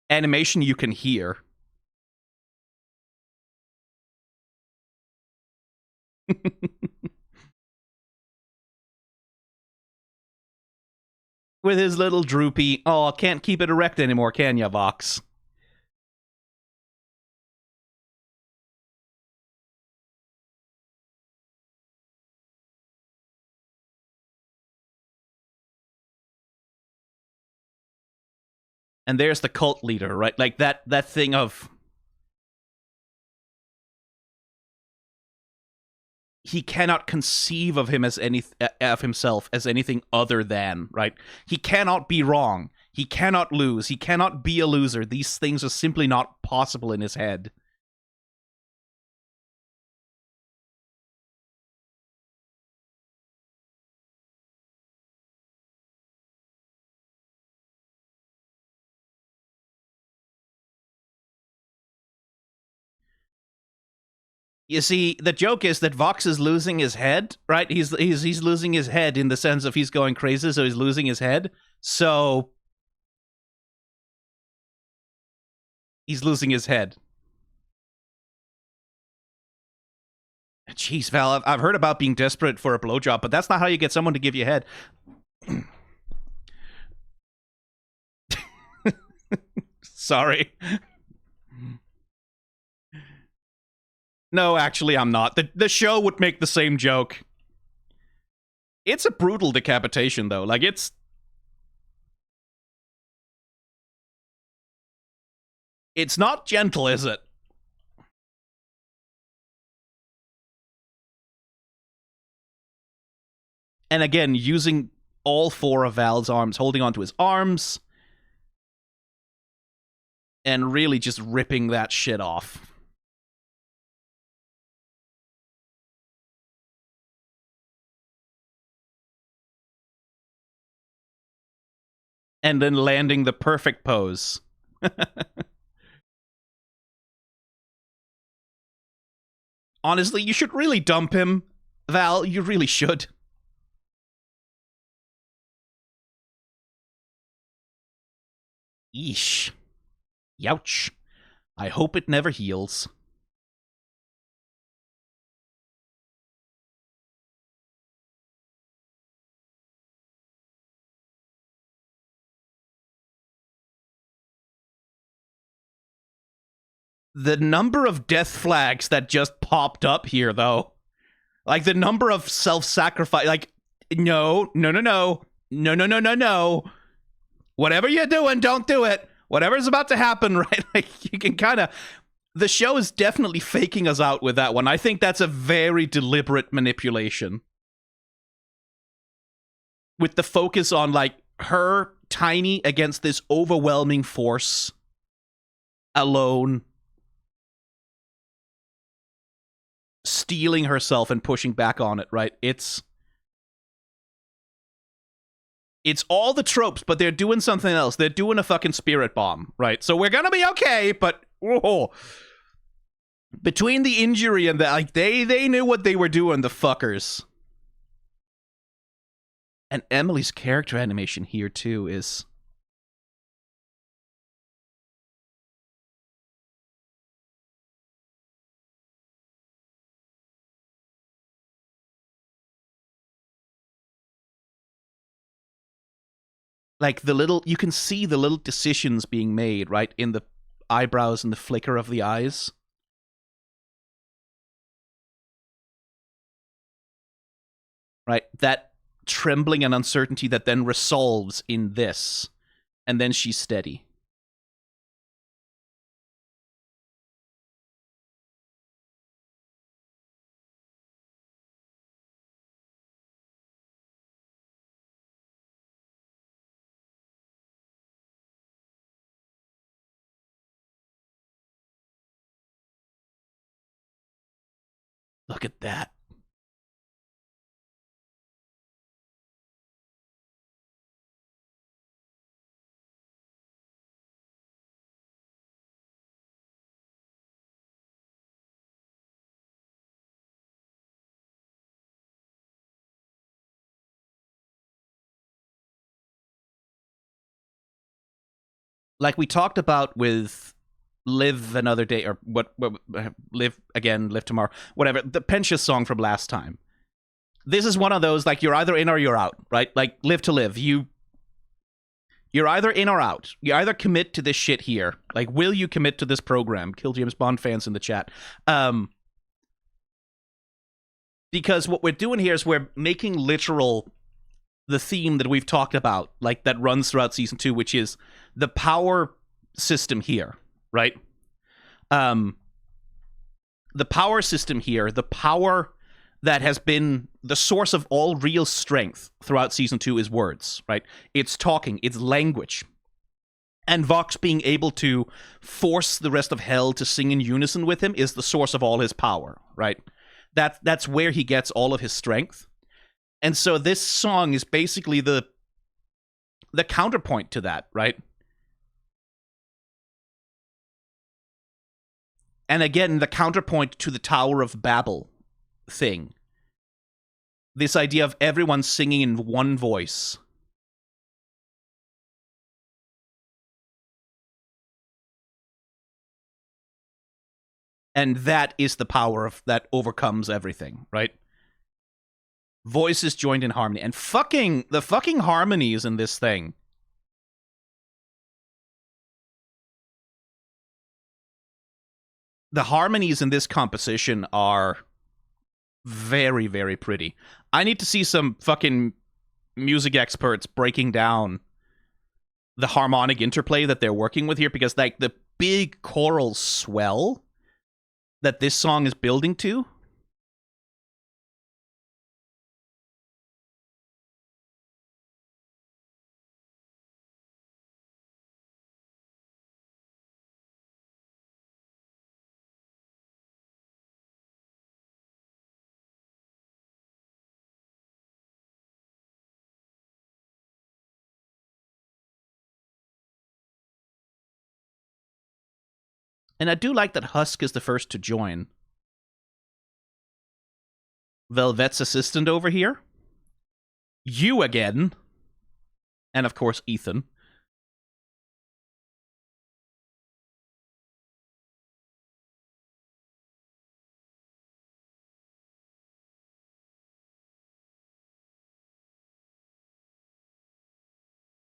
Animation you can hear. With his little droopy, oh, can't keep it erect anymore, can ya, Vox? And there's the cult leader, right? Like, that thing of... he cannot conceive of him as of himself as anything other than, right? He cannot be wrong. He cannot lose. He cannot be a loser. These things are simply not possible in his head. You see, the joke is that Vox is losing his head, right? He's losing his head in the sense of he's going crazy, so he's losing his head. So he's losing his head. Jeez, Val, I've heard about being desperate for a blowjob, but that's not how you get someone to give you head. Sorry. No, actually, I'm not. The show would make the same joke. It's a brutal decapitation, though. Like, it's... it's not gentle, is it? And again, using all four of Val's arms, holding onto his arms, and really just ripping that shit off. And then landing the perfect pose. Honestly, you should really dump him, Val. You really should. Yeesh. Youch. I hope it never heals. The number of death flags that just popped up here, though. Like, the number of self-sacrifice. Like, no. Whatever you're doing, don't do it. Whatever's about to happen, right? Like, you can kind of... The show is definitely faking us out with that one. I think that's a very deliberate manipulation. With the focus on, like, her tiny against this overwhelming force. Alone. Stealing herself and pushing back on it, right? It's all the tropes, but they're doing something else. They're doing a fucking spirit bomb, right? So we're gonna be okay, but... Whoa. Between the injury and the... Like, they knew what they were doing, the fuckers. And Emily's character animation here, too, is... Like, the little... You can see the little decisions being made, right? In the eyebrows and the flicker of the eyes. Right? That trembling and uncertainty that then resolves in this. And then she's steady. Look at that. Like we talked about with Live Another Day, or what Live Again, Live Tomorrow, whatever, the Pensia's song from last time. This is one of those, like, you're either in or you're out, right? Like, Live to Live. You're either in or out. You either commit to this shit here. Like, will you commit to this program? Kill James Bond fans in the chat. Because what we're doing here is we're making literal the theme that we've talked about, like, that runs throughout season 2, which is the power system here, right? The power system here, the power that has been the source of all real strength throughout season 2 is words, right? It's talking, it's language. And Vox being able to force the rest of hell to sing in unison with him is the source of all his power, right? That's where he gets all of his strength. And so this song is basically the counterpoint to that, right? And again, the counterpoint to the Tower of Babel thing. This idea of everyone singing in one voice. And that is the power that overcomes everything, right? Voices joined in harmony. And the fucking harmonies in this thing. The harmonies in this composition are very, very pretty. I need to see some fucking music experts breaking down the harmonic interplay that they're working with here, because, like, the big choral swell that this song is building to. And I do like that Husk is the first to join. Velvette's assistant over here. You again. And of course, Ethan.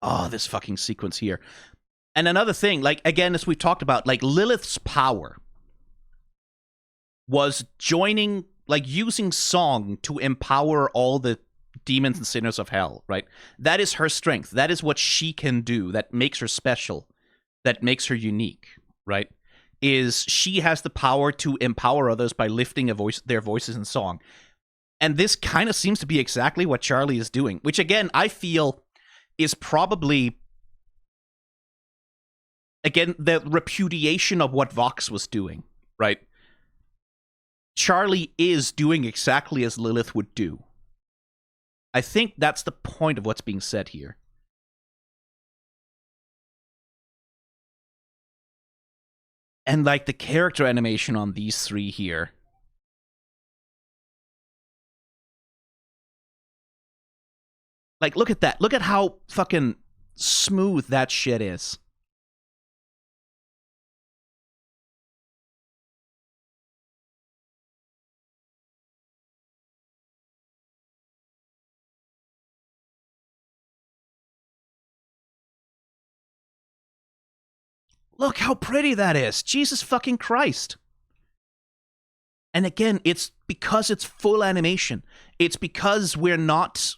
Oh, this fucking sequence here. And another thing, like, again, as we've talked about, like, Lilith's power, was joining, like, using song to empower all the demons and sinners of hell, right? That is her strength. That is what she can do. That makes her special. That makes her unique, right? Is she has the power to empower others by lifting their voices in song. And this kind of seems to be exactly what Charlie is doing, which again, I feel is probably, again, the repudiation of what Vox was doing, right? Charlie is doing exactly as Lilith would do. I think that's the point of what's being said here. And, like, the character animation on these three here. Like, look at that. Look at how fucking smooth that shit is. Look how pretty that is. Jesus fucking Christ. And again, it's because it's full animation. It's because we're not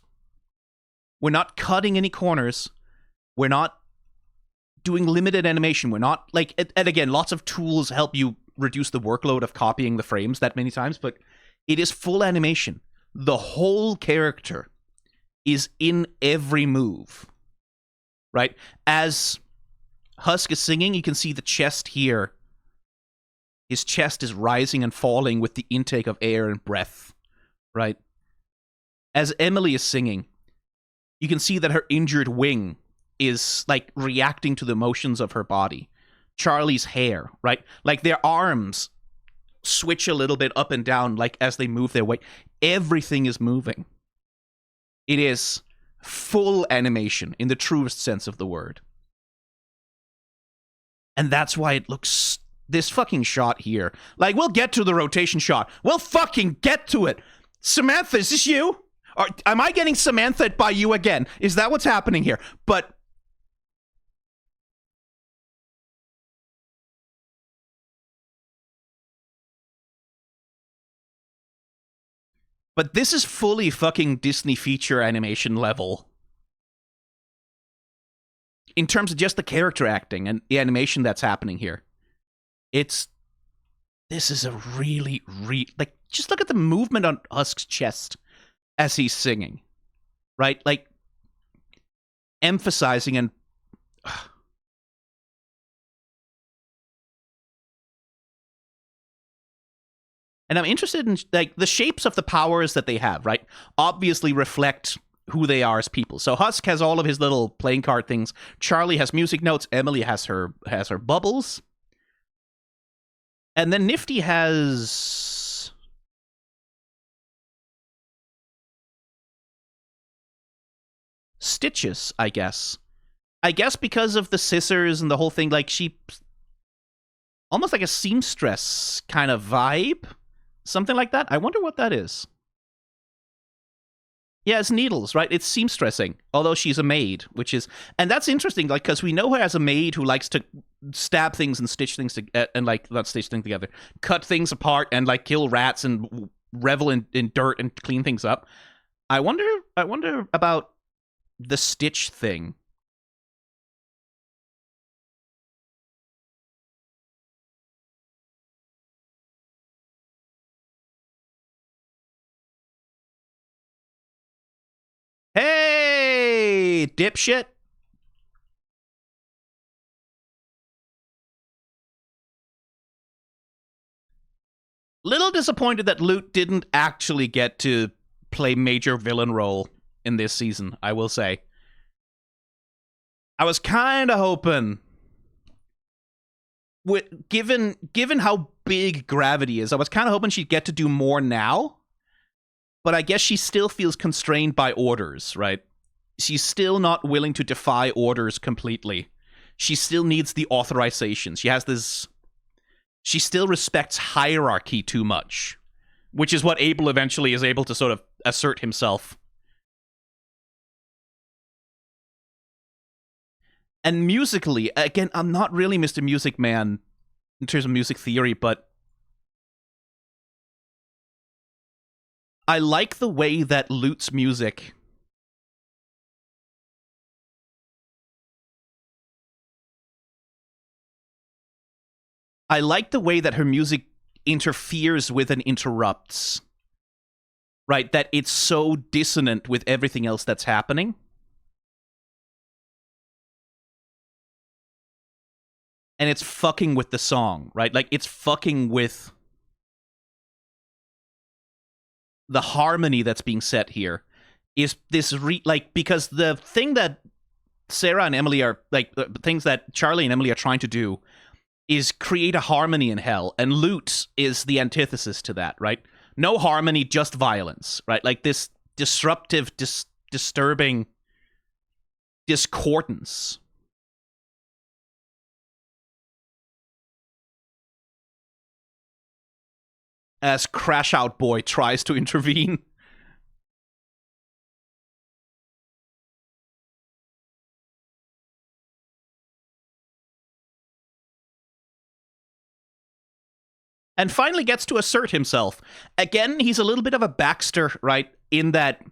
cutting any corners. We're not doing limited animation. We're not, like, and again, lots of tools help you reduce the workload of copying the frames that many times, but it is full animation. The whole character is in every move, right? As Husk is singing, you can see the chest here. His chest is rising and falling with the intake of air and breath, right? As Emily is singing, you can see that her injured wing is, like, reacting to the motions of her body. Charlie's hair, right? Like, their arms switch a little bit up and down, like, as they move their weight. Everything is moving. It is full animation in the truest sense of the word. And that's why it looks... This fucking shot here. Like, we'll get to the rotation shot. We'll fucking get to it. Samantha, is this you? Or am I getting Samantha by you again? Is that what's happening here? But this is fully fucking Disney feature animation level. In terms of just the character acting and the animation that's happening here. This is a really, like, just look at the movement on Husk's chest as he's singing, right? Like, emphasizing and... And I'm interested in, like, the shapes of the powers that they have, right? Obviously reflect who they are as people. So Husk has all of his little playing card things. Charlie has music notes. Emily has her bubbles. And then Niffty has... stitches, I guess. I guess because of the scissors and the whole thing, like, she... almost like a seamstress kind of vibe. Something like that. I wonder what that is. Yeah, it's needles, right? It's seamstressing, although she's a maid, which is... And that's interesting, like, because we know her as a maid who likes to stab things and stitch things and, like, not stitch things together, cut things apart and, like, kill rats and revel in dirt and clean things up. I wonder about the stitch thing. Hey, dipshit. Little disappointed that Lute didn't actually get to play major villain role in this season, I will say. I was kind of hoping, given how big Gravity is, I was kind of hoping she'd get to do more now. But I guess she still feels constrained by orders, right? She's still not willing to defy orders completely. She still needs the authorization. She has this... She still respects hierarchy too much, which is what Abel eventually is able to sort of assert himself. And musically, again, I'm not really Mr. Music Man in terms of music theory, but I like the way that Lute's music... I like the way that her music interferes with and interrupts. Right? That it's so dissonant with everything else that's happening. And it's fucking with the song, right? Like, it's fucking with the harmony that's being set here. Is this, because the thing that Sarah and Emily are, like, the things that Charlie and Emily are trying to do is create a harmony in hell, and Lute is the antithesis to that, right? No harmony, just violence, right? Like, this disruptive, disturbing discordance. As Crash Out Boy tries to intervene. And finally gets to assert himself. Again, he's a little bit of a Baxter, right? In that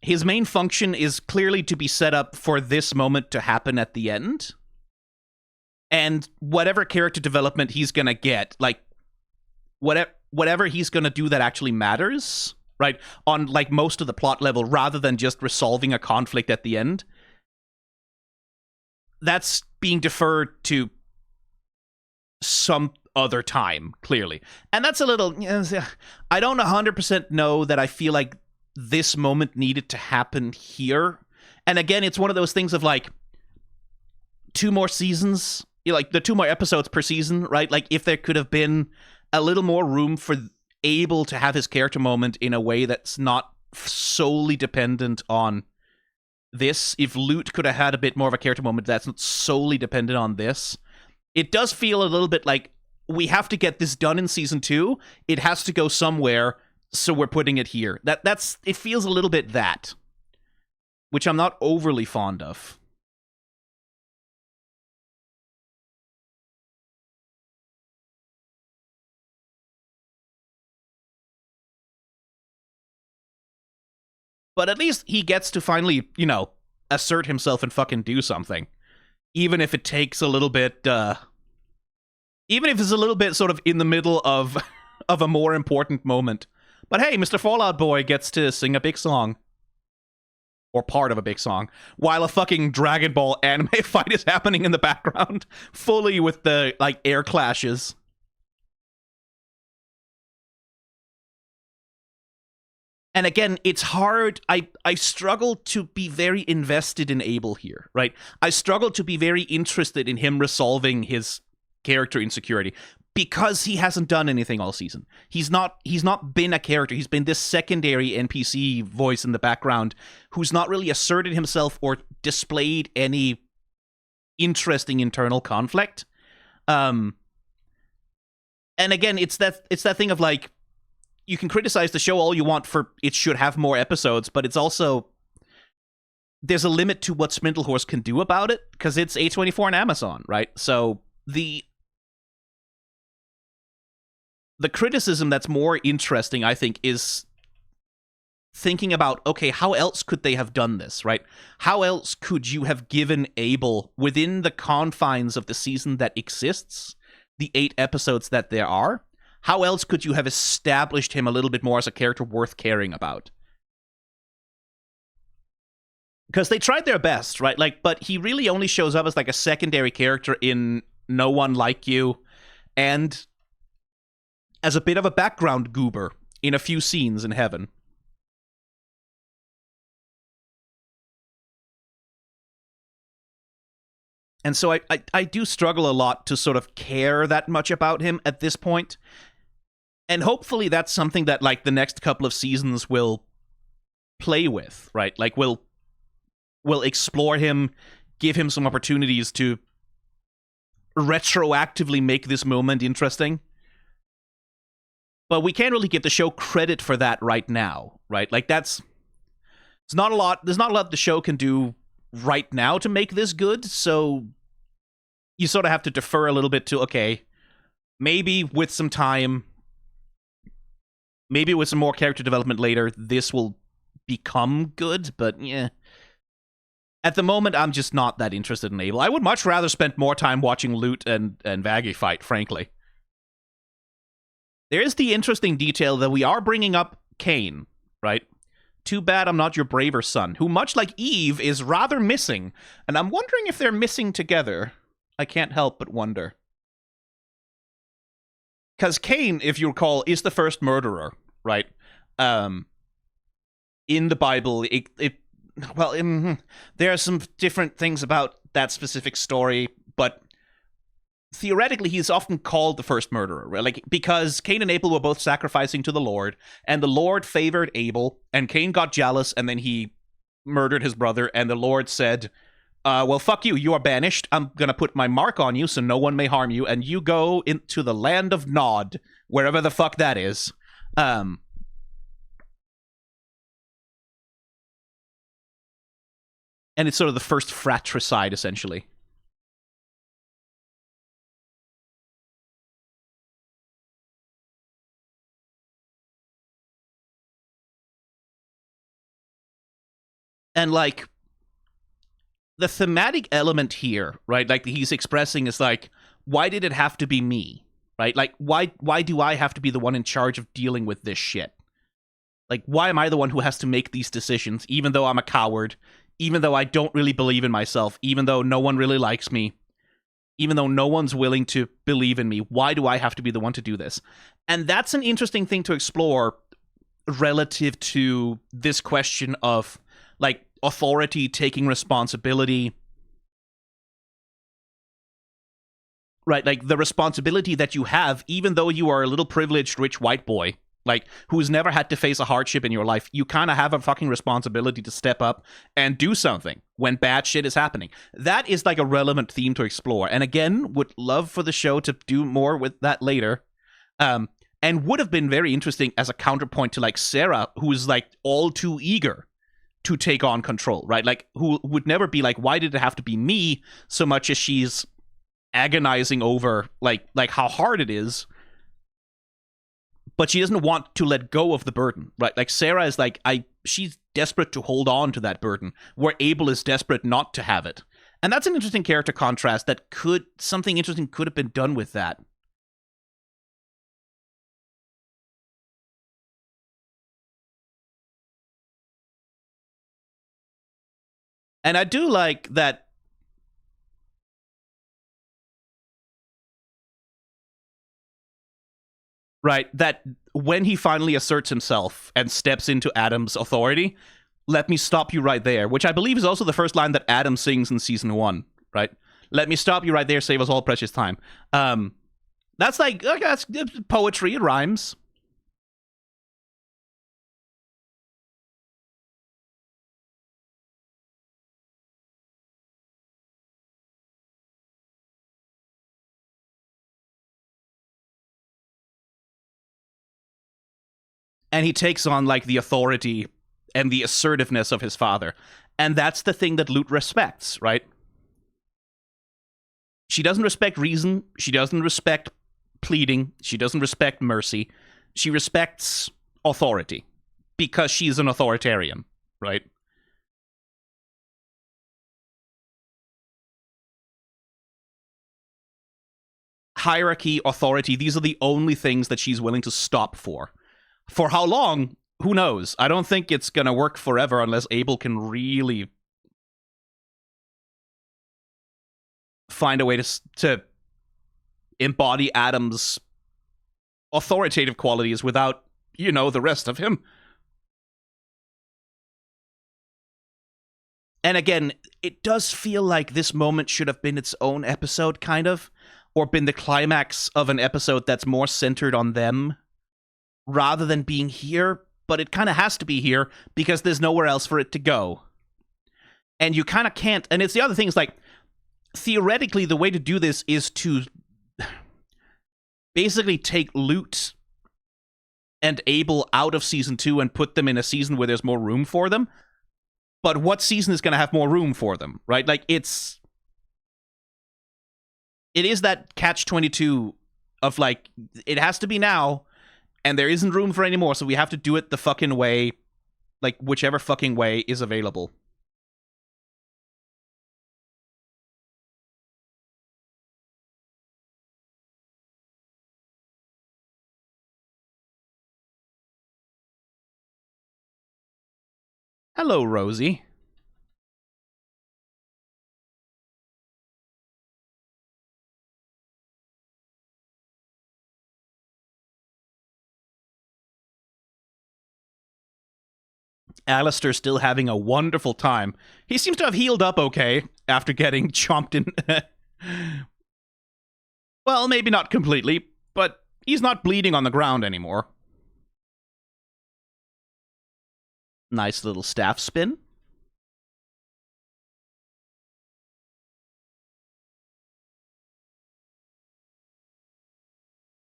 his main function is clearly to be set up for this moment to happen at the end. And whatever character development he's gonna get, like, whatever he's gonna do that actually matters, right? On, like, most of the plot level, rather than just resolving a conflict at the end. That's being deferred to some other time, clearly. And that's a little... I don't 100% know that I feel like this moment needed to happen here. And again, it's one of those things of, like, 2 more seasons, like, the 2 more episodes per season, right? Like, if there could have been a little more room for Abel to have his character moment in a way that's not solely dependent on this. If Lute could have had a bit more of a character moment that's not solely dependent on this. It does feel a little bit like we have to get this done in season 2. It has to go somewhere, so we're putting it here. It feels a little bit that, which I'm not overly fond of. But at least he gets to finally, assert himself and fucking do something. Even if it takes a little bit, even if it's a little bit sort of in the middle of a more important moment. But hey, Mr. Fallout Boy gets to sing a big song. Or part of a big song. While a fucking Dragon Ball anime fight is happening in the background. Fully with the, like, air clashes. And again, it's hard. I struggle to be very invested in Abel here, right? I struggle to be very interested in him resolving his character insecurity because he hasn't done anything all season. He's not been a character. He's been this secondary NPC voice in the background who's not really asserted himself or displayed any interesting internal conflict. And again, it's that thing of, like, you can criticize the show all you want for it should have more episodes, but it's also... there's a limit to what Spindlehorse can do about it, because it's A24 and Amazon, right? So the criticism that's more interesting, I think, is thinking about, okay, how else could they have done this, right? How else could you have given Abel, within the confines of the season that exists, the 8 episodes that there are, how else could you have established him a little bit more as a character worth caring about? Because they tried their best, right? Like, but he really only shows up as, like, a secondary character in No One Like You, and as a bit of a background goober in a few scenes in Heaven. And so I do struggle a lot to sort of care that much about him at this point. And hopefully that's something that, like, the next couple of seasons will play with, right? Like, we'll explore him, give him some opportunities to retroactively make this moment interesting. But we can't really give the show credit for that right now, right? Like, there's not a lot the show can do right now to make this good, so you sort of have to defer a little bit to, okay, maybe with some time, Maybe with some more character development later, this will become good, but yeah. At the moment, I'm just not that interested in Abel. I would much rather spend more time watching Lute and Vaggie fight, frankly. There is the interesting detail that we are bringing up Cain, right? Too bad I'm not your braver son, who, much like Eve, is rather missing. And I'm wondering if they're missing together. I can't help but wonder. Because Cain, if you recall, is the first murderer, right? In the Bible, there are some different things about that specific story, but theoretically, he's often called the first murderer, right? Like, because Cain and Abel were both sacrificing to the Lord, and the Lord favored Abel, and Cain got jealous, and then he murdered his brother, and the Lord said, well, fuck you, you are banished. I'm gonna put my mark on you so no one may harm you, and you go into the land of Nod, wherever the fuck that is. And it's sort of the first fratricide, essentially. And, like, the thematic element here, right, like, he's expressing is, like, why did it have to be me, right? Like, why do I have to be the one in charge of dealing with this shit? Like, why am I the one who has to make these decisions, even though I'm a coward, even though I don't really believe in myself, even though no one really likes me, even though no one's willing to believe in me? Why do I have to be the one to do this? And that's an interesting thing to explore relative to this question of, like, authority taking responsibility, right? Like, the responsibility that you have, even though you are a little privileged rich white boy, like, who's never had to face a hardship in your life, you kind of have a fucking responsibility to step up and do something when bad shit is happening. That is, like, a relevant theme to explore, and again, would love for the show to do more with that later. And would have been very interesting as a counterpoint to, like, Sarah, who's, like, all too eager to take on control, right? Like, who would never be like, why did it have to be me, so much as she's agonizing over, like how hard it is, but she doesn't want to let go of the burden, right? Like, Sarah is like, she's desperate to hold on to that burden, where Abel is desperate not to have it. And that's an interesting character contrast that something interesting could have been done with that. And I do like that. Right, that when he finally asserts himself and steps into Adam's authority, let me stop you right there, which I believe is also the first line that Adam sings in season 1, right? Let me stop you right there, save us all precious time. That's like, that's poetry, it rhymes. And he takes on, like, the authority and the assertiveness of his father. And that's the thing that Lute respects, right? She doesn't respect reason. She doesn't respect pleading. She doesn't respect mercy. She respects authority because she's an authoritarian, right? Hierarchy, authority, these are the only things that she's willing to stop for. For how long? Who knows? I don't think it's gonna work forever unless Abel can really find a way to embody Adam's authoritative qualities without, the rest of him. And again, it does feel like this moment should have been its own episode, kind of, or been the climax of an episode that's more centered on them rather than being here, but it kind of has to be here because there's nowhere else for it to go. And you kind of can't, and it's the other thing, is like, theoretically, the way to do this is to basically take Lute and Abel out of season 2 and put them in a season where there's more room for them. But what season is going to have more room for them, right? Like, it is that catch-22 of, like, it has to be now, And there isn't room for any more, so we have to do it the fucking way, like, whichever fucking way is available. Hello, Rosie. Alastor still having a wonderful time. He seems to have healed up okay after getting chomped in. Well, maybe not completely, but he's not bleeding on the ground anymore. Nice little staff spin.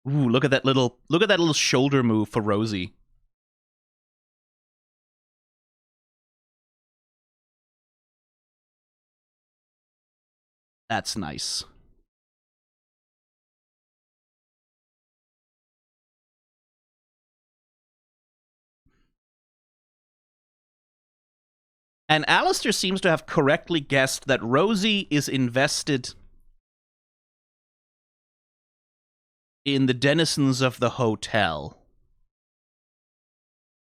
Ooh, look at that little shoulder move for Rosie. That's nice. And Alastor seems to have correctly guessed that Rosie is invested in the denizens of the hotel.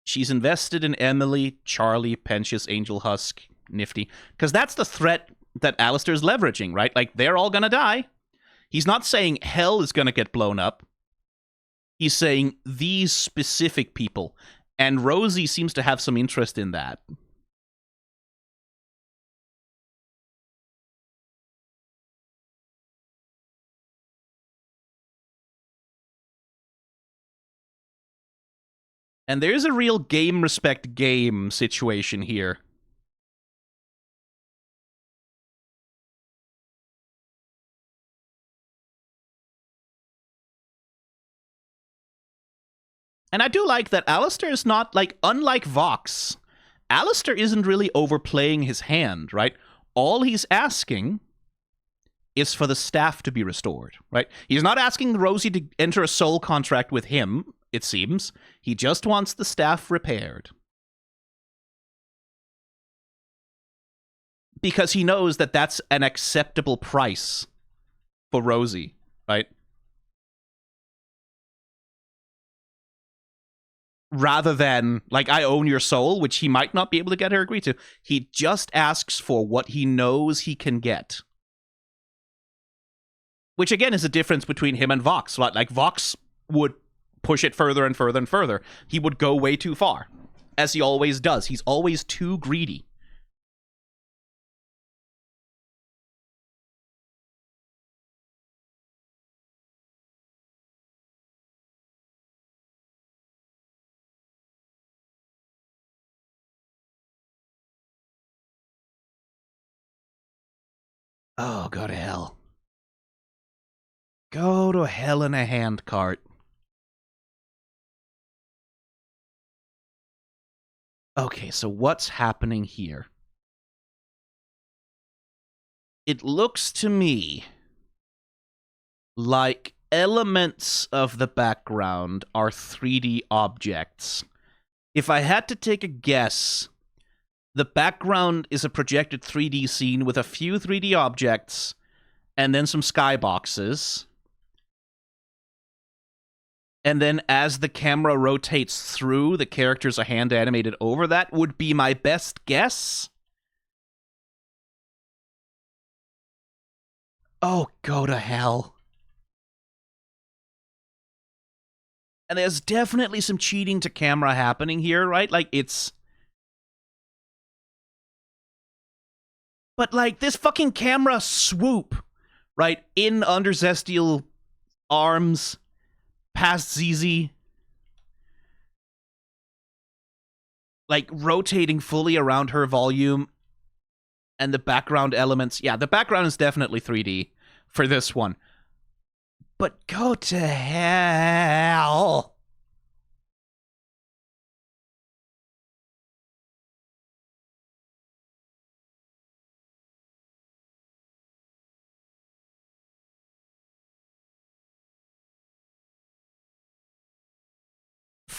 She's invested in Emily, Charlie, Pentious, Angel, Husk, Niffty. Because that's the threat that Alastor's leveraging, right? Like, they're all gonna die. He's not saying hell is gonna get blown up. He's saying these specific people. And Rosie seems to have some interest in that. And there's a real game respect game situation here. And I do like that Alastor is not, like, unlike Vox, Alastor isn't really overplaying his hand, right? All he's asking is for the staff to be restored, right? He's not asking Rosie to enter a soul contract with him, it seems. He just wants the staff repaired. Because he knows that that's an acceptable price for Rosie, right? Rather than, like, I own your soul, which he might not be able to get her agree to. He just asks for what he knows he can get. Which, again, is a difference between him and Vox. Like, Vox would push it further and further and further. He would go way too far, as he always does. He's always too greedy. Oh, go to hell. Go to hell in a handcart. Okay, so what's happening here? It looks to me like elements of the background are 3D objects. If I had to take a guess, the background is a projected 3D scene with a few 3D objects and then some skyboxes. And then as the camera rotates through, the characters are hand animated over. That would be my best guess. Oh, go to hell. And there's definitely some cheating to camera happening here, right? Like, it's... But, like, this fucking camera swoop, right? In under Zestial arms, past ZZ. Like, rotating fully around her volume. And the background elements. Yeah, the background is definitely 3D for this one. But go to hell.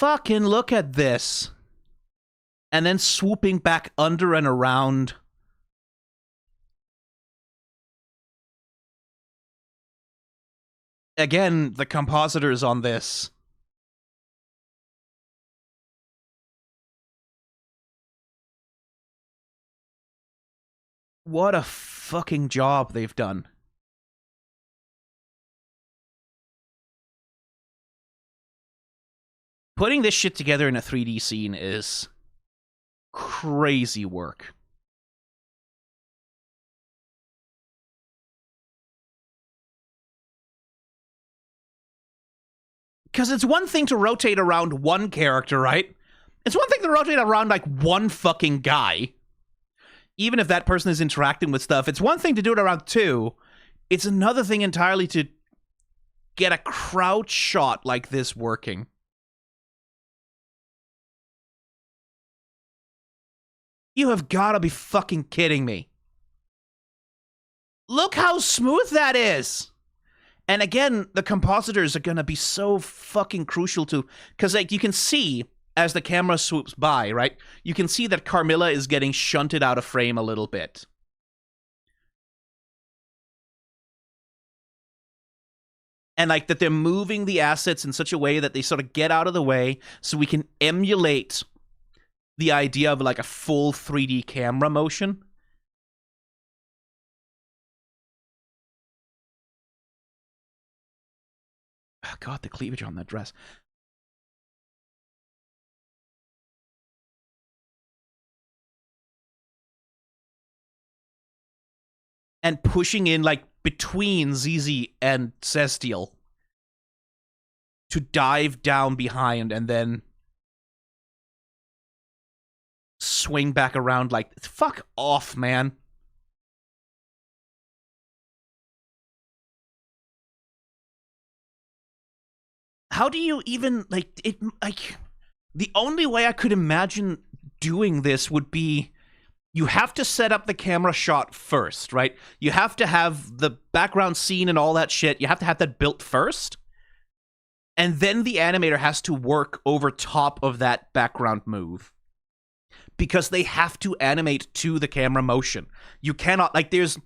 fucking look at this. And then swooping back under and around. Again, the compositors on this. What a fucking job they've done. Putting this shit together in a 3D scene is crazy work. Because it's one thing to rotate around one character, right? It's one thing to rotate around, like, one fucking guy. Even if that person is interacting with stuff. It's one thing to do it around two. It's another thing entirely to get a crouch shot like this working. You have gotta be fucking kidding me. Look how smooth that is! And again, the compositors are gonna be so fucking crucial to... Because, like, you can see, as the camera swoops by, right? You can see that Carmilla is getting shunted out of frame a little bit. And, like, that they're moving the assets in such a way that they sort of get out of the way so we can emulate the idea of, like, a full 3D camera motion. Oh, God, the cleavage on that dress. And pushing in, like, between ZZ and Cestial to dive down behind and then swing back around like... Fuck off, man. How do you even, like, it, like, the only way I could imagine doing this would be you have to set up the camera shot first, right? You have to have the background scene and all that shit. You have to have that built first. And then the animator has to work over top of that background move. Because they have to animate to the camera motion. You cannot, like, there's...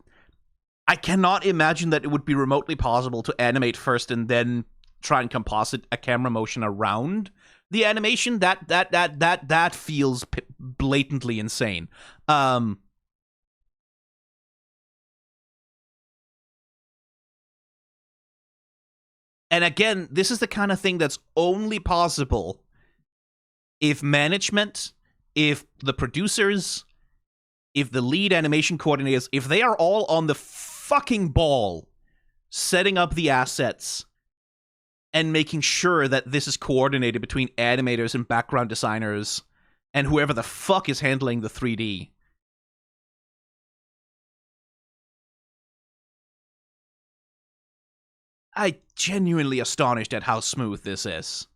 I cannot imagine that it would be remotely possible to animate first and then try and composite a camera motion around the animation. That feels blatantly insane. And again, this is the kind of thing that's only possible if management, if the producers, if the lead animation coordinators, if they are all on the fucking ball setting up the assets and making sure that this is coordinated between animators and background designers and whoever the fuck is handling the 3D. I'm genuinely astonished at how smooth this is.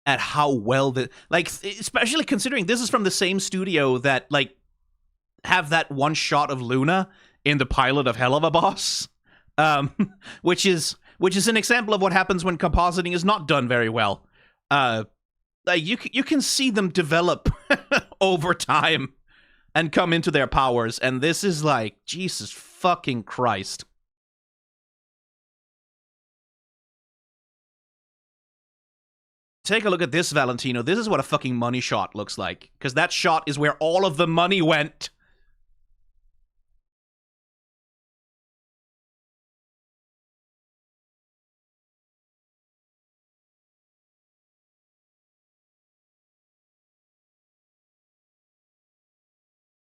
At how well the... Like, especially considering this is from the same studio that, like, have that one shot of Luna in the pilot of Hell of a Boss. Which is an example of what happens when compositing is not done very well. Like, you can see them develop over time and come into their powers, and this is like, Jesus fucking Christ. Take a look at this, Valentino. This is what a fucking money shot looks like. Because that shot is where all of the money went.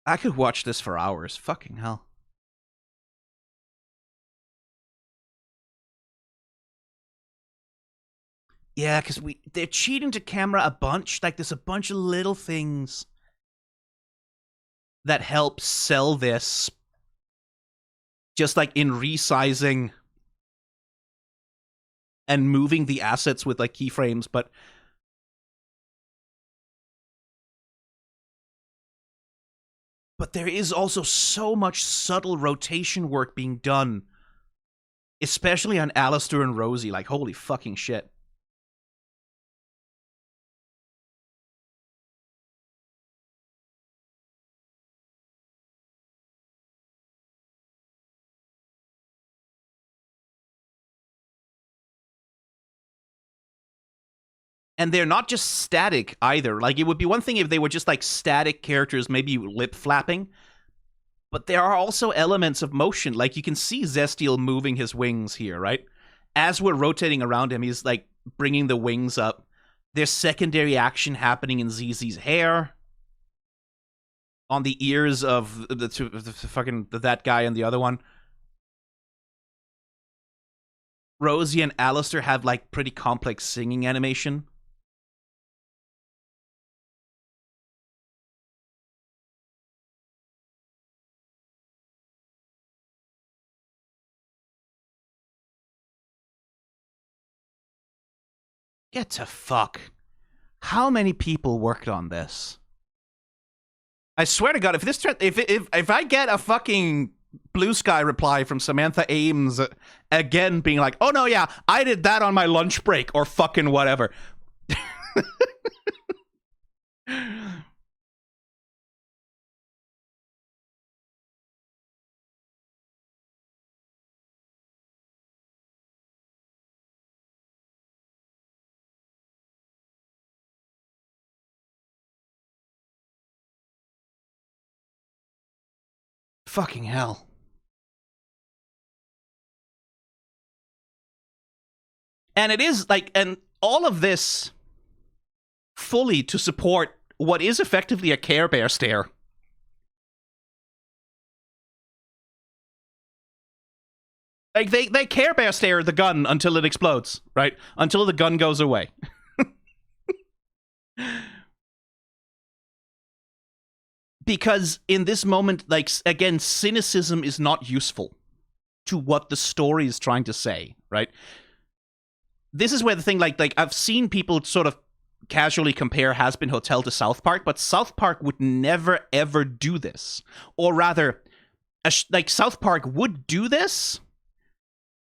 I could watch this for hours. Fucking hell. Yeah, because they're cheating to camera a bunch. Like, there's a bunch of little things that help sell this. Just like in resizing and moving the assets with, like, keyframes, but... But there is also so much subtle rotation work being done. Especially on Alastor and Rosie. Like, holy fucking shit. And they're not just static either. Like, it would be one thing if they were just like static characters, maybe lip flapping. But there are also elements of motion. Like, you can see Zestiel moving his wings here, right? As we're rotating around him, he's like bringing the wings up. There's secondary action happening in ZZ's hair, on the ears of the fucking that guy and the other one. Rosie and Alastor have like pretty complex singing animation. Get to fuck. How many people worked on this? I swear to God, if I get a fucking Blue Sky reply from Samantha Ames again being like, oh no, yeah, I did that on my lunch break or fucking whatever. Fucking hell. And it is like, and all of this fully to support what is effectively a Care Bear stare. Like, they Care Bear stare the gun until it explodes, right? Until the gun goes away. Because in this moment, like, again, cynicism is not useful to what the story is trying to say, right? This is where the thing, like I've seen people sort of casually compare Has Been Hotel to South Park, but South Park would never, ever do this. Or rather, like, South Park would do this,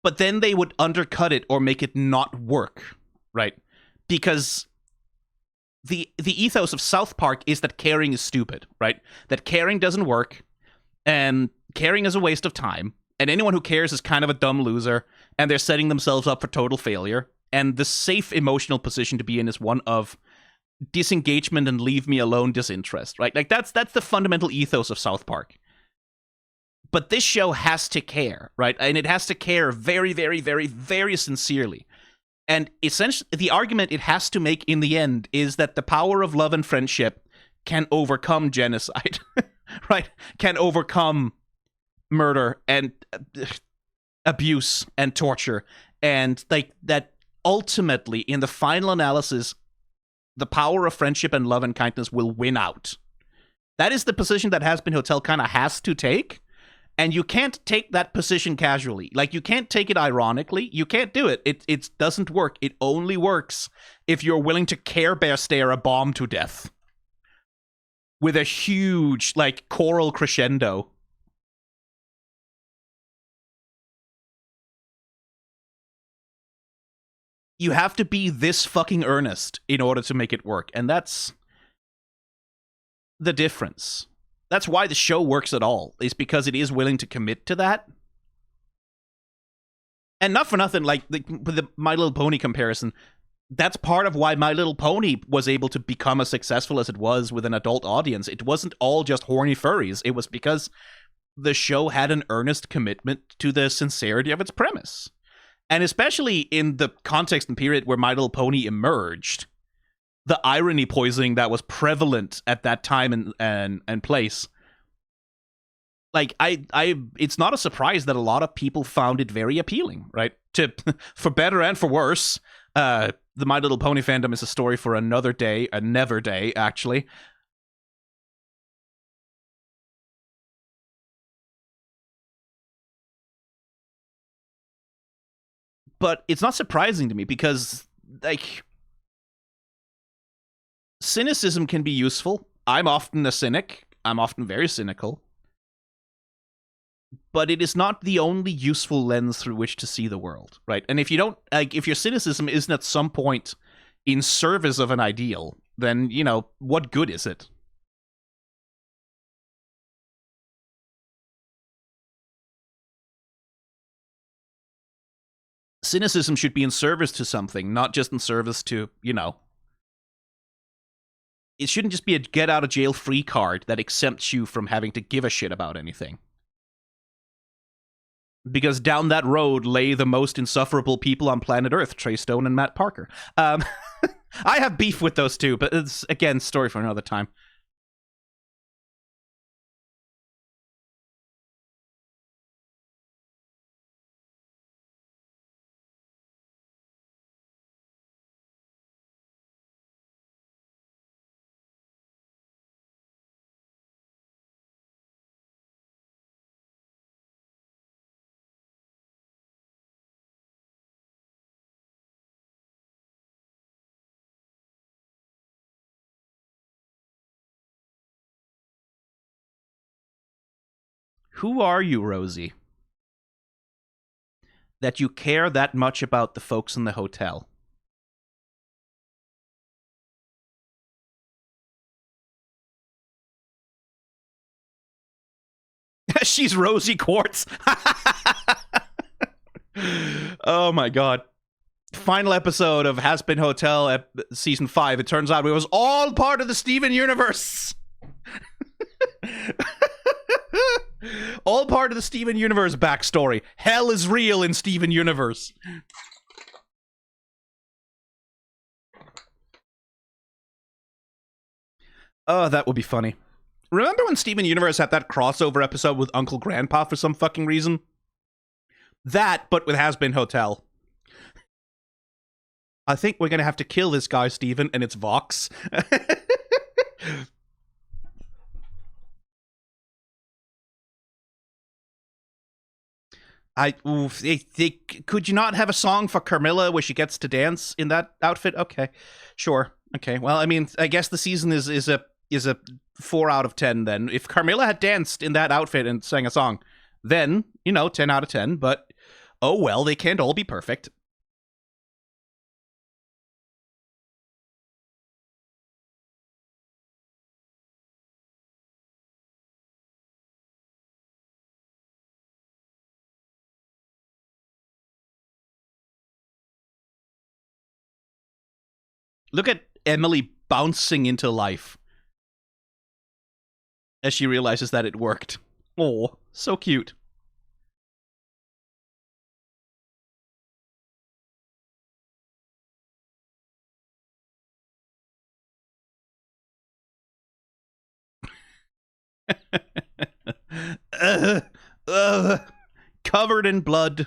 but then they would undercut it or make it not work, right? Because the ethos of South Park is that caring is stupid, right? That caring doesn't work, and caring is a waste of time, and anyone who cares is kind of a dumb loser, and they're setting themselves up for total failure. And the safe emotional position to be in is one of disengagement and leave me alone disinterest, right? Like, that's the fundamental ethos of South Park. But this show has to care, right? And it has to care very, very, very, very sincerely. And essentially, the argument it has to make in the end is that the power of love and friendship can overcome genocide, right? Can overcome murder and abuse and torture. And like that, ultimately, in the final analysis, the power of friendship and love and kindness will win out. That is the position that Has Been Hotel kind of has to take. And you can't take that position casually. Like, you can't take it ironically. You can't do it. It doesn't work. It only works if you're willing to Care Bear stare a bomb to death. With a huge, like, choral crescendo. You have to be this fucking earnest in order to make it work. And that's the difference. That's why the show works at all, is because it is willing to commit to that. And not for nothing, like, with the My Little Pony comparison, that's part of why My Little Pony was able to become as successful as it was with an adult audience. It wasn't all just horny furries. It was because the show had an earnest commitment to the sincerity of its premise. And especially in the context and period where My Little Pony emerged, the irony poisoning that was prevalent at that time and place. Like, it's not a surprise that a lot of people found it very appealing, right? For better and for worse. The My Little Pony fandom is a story for another day, a never day, actually. But it's not surprising to me because, like, cynicism can be useful. I'm often a cynic. I'm often very cynical. But it is not the only useful lens through which to see the world, right? And if you don't, like, if your cynicism isn't at some point in service of an ideal, then, you know, what good is it? Cynicism should be in service to something, not just in service to, you know, it shouldn't just be a get out of jail free card that exempts you from having to give a shit about anything. Because down that road lay the most insufferable people on planet Earth, Trey Stone and Matt Parker. I have beef with those two, but it's, again, story for another time. Who are you, Rosie, that you care that much about the folks in the hotel? She's Rosie Quartz. Oh my god. Final episode of Has Been Hotel season 5. It turns out it was all part of the Steven universe. All part of the Steven universe backstory. Hell is real in Steven universe. Oh, that would be funny. Remember when Steven Universe had that crossover episode with Uncle Grandpa for some fucking reason? That, but with Has Been Hotel. I think we're gonna have to kill this guy, Steven, and it's Vox. Could you not have a song for Carmilla where she gets to dance in that outfit? Okay, sure. Okay, well, I mean, I guess the season is a 4 out of 10 then. If Carmilla had danced in that outfit and sang a song, then, 10 out of 10, but oh well, they can't all be perfect. Look at Emily bouncing into life as she realizes that it worked. Oh, so cute. uh, uh, covered in blood,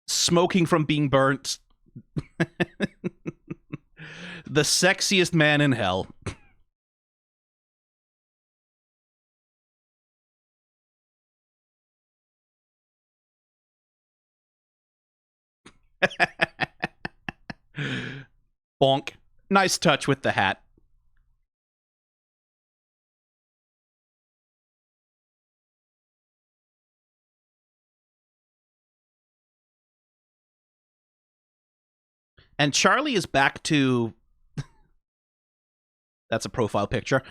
smoking from being burnt. The sexiest man in hell. Bonk. Nice touch with the hat. And Charlie is back to... That's a profile picture.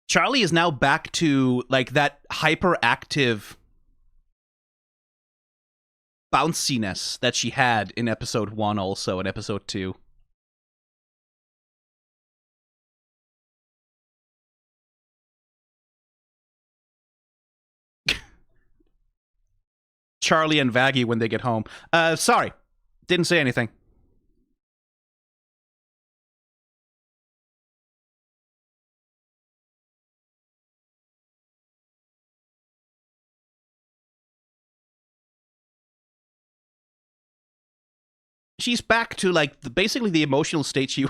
Charlie is now back to, like, that hyperactive bounciness that she had in episode 1 also, in episode 2. Charlie and Vaggie when they get home. Sorry. Didn't say anything. She's back to, like, basically the emotional state she...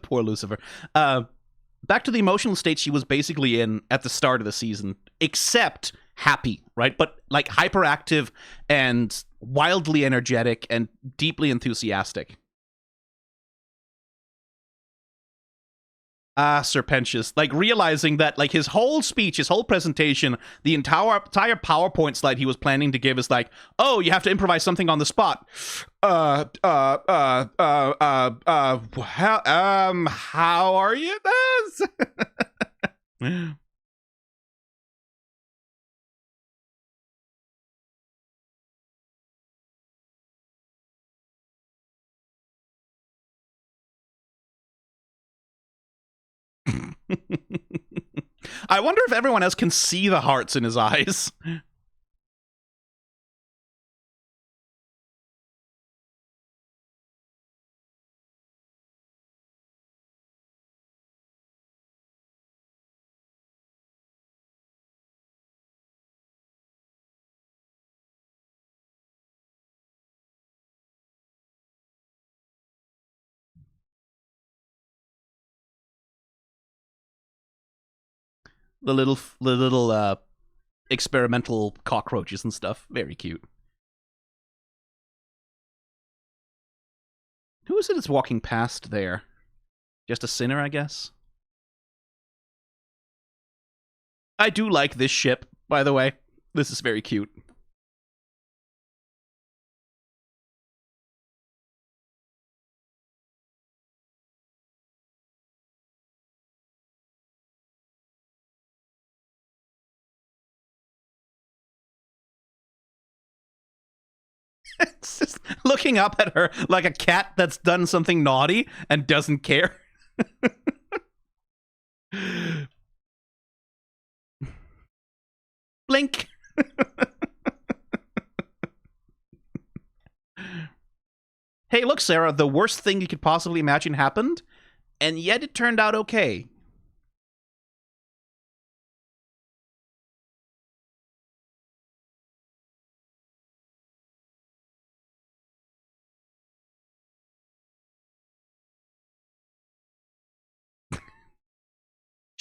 Poor Lucifer. Back to the emotional state she was basically in at the start of the season. Except happy, right? But, like, hyperactive and wildly energetic and deeply enthusiastic. Serpentious. Like, realizing that, like, his whole speech, his whole presentation, the entire PowerPoint slide he was planning to give is like, oh, you have to improvise something on the spot. How are you? I wonder if everyone else can see the hearts in his eyes. The little experimental cockroaches and stuff. Very cute. Who is it that's walking past there? Just a sinner, I guess? I do like this ship, by the way. This is very cute. It's just looking up at her like a cat that's done something naughty and doesn't care. Blink. Hey, look, Sarah, the worst thing you could possibly imagine happened, and yet it turned out okay.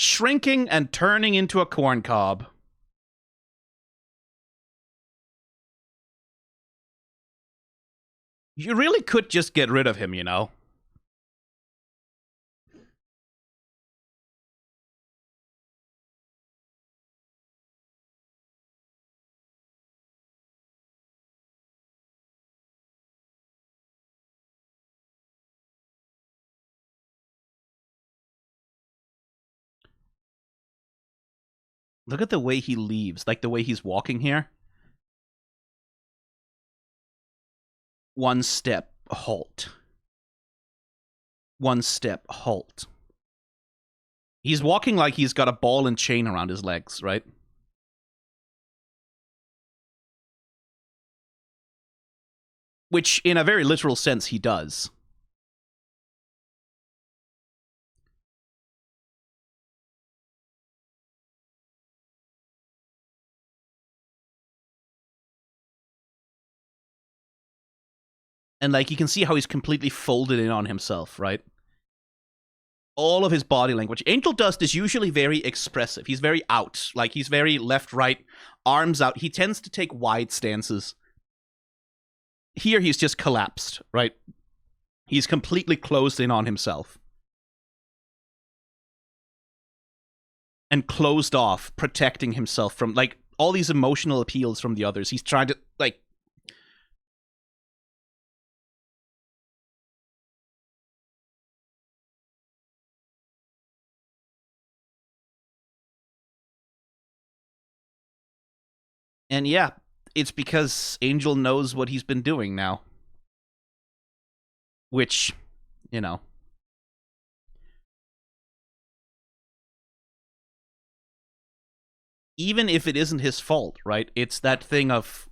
Shrinking and turning into a corn cob. You really could just get rid of him, you know? Look at the way he leaves, like the way he's walking here. One step, halt. One step, halt. He's walking like he's got a ball and chain around his legs, right? Which, in a very literal sense, he does. And, like, you can see how he's completely folded in on himself, right? All of his body language. Angel Dust is usually very expressive. He's very out. Like, he's very left, right, arms out. He tends to take wide stances. Here, he's just collapsed, right? He's completely closed in on himself. And closed off, protecting himself from, like, all these emotional appeals from the others. He's trying to, like... And yeah, it's because Angel knows what he's been doing now. Which, you know... Even if it isn't his fault, right? It's that thing of...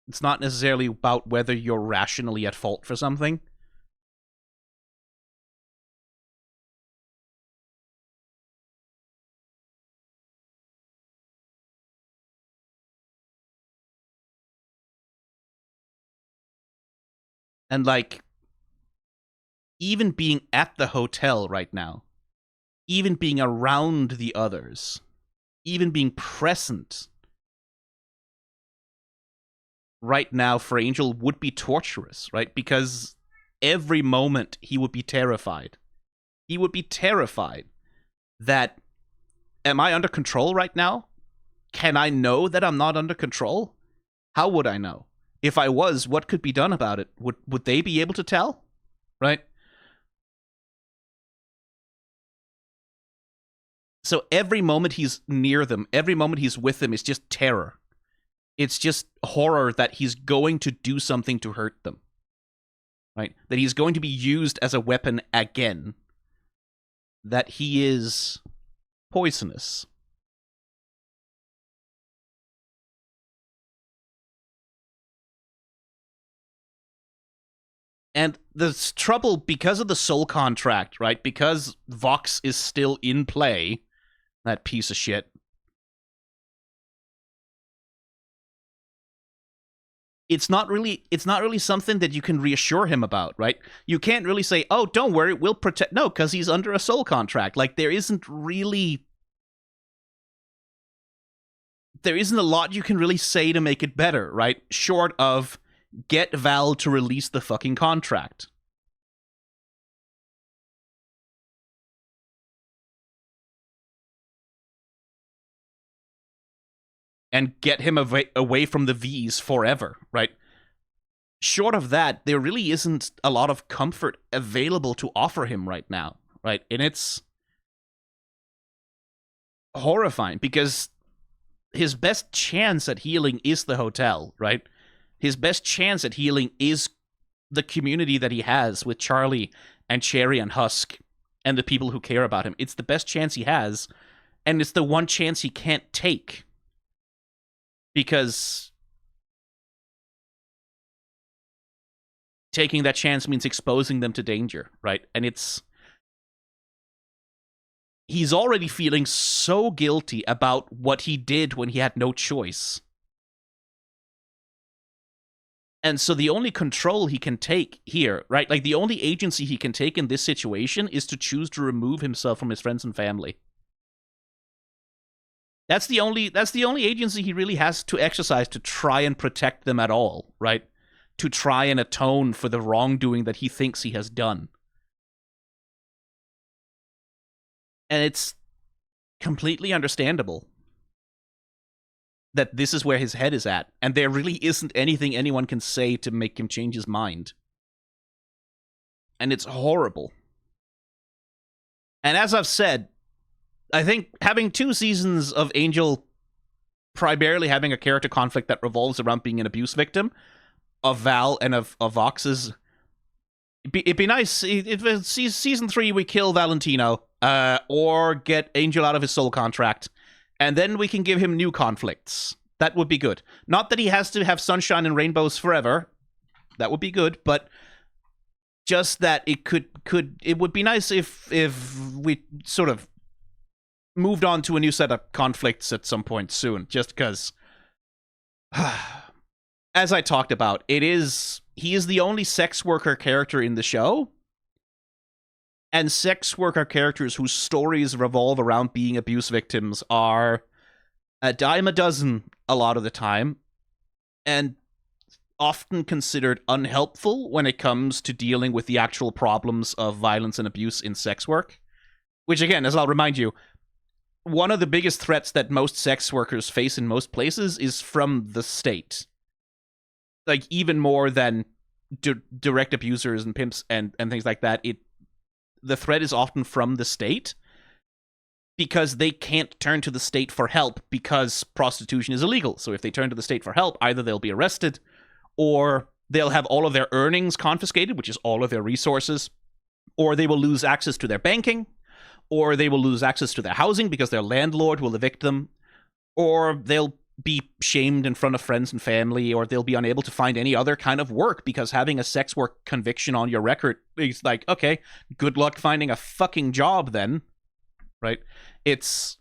It's not necessarily about whether you're rationally at fault for something. And, like, even being at the hotel right now, even being around the others, even being present right now for Angel would be torturous, right? Because every moment he would be terrified. He would be terrified that, am I under control right now? Can I know that I'm not under control? How would I know? If I was, what could be done about it? Would they be able to tell? Right? So every moment he's near them, every moment he's with them is just terror. It's just horror that he's going to do something to hurt them. Right? That he's going to be used as a weapon again. that he is poisonous. And there's trouble because of the soul contract, right? Because Vox is still in play, that piece of shit. It's not really something that you can reassure him about, right? You can't really say, "Oh, don't worry, we'll protect." No, because he's under a soul contract. Like there isn't a lot you can really say to make it better, right? Short of get Val to release the fucking contract. And get him away from the Vees forever, right? Short of that, there really isn't a lot of comfort available to offer him right now, right? And it's horrifying because his best chance at healing is the hotel, right? His best chance at healing is the community that he has with Charlie and Cherry and Husk and the people who care about him. It's the best chance he has, and it's the one chance he can't take. Because taking that chance means exposing them to danger, right? And he's already feeling so guilty about what he did when he had no choice. And so the only control he can take here, right? Like the only agency he can take in this situation is to choose to remove himself from his friends and family. That's the only agency he really has to exercise to try and protect them at all, right? To try and atone for the wrongdoing that he thinks he has done. And it's completely understandable that this is where his head is at, and there really isn't anything anyone can say to make him change his mind. And it's horrible. And as I've said, I think having 2 seasons of Angel primarily having a character conflict that revolves around being an abuse victim of Val and of Vox's, it'd be nice if season 3 we kill Valentino or get Angel out of his soul contract, and then we can give him new conflicts. That would be good. Not that he has to have sunshine and rainbows forever. That would be good, but just that it would be nice if we sort of moved on to a new set of conflicts at some point soon, just because as I talked about, he is the only sex worker character in the show, and sex worker characters whose stories revolve around being abuse victims are a dime a dozen a lot of the time, and often considered unhelpful when it comes to dealing with the actual problems of violence and abuse in sex work. Which, again, as I'll remind you, one of the biggest threats that most sex workers face in most places is from the state. Like, even more than direct abusers and pimps and things like that, the threat is often from the state, because they can't turn to the state for help because prostitution is illegal. So if they turn to the state for help, either they'll be arrested, or they'll have all of their earnings confiscated, which is all of their resources, or they will lose access to their banking, or they will lose access to their housing because their landlord will evict them, or they'll be shamed in front of friends and family, or they'll be unable to find any other kind of work because having a sex work conviction on your record is like, okay, good luck finding a fucking job then, right? It's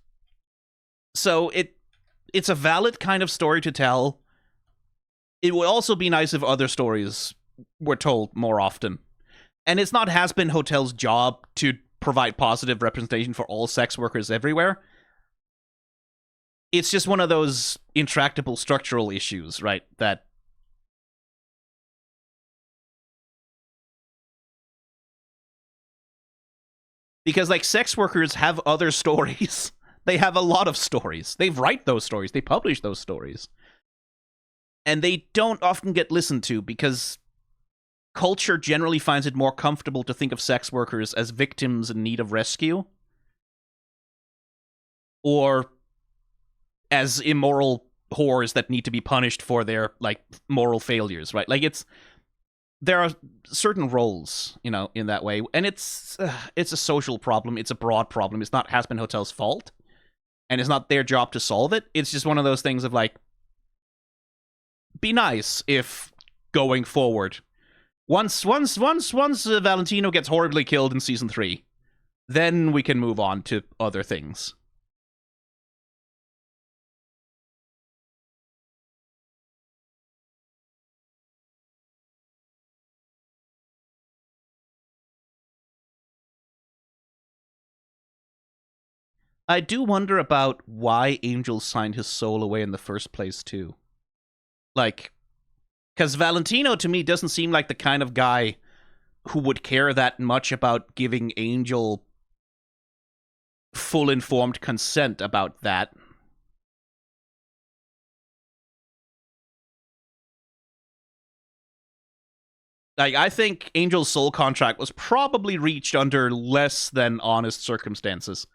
a valid kind of story to tell. It would also be nice if other stories were told more often. And it's not Has-Been Hotel's job to provide positive representation for all sex workers everywhere. It's just one of those intractable structural issues, right? That because, like, sex workers have other stories. They have a lot of stories. They write those stories. They publish those stories. And they don't often get listened to because culture generally finds it more comfortable to think of sex workers as victims in need of rescue, or as immoral whores that need to be punished for their, like, moral failures, right? Like, there are certain roles, you know, in that way, and it's a social problem. It's a broad problem. It's not Hazbin Hotel's fault, and it's not their job to solve it. It's just one of those things of like, be nice if going forward, once Valentino gets horribly killed in season 3, then we can move on to other things. I do wonder about why Angel signed his soul away in the first place, too. Like, because Valentino, to me, doesn't seem like the kind of guy who would care that much about giving Angel full informed consent about that. Like, I think Angel's soul contract was probably reached under less than honest circumstances.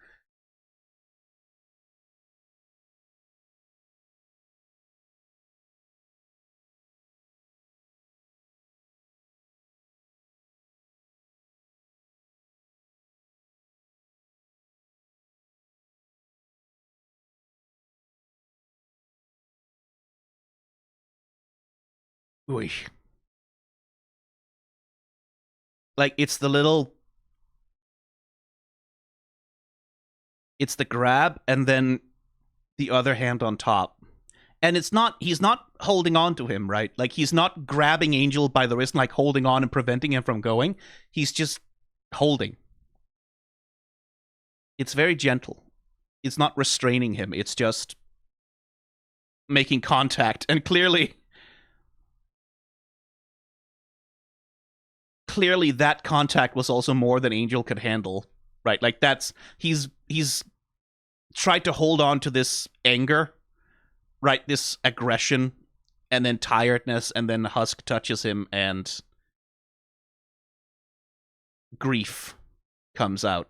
Ooh. Like, it's the little... It's the grab, and then the other hand on top. And it's not... He's not holding on to him, right? Like, he's not grabbing Angel by the wrist and, like, holding on and preventing him from going. He's just holding. It's very gentle. It's not restraining him. It's just making contact. And clearly that contact was also more than Angel could handle, right? Like, that's... He's tried to hold on to this anger, right? This aggression, and then tiredness, and then Husk touches him, and grief comes out.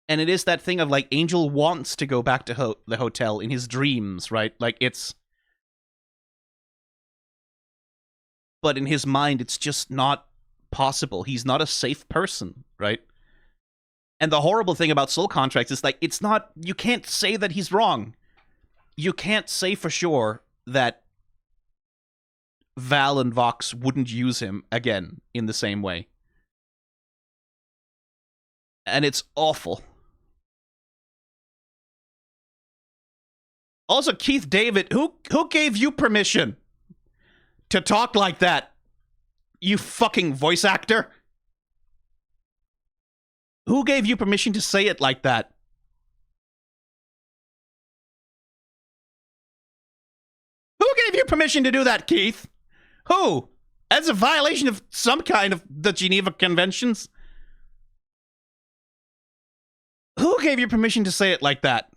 And it is that thing of, like, Angel wants to go back to the hotel in his dreams, right? Like, it's... But in his mind, it's just not possible. He's not a safe person, right? And the horrible thing about soul contracts is, like, it's not... You can't say that he's wrong. You can't say for sure that Val and Vox wouldn't use him again in the same way. And it's awful. Also, Keith David, who gave you permission to talk like that? You fucking voice actor? Who gave you permission to say it like that? Who gave you permission to do that, Keith? Who? That's a violation of some kind of the Geneva Conventions. Who gave you permission to say it like that?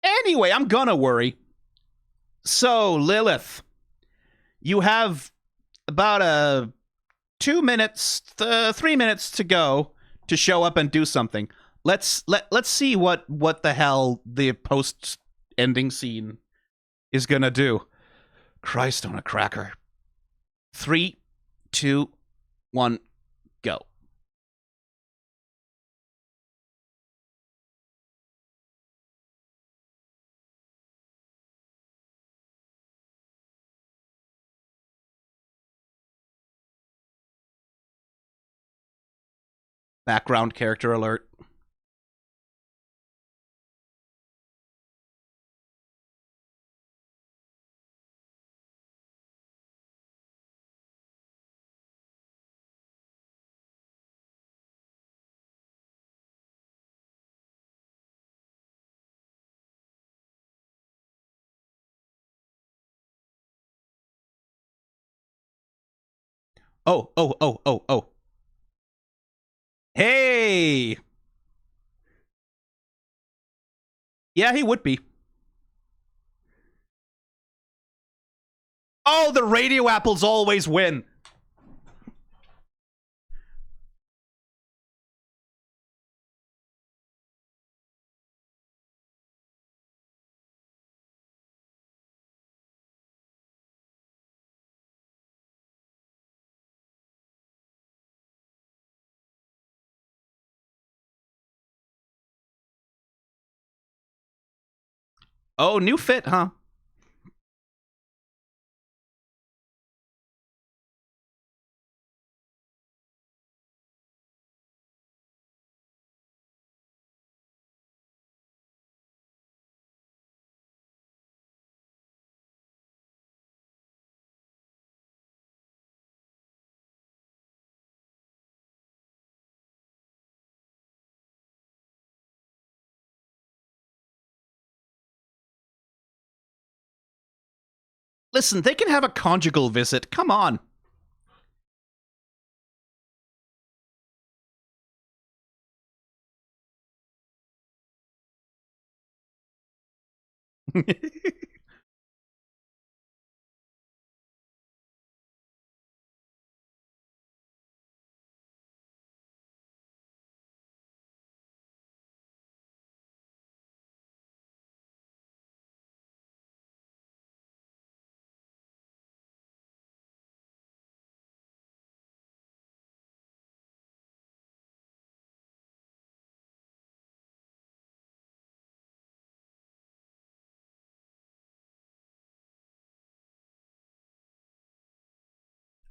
Anyway, I'm gonna worry. So, Lilith, you have about 2 minutes, 3 minutes to go to show up and do something. Let's see what the hell the post-ending scene is gonna do. Christ on a cracker. 3, 2, 1, go. Background character alert. Oh. Hey! Yeah, he would be. Oh, the radio apples always win. Oh, new fit, huh? Listen, they can have a conjugal visit. Come on.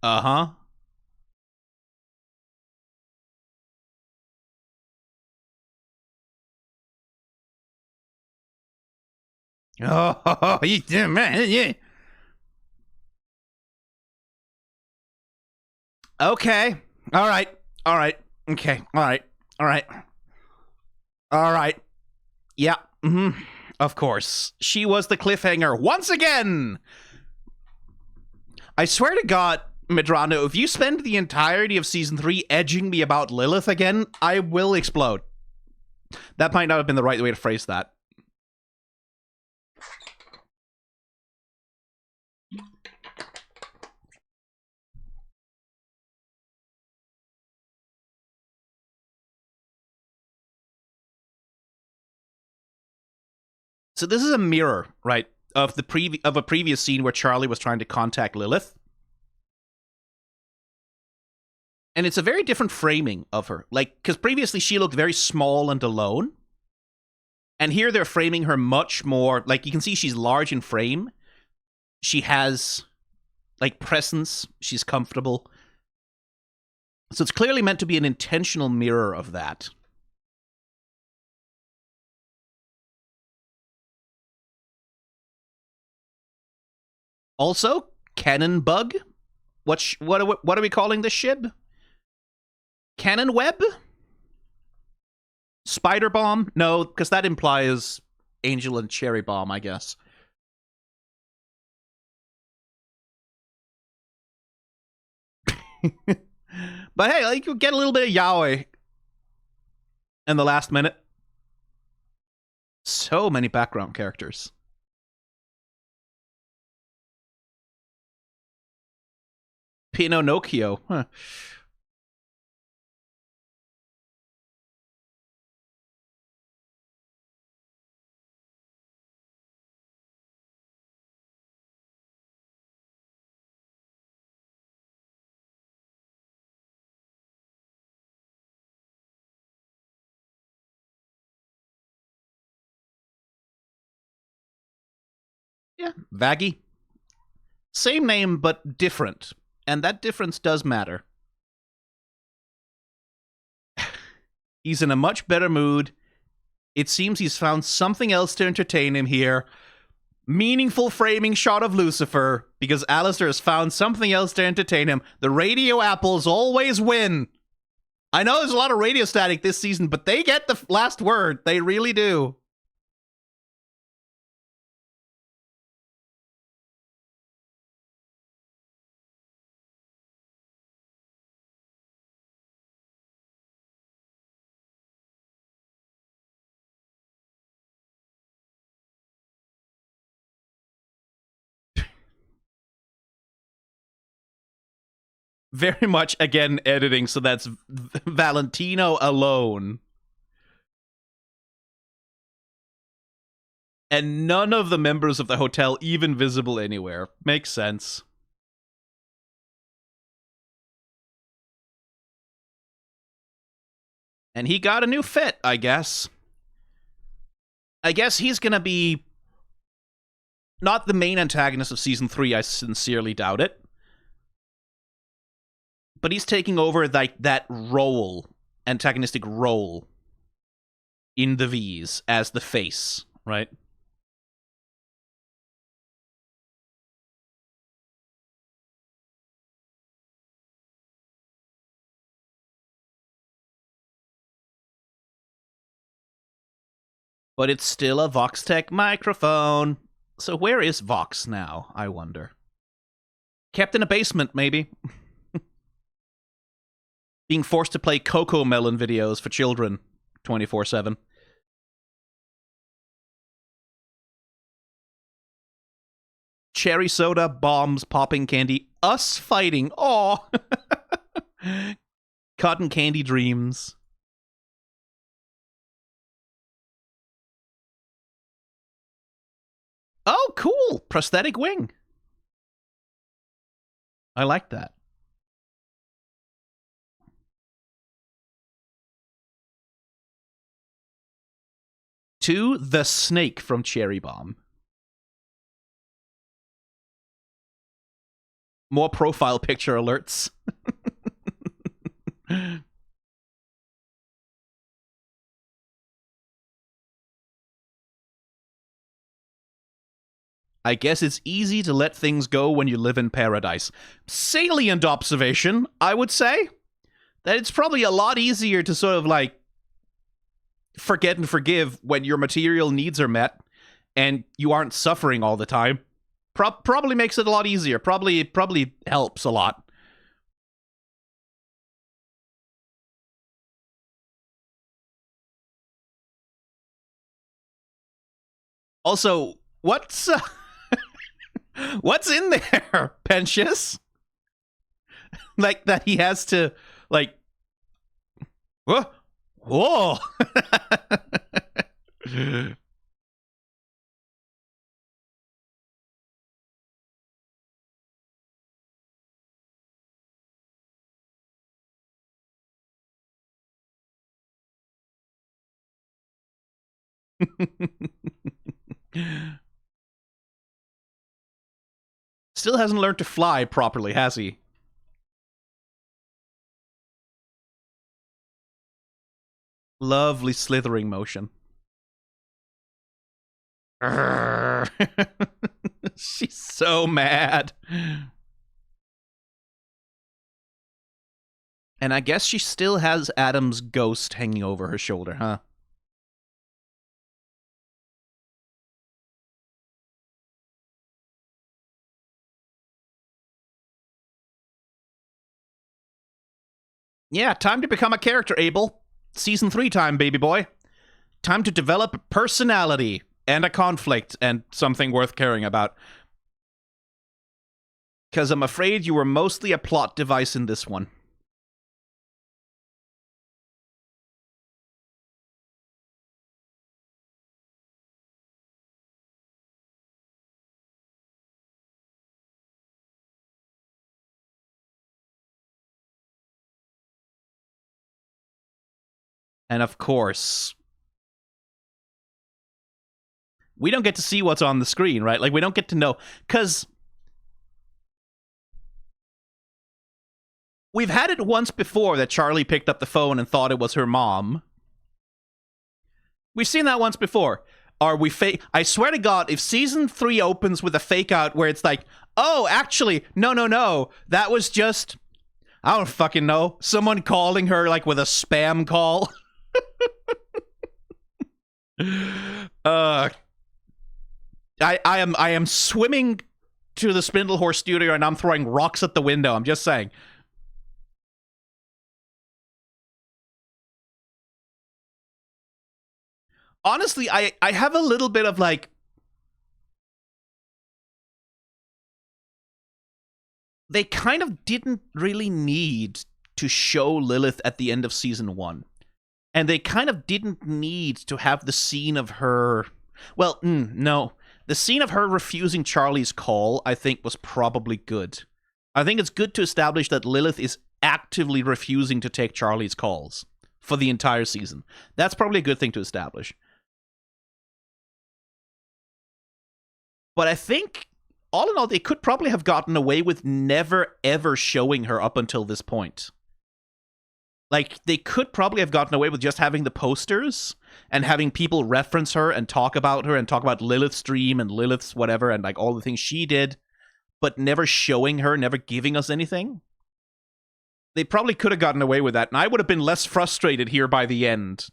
Uh-huh. Oh, yeah. Okay. All right. All right. Okay. All right. All right. All right. Yeah. Mm-hmm. Of course. She was the cliffhanger once again. I swear to God, Medrano, if you spend the entirety of season 3 edging me about Lilith again, I will explode. That might not have been the right way to phrase that. So this is a mirror, right, of a previous scene where Charlie was trying to contact Lilith. And it's a very different framing of her. Like, because previously she looked very small and alone. And here they're framing her much more, like, you can see she's large in frame. She has, like, presence. She's comfortable. So it's clearly meant to be an intentional mirror of that. Also, cannon bug. What are we calling this shib? Cannon web? Spider bomb? No, because that implies angel and cherry bomb, I guess. But hey, like, you get a little bit of yaoi in the last minute. So many background characters. Pinocchio. Huh. Yeah, Vaggy. Same name, but different. And that difference does matter. He's in a much better mood. It seems he's found something else to entertain him here. Meaningful framing shot of Lucifer, because Alastor has found something else to entertain him. The radio apples always win. I know there's a lot of radio static this season, but they get the last word. They really do. Very much, again, editing, so that's Valentino alone. And none of the members of the hotel even visible anywhere. Makes sense. And he got a new fit, I guess. I guess he's gonna be not the main antagonist of season 3, I sincerely doubt it. But he's taking over like that role, antagonistic role in the Vees as the face, right? But it's still a Voxtech microphone. So where is Vox now, I wonder? Kept in a basement, maybe. Being forced to play Coco Melon videos for children 24/7. Cherry soda, bombs, popping candy, us fighting. Aw. Cotton candy dreams. Oh, cool! Prosthetic wing. I like that. To the snake from Cherry Bomb. More profile picture alerts. I guess it's easy to let things go when you live in paradise. Salient observation, I would say. That it's probably a lot easier to sort of like forget and forgive when your material needs are met and you aren't suffering all the time. Probably makes it a lot easier. Probably helps a lot. Also, what's in there, Pentious? Like that he has to like whoa. Still hasn't learned to fly properly, has he? Lovely slithering motion. She's so mad. And I guess she still has Adam's ghost hanging over her shoulder, huh? Yeah, time to become a character, Abel. Season 3 time, baby boy. Time to develop a personality and a conflict and something worth caring about. Because I'm afraid you were mostly a plot device in this one. And of course, we don't get to see what's on the screen, right? Like, we don't get to know. Because we've had it once before that Charlie picked up the phone and thought it was her mom. We've seen that once before. Are we fake? I swear to God, if season 3 opens with a fake out where it's like, oh, actually, no, that was just, I don't fucking know, someone calling her like with a spam call. I am swimming to the Spindlehorse studio and I'm throwing rocks at the window. I'm just saying. Honestly, I have a little bit of like, they kind of didn't really need to show Lilith at the end of season 1. And they kind of didn't need to have the scene of her... Well, no. The scene of her refusing Charlie's call, I think, was probably good. I think it's good to establish that Lilith is actively refusing to take Charlie's calls for the entire season. That's probably a good thing to establish. But I think, all in all, they could probably have gotten away with never, ever showing her up until this point. Like, they could probably have gotten away with just having the posters and having people reference her and talk about her and talk about Lilith's dream and Lilith's whatever and, like, all the things she did, but never showing her, never giving us anything. They probably could have gotten away with that, and I would have been less frustrated here by the end.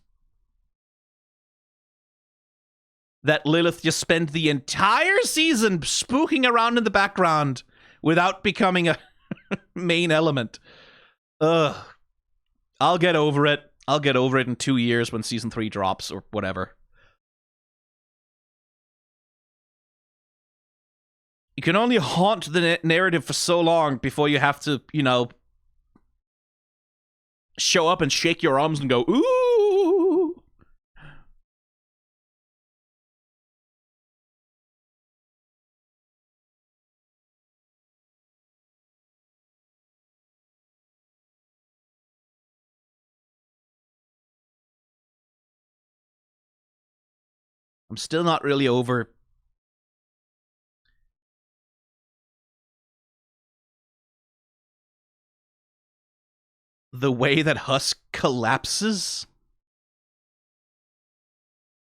That Lilith just spent the entire season spooking around in the background without becoming a main element. Ugh. I'll get over it. I'll get over it in 2 years when season 3 drops or whatever. You can only haunt the narrative for so long before you have to, you know, show up and shake your arms and go, ooh. I'm still not really over the way that Husk collapses.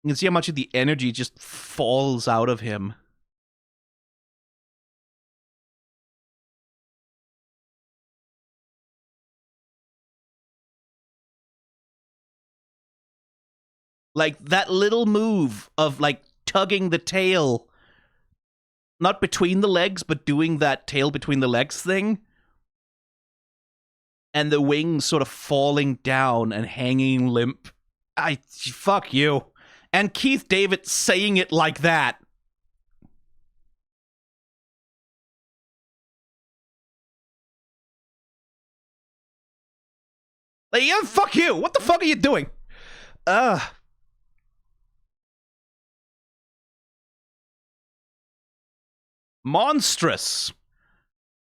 You can see how much of the energy just falls out of him. Like, that little move of, like, tugging the tail, not between the legs, but doing that tail between the legs thing, and the wings sort of falling down and hanging limp. Fuck you. And Keith David saying it like that. Like, yeah, fuck you. What the fuck are you doing? Monstrous.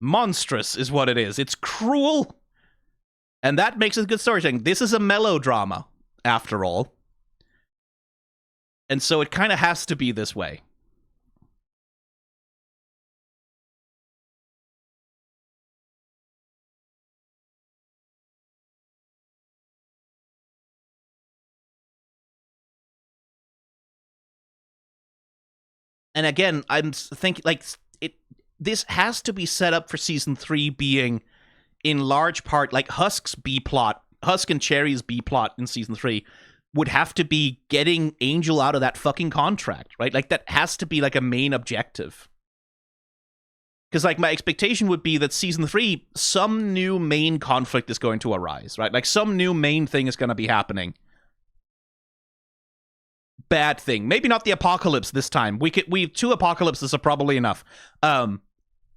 Monstrous is what it is. It's cruel. And that makes it a good storytelling. This is a melodrama, after all. And so it kind of has to be this way. And again, I'm thinking, like, this has to be set up for season 3 being, in large part, like Husk's B-plot, Husk and Cherry's B-plot in season 3 would have to be getting Angel out of that fucking contract, right? Like, that has to be, like, a main objective. Because, like, my expectation would be that season 3, some new main conflict is going to arise, right? Like, some new main thing is going to be happening. Bad thing. Maybe not the apocalypse this time. We 2 apocalypses are probably enough.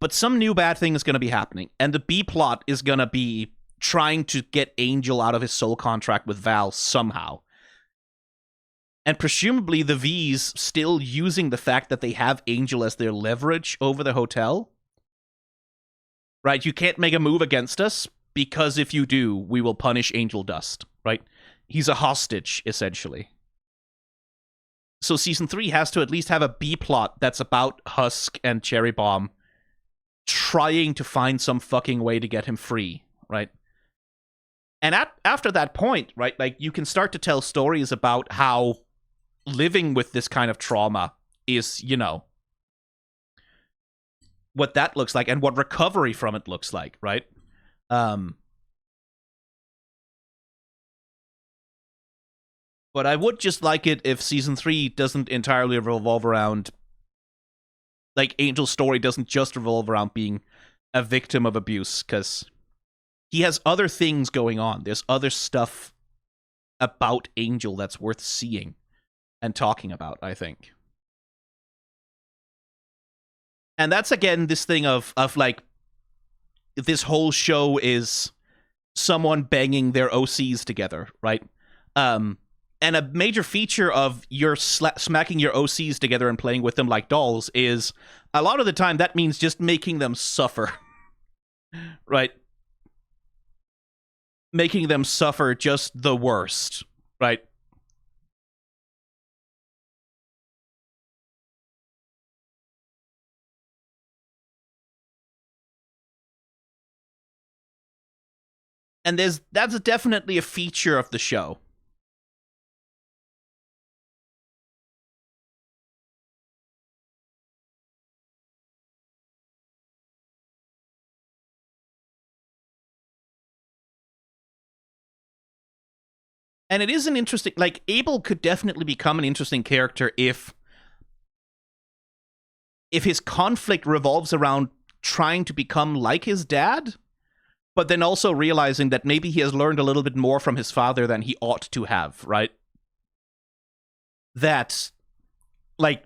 But some new bad thing is going to be happening. And the B-plot is going to be trying to get Angel out of his soul contract with Val somehow. And presumably the Vees still using the fact that they have Angel as their leverage over the hotel. Right? You can't make a move against us, because if you do, we will punish Angel Dust. Right? He's a hostage, essentially. So season 3 has to at least have a B-plot that's about Husk and Cherry Bomb trying to find some fucking way to get him free, right? And after that point, right, like, you can start to tell stories about how living with this kind of trauma is, you know, what that looks like and what recovery from it looks like, right? But I would just like it if season 3 doesn't entirely revolve around, like, Angel's story doesn't just revolve around being a victim of abuse, because he has other things going on. There's other stuff about Angel that's worth seeing and talking about, I think. And that's, again, this thing of like, this whole show is someone banging their OCs together, right? And a major feature of your smacking your OCs together and playing with them like dolls is, a lot of the time, that means just making them suffer. Right? Making them suffer just the worst. Right? And that's definitely a feature of the show. And it is an interesting, like, Abel could definitely become an interesting character if his conflict revolves around trying to become like his dad, but then also realizing that maybe he has learned a little bit more from his father than he ought to have, right? That, like,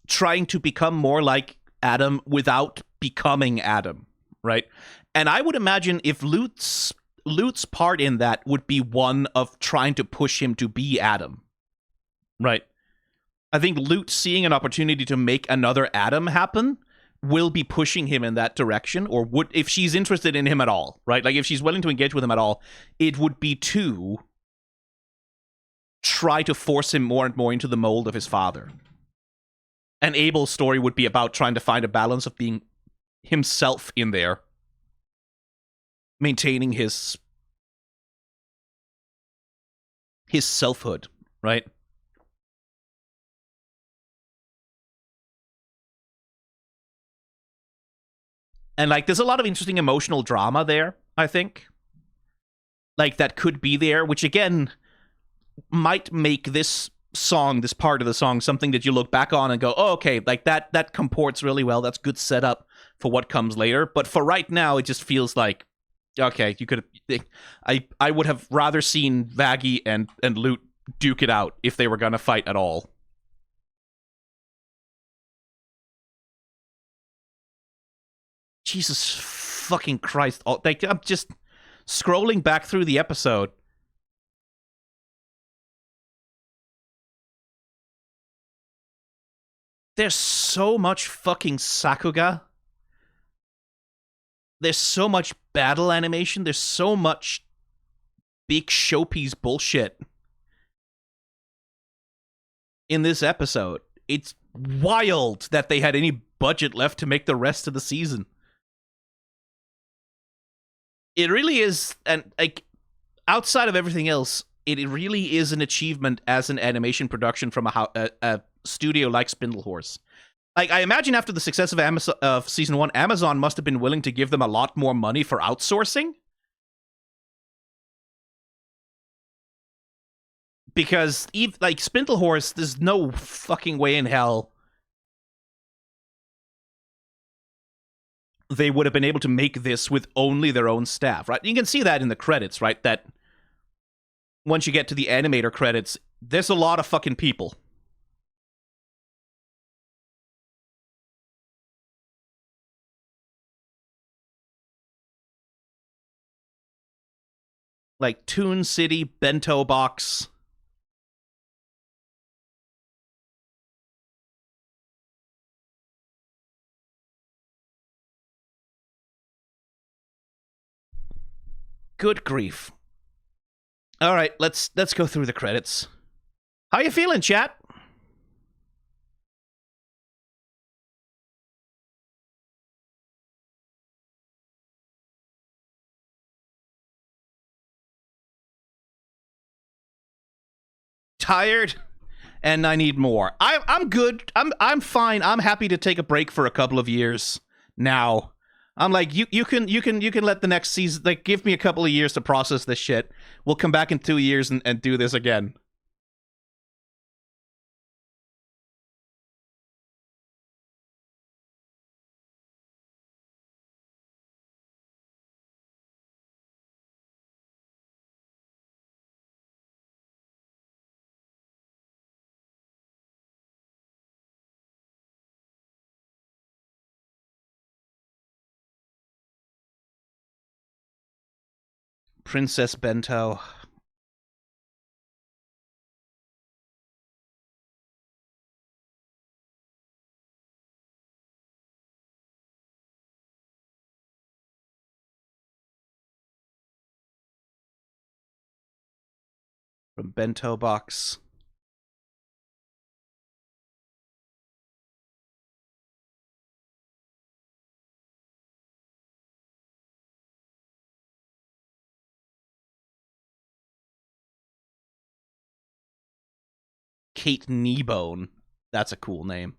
trying to become more like Adam without becoming Adam, right? And I would imagine if Lute's part in that would be one of trying to push him to be Adam, right? I think Lute seeing an opportunity to make another Adam happen will be pushing him in that direction, or would, if she's interested in him at all, right? Like, if she's willing to engage with him at all, it would be to try to force him more and more into the mold of his father. And Abel's story would be about trying to find a balance of being himself in there, maintaining his selfhood, right? And, like, there's a lot of interesting emotional drama there, I think. Like, that could be there, which, again, might make this song, this part of the song, something that you look back on and go, oh, okay, like, that comports really well. That's good setup for what comes later. But for right now, it just feels like, okay, you could I would have rather seen Vaggie and Lute duke it out if they were going to fight at all. Jesus fucking Christ. Like, I'm just scrolling back through the episode. There's so much fucking sakuga. There's so much battle animation. There's so much big showpiece bullshit in this episode. It's wild that they had any budget left to make the rest of the season. It really is, and, like, outside of everything else, it really is an achievement as an animation production from a studio like Spindlehorse. Like, I imagine after the success of season 1, Amazon must have been willing to give them a lot more money for outsourcing. Because, like, Spindlehorse, there's no fucking way in hell they would have been able to make this with only their own staff, right? You can see that in the credits, right? That once you get to the animator credits, there's a lot of fucking people. Like Toon City, Bento Box. Good grief. All right, let's go through the credits. How you feeling, chat? Tired, and I need more. I'm good. I'm fine. I'm happy to take a break for a couple of years now. I'm like, you can let the next season, like, give me a couple of years to process this shit. We'll come back in 2 years and do this again. Princess Bento. From Bento Box. Kate Kneebone. That's a cool name.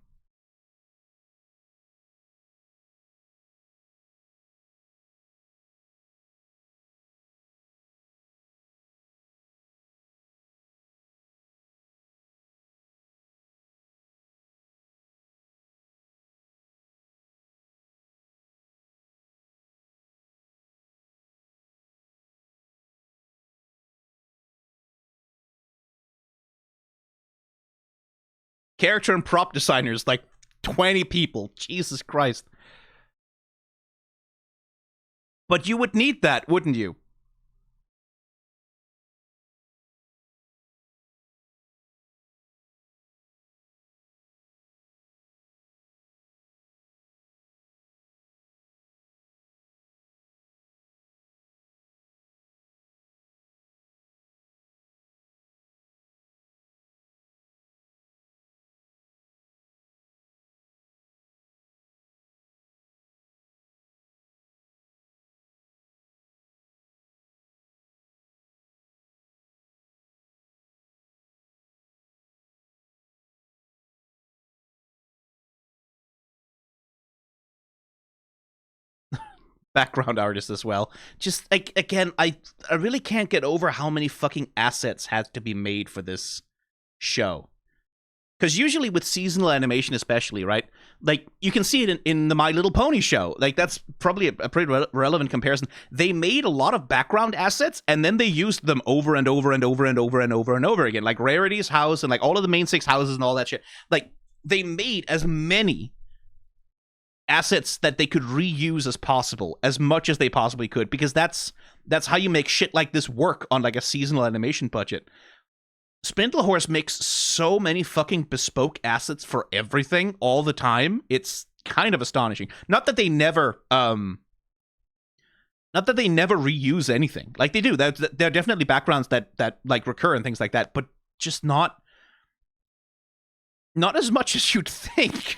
Character and prop designers, like 20 people. Jesus Christ. But you would need that, wouldn't you? Background artist as well. Just like again, I really can't get over how many fucking assets had to be made for this show. Because usually with seasonal animation, especially, right? Like you can see it in the My Little Pony show. Like that's probably a pretty relevant comparison. They made a lot of background assets, and then they used them over and over and over and over and over and over again. Like Rarity's house and like all of the main 6 houses and all that shit. Like they made as many assets that they could reuse as possible, as much as they possibly could, because that's how you make shit like this work on like a seasonal animation budget. Spindlehorse makes so many fucking bespoke assets for everything all the time. It's kind of astonishing. Not that they never reuse anything. Like they do. There are definitely backgrounds that like recur and things like that, but just not as much as you'd think.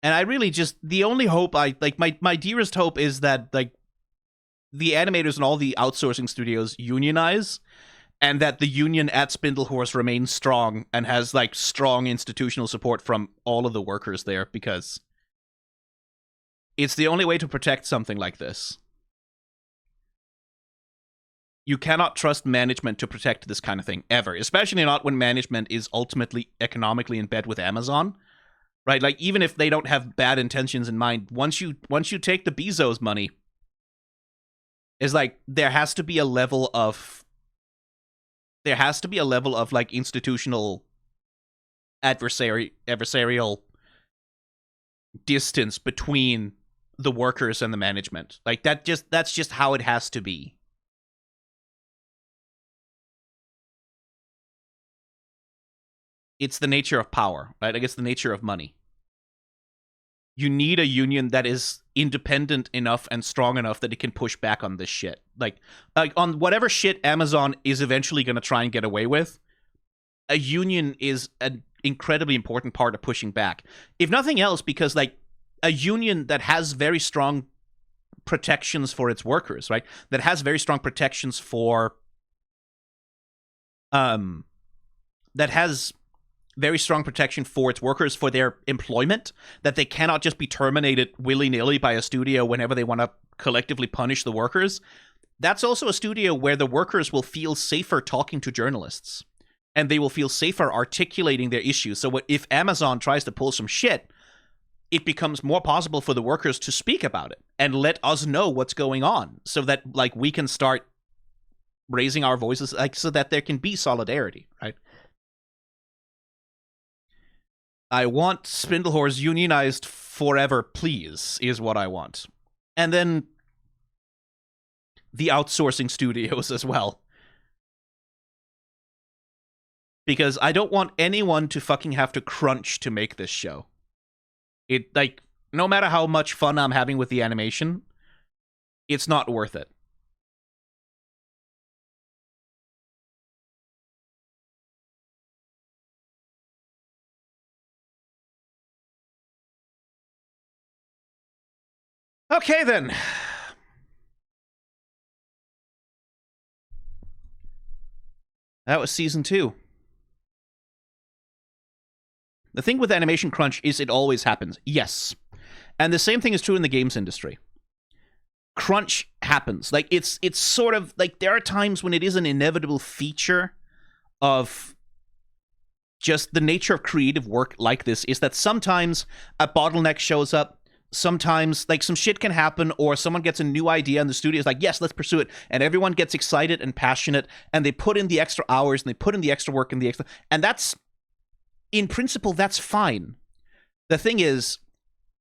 And I really just, the only hope my dearest hope is that like the animators and all the outsourcing studios unionize, and that the union at Spindlehorse remains strong and has like strong institutional support from all of the workers there, because it's the only way to protect something like this. You cannot trust management to protect this kind of thing ever, especially not when management is ultimately economically in bed with Amazon. Right? Like even if they don't have bad intentions in mind, once you take the Bezos money, is like there has to be a level of like institutional adversarial distance between the workers and the management. Like that's just how it has to be. It's the nature of power, right? I guess the nature of money. You need a union that is independent enough and strong enough that it can push back on this shit. Like on whatever shit Amazon is eventually going to try and get away with, a union is an incredibly important part of pushing back. If nothing else, because like a union that has very strong protections for its workers, right? That has very strong protections for that has very strong protection for its workers, for their employment, that they cannot just be terminated willy-nilly by a studio whenever they want to collectively punish the workers. That's also a studio where the workers will feel safer talking to journalists, and they will feel safer articulating their issues. So if Amazon tries to pull some shit, it becomes more possible for the workers to speak about it and let us know what's going on, so that like we can start raising our voices, like so that there can be solidarity, right? I want Spindlehorse unionized forever, please, is what I want. And then the outsourcing studios as well. Because I don't want anyone to fucking have to crunch to make this show. It, like, no matter how much fun I'm having with the animation, it's not worth it. Okay, then. That was season 2. The thing with animation crunch is it always happens. Yes. And the same thing is true in the games industry. Crunch happens. Like, it's sort of like there are times when it is an inevitable feature of just the nature of creative work like this, is that sometimes a bottleneck shows up. Sometimes, like, some shit can happen, or someone gets a new idea and the studio is like, yes, let's pursue it. And everyone gets excited and passionate, and they put in the extra hours and they put in the extra work and the extra. And that's, in principle, that's fine. The thing is,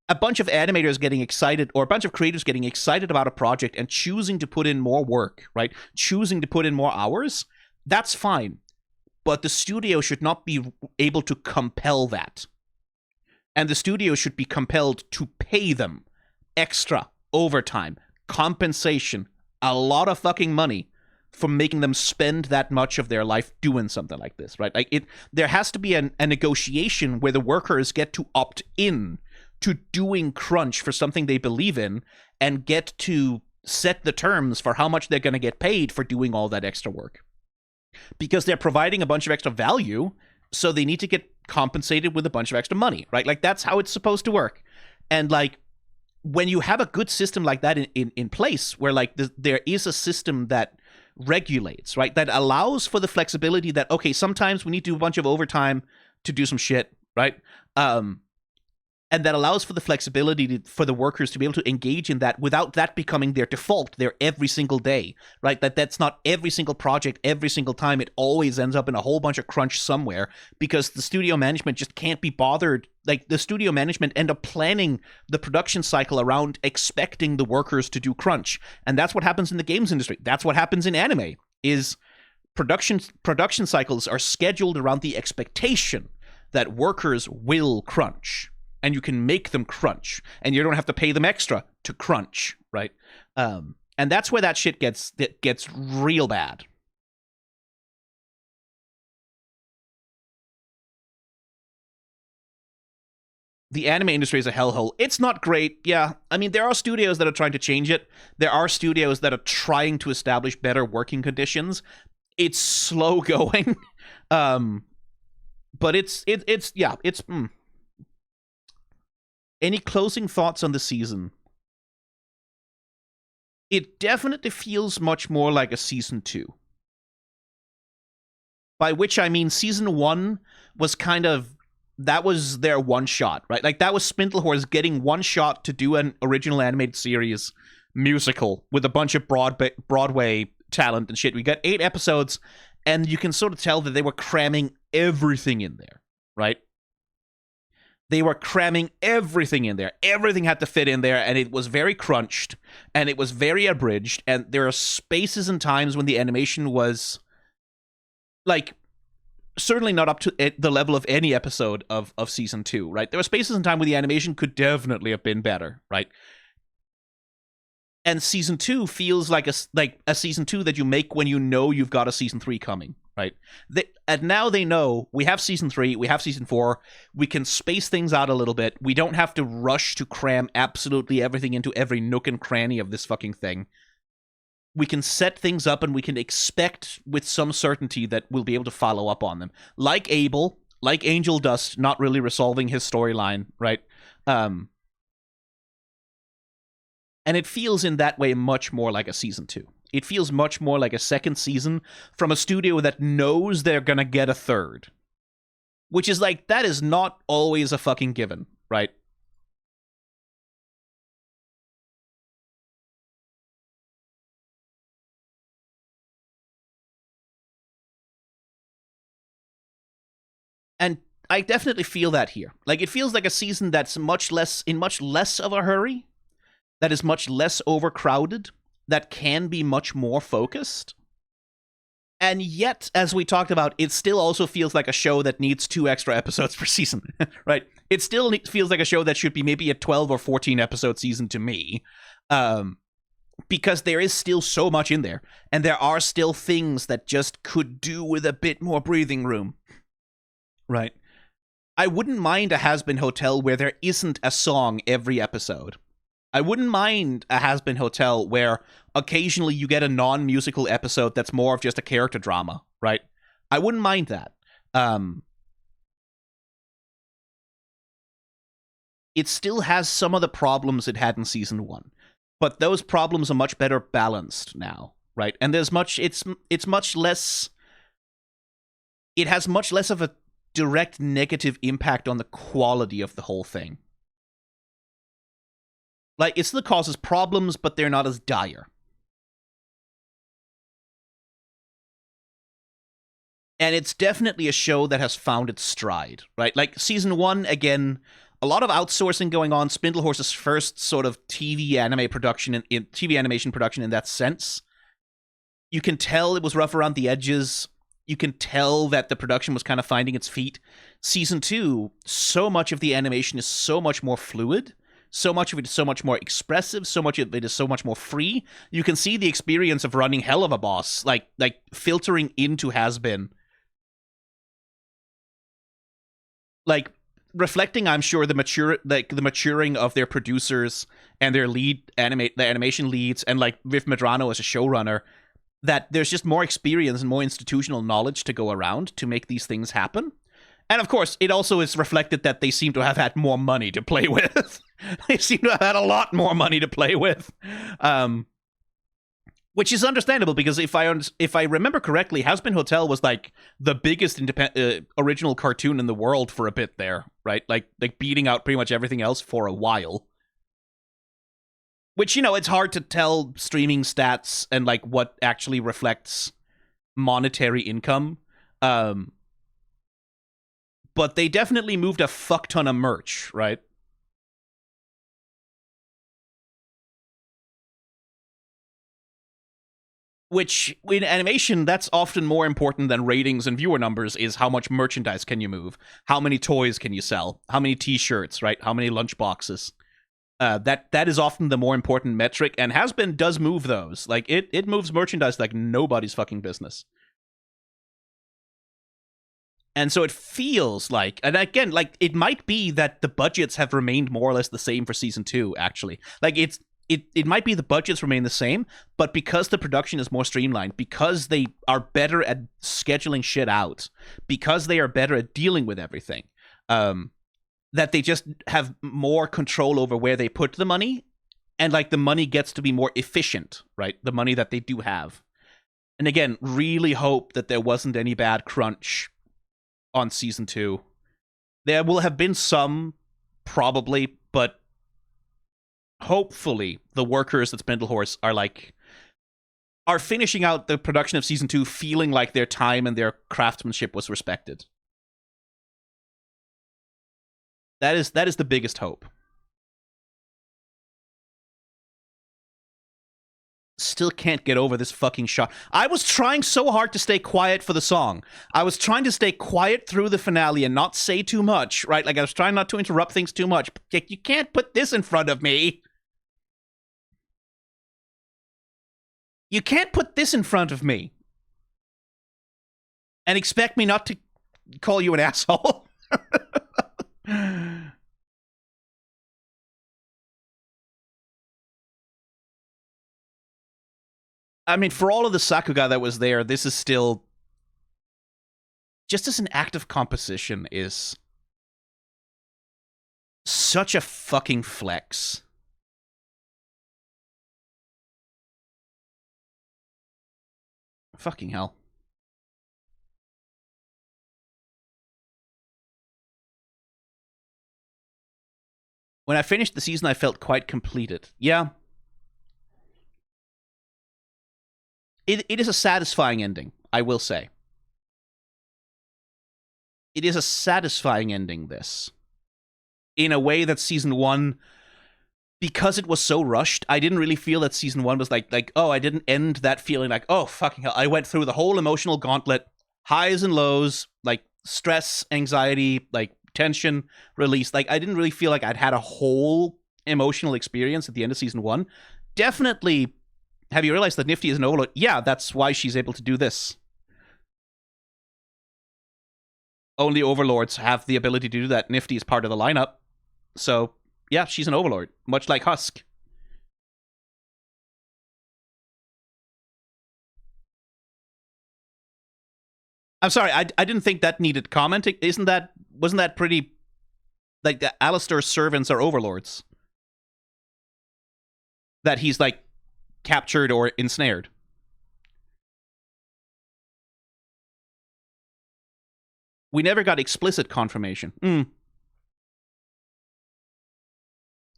a bunch of animators getting excited, or a bunch of creators getting excited about a project and choosing to put in more work, right? Choosing to put in more hours, that's fine. But the studio should not be able to compel that. And the studio should be compelled to pay them extra overtime, compensation, a lot of fucking money for making them spend that much of their life doing something like this, right? Like, there has to be a negotiation where the workers get to opt in to doing crunch for something they believe in and get to set the terms for how much they're going to get paid for doing all that extra work. Because they're providing a bunch of extra value, so they need to get compensated with a bunch of extra money, right? Like, that's how it's supposed to work. And, like, when you have a good system like that in place, where, like, there is a system that regulates, right? That allows for the flexibility that, okay, sometimes we need to do a bunch of overtime to do some shit, right? And that allows for the flexibility for the workers to be able to engage in that without that becoming their default, their every single day, right? That's not every single project, every single time. It always ends up in a whole bunch of crunch somewhere because the studio management just can't be bothered. Like, the studio management end up planning the production cycle around expecting the workers to do crunch. And that's what happens in the games industry. That's what happens in anime, is production cycles are scheduled around the expectation that workers will crunch. And you can make them crunch, and you don't have to pay them extra to crunch, right? And that's where that shit gets real bad. The anime industry is a hellhole. It's not great, yeah. I mean, there are studios that are trying to change it. There are studios that are trying to establish better working conditions. It's slow going, but it's. Any closing thoughts on the season? It definitely feels much more like a season 2. By which I mean season 1 was kind of, that was their one shot, right? Like, that was Spindlehorse getting one shot to do an original animated series musical with a bunch of Broadway talent and shit. We got 8 episodes, and you can sort of tell that they were cramming everything in there, right? They were cramming everything in there. Everything had to fit in there, and it was very crunched, and it was very abridged, and there are spaces and times when the animation was, like, certainly not up to the level of any episode of Season 2, right? There were spaces and time where the animation could definitely have been better, right? And Season 2 feels like a Season 2 that you make when you know you've got a Season 3 coming, right? And now they know we have Season 3, we have Season 4, we can space things out a little bit. We don't have to rush to cram absolutely everything into every nook and cranny of this fucking thing. We can set things up and we can expect with some certainty that we'll be able to follow up on them. Like Abel, like Angel Dust not really resolving his storyline, right? And it feels in that way much more like a Season 2. It feels much more like a second season from a studio that knows they're gonna get a third. Which is like, that is not always a fucking given, right? And I definitely feel that here. Like, it feels like a season that's much less of a hurry, that is much less overcrowded, that can be much more focused. And yet, as we talked about, it still also feels like a show that needs 2 extra episodes per season, right? It still feels like a show that should be maybe a 12 or 14 episode season to me, because there is still so much in there, and there are still things that just could do with a bit more breathing room, right? I wouldn't mind a Has-Been Hotel where there isn't a song every episode. I wouldn't mind a Has-Been Hotel where occasionally you get a non-musical episode that's more of just a character drama, right? I wouldn't mind that. It still has some of the problems it had in season 1, but those problems are much better balanced now, right? And there's much it's much less, it has much less of a direct negative impact on the quality of the whole thing. Like, it still causes problems, but they're not as dire. And it's definitely a show that has found its stride, right? Like, season 1, again, a lot of outsourcing going on. Spindlehorse's first sort of TV anime production, in TV animation production in that sense. You can tell it was rough around the edges. You can tell that the production was kind of finding its feet. Season 2, so much of the animation is so much more fluid. So much of it is so much more expressive. So much of it is so much more free. You can see the experience of running Hell of a Boss, like filtering into Has-Been. Like, reflecting, I'm sure, the maturing of their producers and their the animation leads, and like Viv Medrano as a showrunner, that there's just more experience and more institutional knowledge to go around to make these things happen. And of course, it also is reflected that they seem to have had more money to play with. They seem to have had a lot more money to play with. Which is understandable, because if I remember correctly, Has-Been Hotel was like the biggest original cartoon in the world for a bit there, right? Like beating out pretty much everything else for a while. Which, you know, it's hard to tell streaming stats and like what actually reflects monetary income. But they definitely moved a fuck ton of merch, right? Which, in animation, that's often more important than ratings and viewer numbers, is how much merchandise can you move? How many toys can you sell? How many t-shirts, right? How many lunchboxes? That is often the more important metric, and Has-Been does move those. Like, it moves merchandise like nobody's fucking business. And so it feels like, and again, like, it might be that the budgets have remained more or less the same for season 2, actually. Like, it might be the budgets remain the same, but because the production is more streamlined, because they are better at scheduling shit out, because they are better at dealing with everything, that they just have more control over where they put the money, and like the money gets to be more efficient, right? The money that they do have. And again, really hope that there wasn't any bad crunch on season 2. There will have been some, probably, but hopefully the workers at Spindlehorse are finishing out the production of season 2 feeling like their time and their craftsmanship was respected. That is the biggest hope. Still can't get over this fucking shot. I was trying so hard to stay quiet for the song. I was trying to stay quiet through the finale and not say too much, right? Like, I was trying not to interrupt things too much. You can't put this in front of me. You can't put this in front of me and expect me not to call you an asshole. I mean, for all of the sakuga that was there, this is still, just as an act of composition, is such a fucking flex. Fucking hell. When I finished the season, I felt quite completed. Yeah. It is a satisfying ending, I will say. It is a satisfying ending, this. In a way that season 1, because it was so rushed, I didn't really feel that season 1 was like, oh, I didn't end that feeling like, oh, fucking hell. I went through the whole emotional gauntlet, highs and lows, like stress, anxiety, like tension, release. Like, I didn't really feel like I'd had a whole emotional experience at the end of season 1. Definitely, have you realized that Niffty is an overlord? Yeah, that's why she's able to do this. Only overlords have the ability to do that. Niffty is part of the lineup. So, yeah, she's an overlord, much like Husk. I'm sorry, I didn't think that needed commenting. Wasn't that pretty, like, the Alastor's servants are overlords? That he's, like, captured or ensnared. We never got explicit confirmation.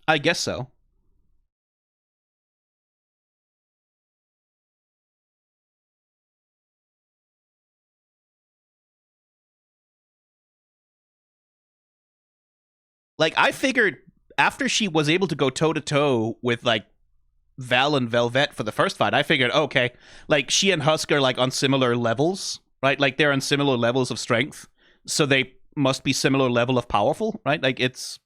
I guess so. Like, I figured after she was able to go toe to toe with, like, Val and Velvette for the first fight, I figured, okay, like, she and Husk are, like, on similar levels, right? Like, they're on similar levels of strength, so they must be similar level of powerful, right? Like, it's...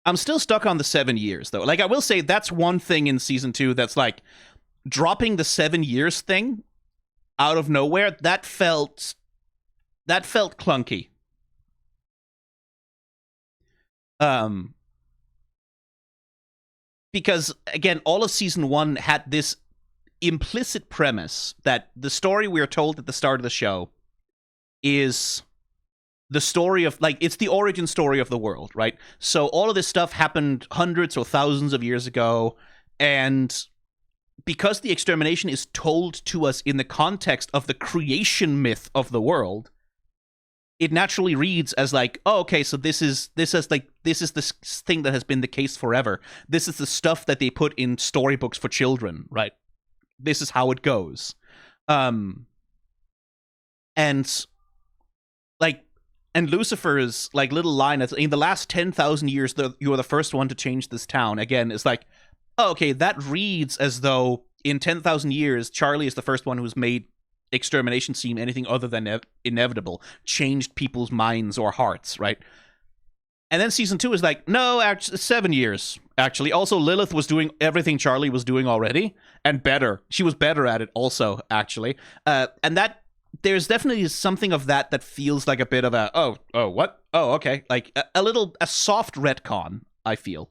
I'm still stuck on the 7 years, though. Like, I will say that's one thing in Season 2 that's, like, dropping the 7 years thing out of nowhere, that felt clunky. Because, again, all of Season 1 had this implicit premise that the story we are told at the start of the show is the story of, like, it's the origin story of the world, right? So all of this stuff happened hundreds or thousands of years ago, and because the extermination is told to us in the context of the creation myth of the world, it naturally reads as like, oh, okay, so this is this thing that has been the case forever. This is the stuff that they put in storybooks for children, right? This is how it goes. And like, and Lucifer's, like, little line is, in the last 10,000 years, you are the first one to change this town. Again, is like, oh, okay, that reads as though in 10,000 years, Charlie is the first one who's made extermination seem anything other than inevitable, changed people's minds or hearts, right? And then Season 2 is like, no, actually, 7 years, actually. Also, Lilith was doing everything Charlie was doing already, and better. She was better at it also, actually. And that, there's definitely something of that feels like a bit of a, oh, what? Oh, okay. Like, a soft retcon, I feel.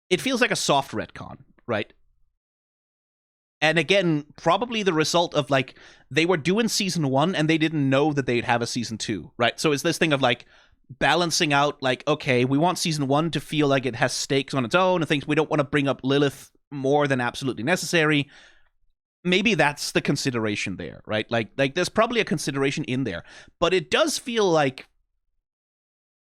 It feels like a soft retcon, right? And again, probably the result of, like, they were doing Season 1 and they didn't know that they'd have a Season 2, right? So it's this thing of, like, balancing out, like, okay, we want Season 1 to feel like it has stakes on its own and things. We don't want to bring up Lilith more than absolutely necessary. Maybe that's the consideration there, right? Like there's probably a consideration in there. But it does feel like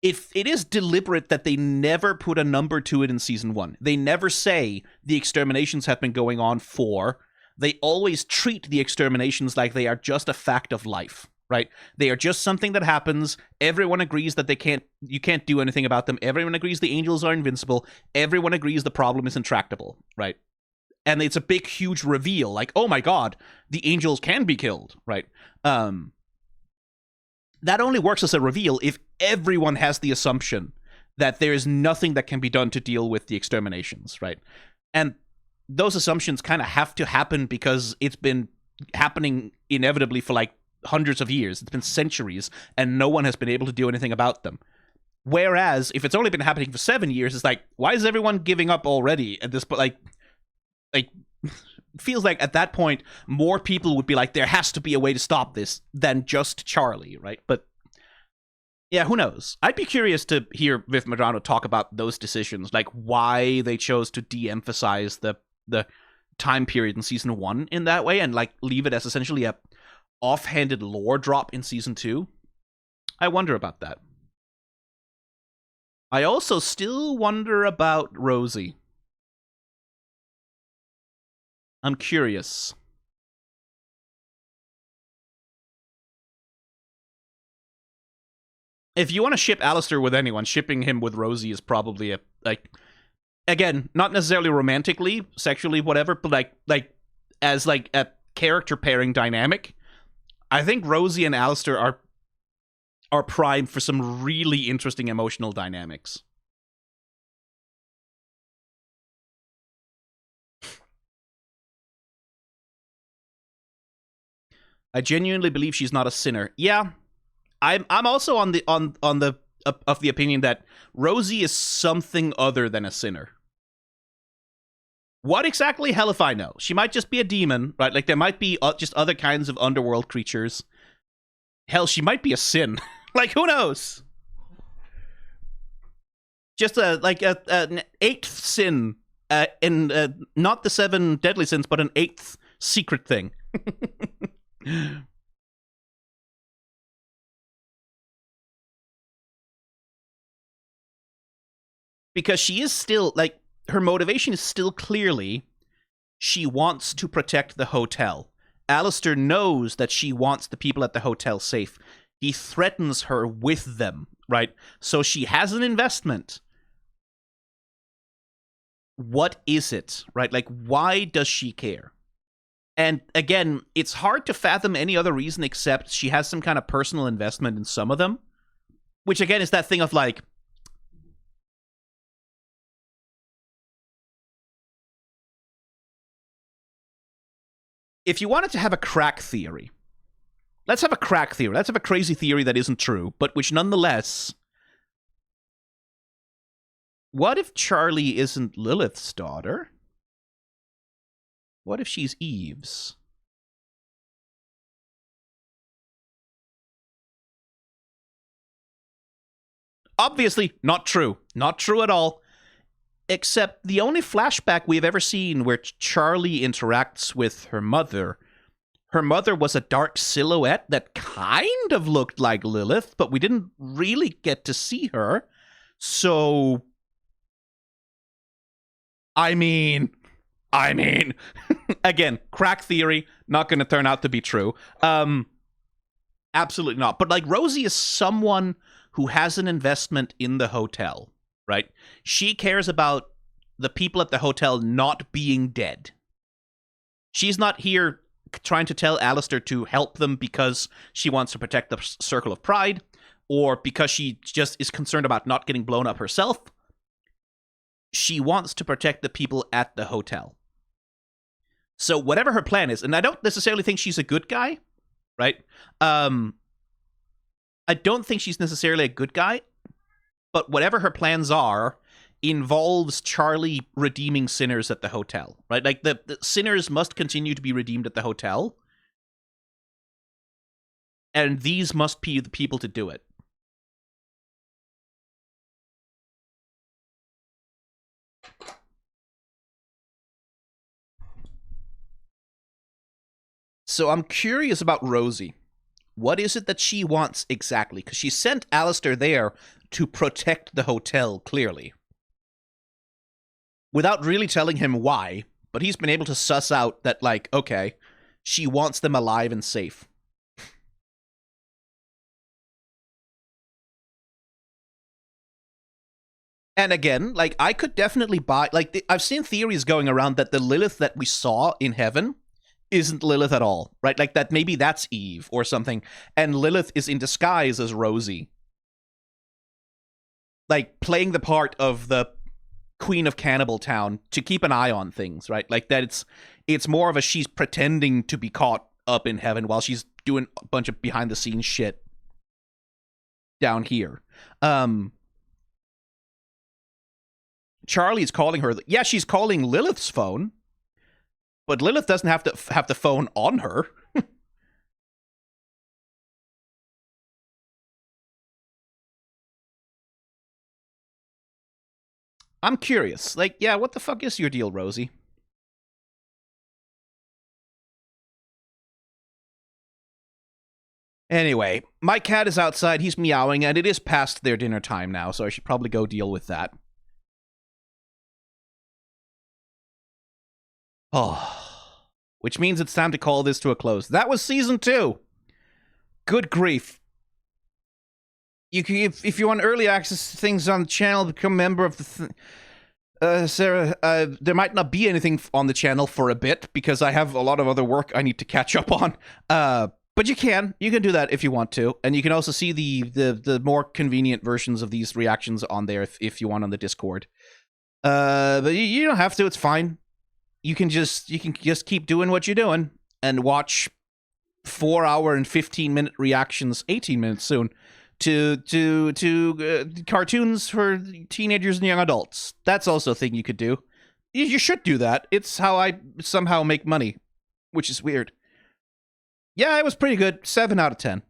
if it is deliberate that they never put a number to it in Season 1. They never say the exterminations have been going on for. They always treat the exterminations like they are just a fact of life, right? They are just something that happens. Everyone agrees that you can't do anything about them. Everyone agrees the angels are invincible. Everyone agrees the problem is intractable, right? And it's a big, huge reveal, like, oh my god, the angels can be killed, right? That only works as a reveal if everyone has the assumption that there is nothing that can be done to deal with the exterminations, right? And those assumptions kind of have to happen because it's been happening inevitably for, like, hundreds of years. It's been centuries, and no one has been able to do anything about them. Whereas, if it's only been happening for 7 years, it's like, why is everyone giving up already at this point? Like, feels like at that point more people would be like, there has to be a way to stop this than just Charlie, right? But yeah, who knows? I'd be curious to hear Viv Medrano talk about those decisions, like why they chose to de-emphasize the time period in Season 1 in that way and, like, leave it as essentially a offhanded lore drop in Season 2. I wonder about that. I also still wonder about Rosie. I'm curious. If you want to ship Alastor with anyone, shipping him with Rosie is probably a, like, again, not necessarily romantically, sexually, whatever, but like as, like, a character pairing dynamic. I think Rosie and Alastor are primed for some really interesting emotional dynamics. I genuinely believe she's not a sinner. Yeah, I'm also on the of the opinion that Rosie is something other than a sinner. What exactly? Hell if I know. She might just be a demon, right? Like, there might be just other kinds of underworld creatures. Hell, she might be a sin. Like, who knows? Just an 8th sin in not the 7 deadly sins, but an 8th secret thing. Because she is still, like, her motivation is still clearly she wants to protect the hotel. Alastor knows that she wants the people at the hotel safe. He threatens her with them, right? So she has an investment. What is it, right? Like, why does she care? And again, it's hard to fathom any other reason except she has some kind of personal investment in some of them. Which, again, is that thing of, like, if you wanted to have a crack theory, let's have a crack theory. Let's have a crazy theory that isn't true, but which nonetheless... What if Charlie isn't Lilith's daughter? What if she's Eve's? Obviously, not true. Not true at all. Except the only flashback we've ever seen where Charlie interacts with her mother was a dark silhouette that kind of looked like Lilith, but we didn't really get to see her. So... I mean, again, crack theory, not going to turn out to be true. Absolutely not. But, like, Rosie is someone who has an investment in the hotel, right? She cares about the people at the hotel not being dead. She's not here trying to tell Alastor to help them because she wants to protect the Circle of Pride, or because she just is concerned about not getting blown up herself. She wants to protect the people at the hotel. So whatever her plan is, and I don't necessarily think she's a good guy, right? I don't think she's necessarily a good guy, but whatever her plans are involves Charlie redeeming sinners at the hotel, right? Like, the sinners must continue to be redeemed at the hotel, and these must be the people to do it. So I'm curious about Rosie. What is it that she wants exactly? Because she sent Alastor there to protect the hotel, clearly. Without really telling him why, but he's been able to suss out that, like, okay, she wants them alive and safe. And again, like, I could definitely buy... Like, I've seen theories going around that the Lilith that we saw in heaven isn't Lilith at all, right? Like, that maybe that's Eve or something, and Lilith is in disguise as Rosie. Like, playing the part of the Queen of Cannibal Town to keep an eye on things, right? Like, that it's more of a she's pretending to be caught up in heaven while she's doing a bunch of behind-the-scenes shit down here. Charlie's calling her... Yeah, she's calling Lilith's phone, but Lilith doesn't have to have the phone on her. I'm curious. Like, yeah, what the fuck is your deal, Rosie? Anyway, my cat is outside. He's meowing, and it is past their dinner time now, so I should probably go deal with that. Oh... Which means it's time to call this to a close. That was Season 2. Good grief. You can, if you want early access to things on the channel, become a member of the... Sarah, there might not be anything on the channel for a bit, because I have a lot of other work I need to catch up on. But you can do that if you want to. And you can also see the more convenient versions of these reactions on there if you want on the Discord. But you don't have to, it's fine. You can just keep doing what you're doing and watch 4-hour and 15-minute reactions, 18 minutes soon, to cartoons for teenagers and young adults. That's also a thing you could do. You should do that. It's how I somehow make money, which is weird. Yeah, it was pretty good. 7 out of 10.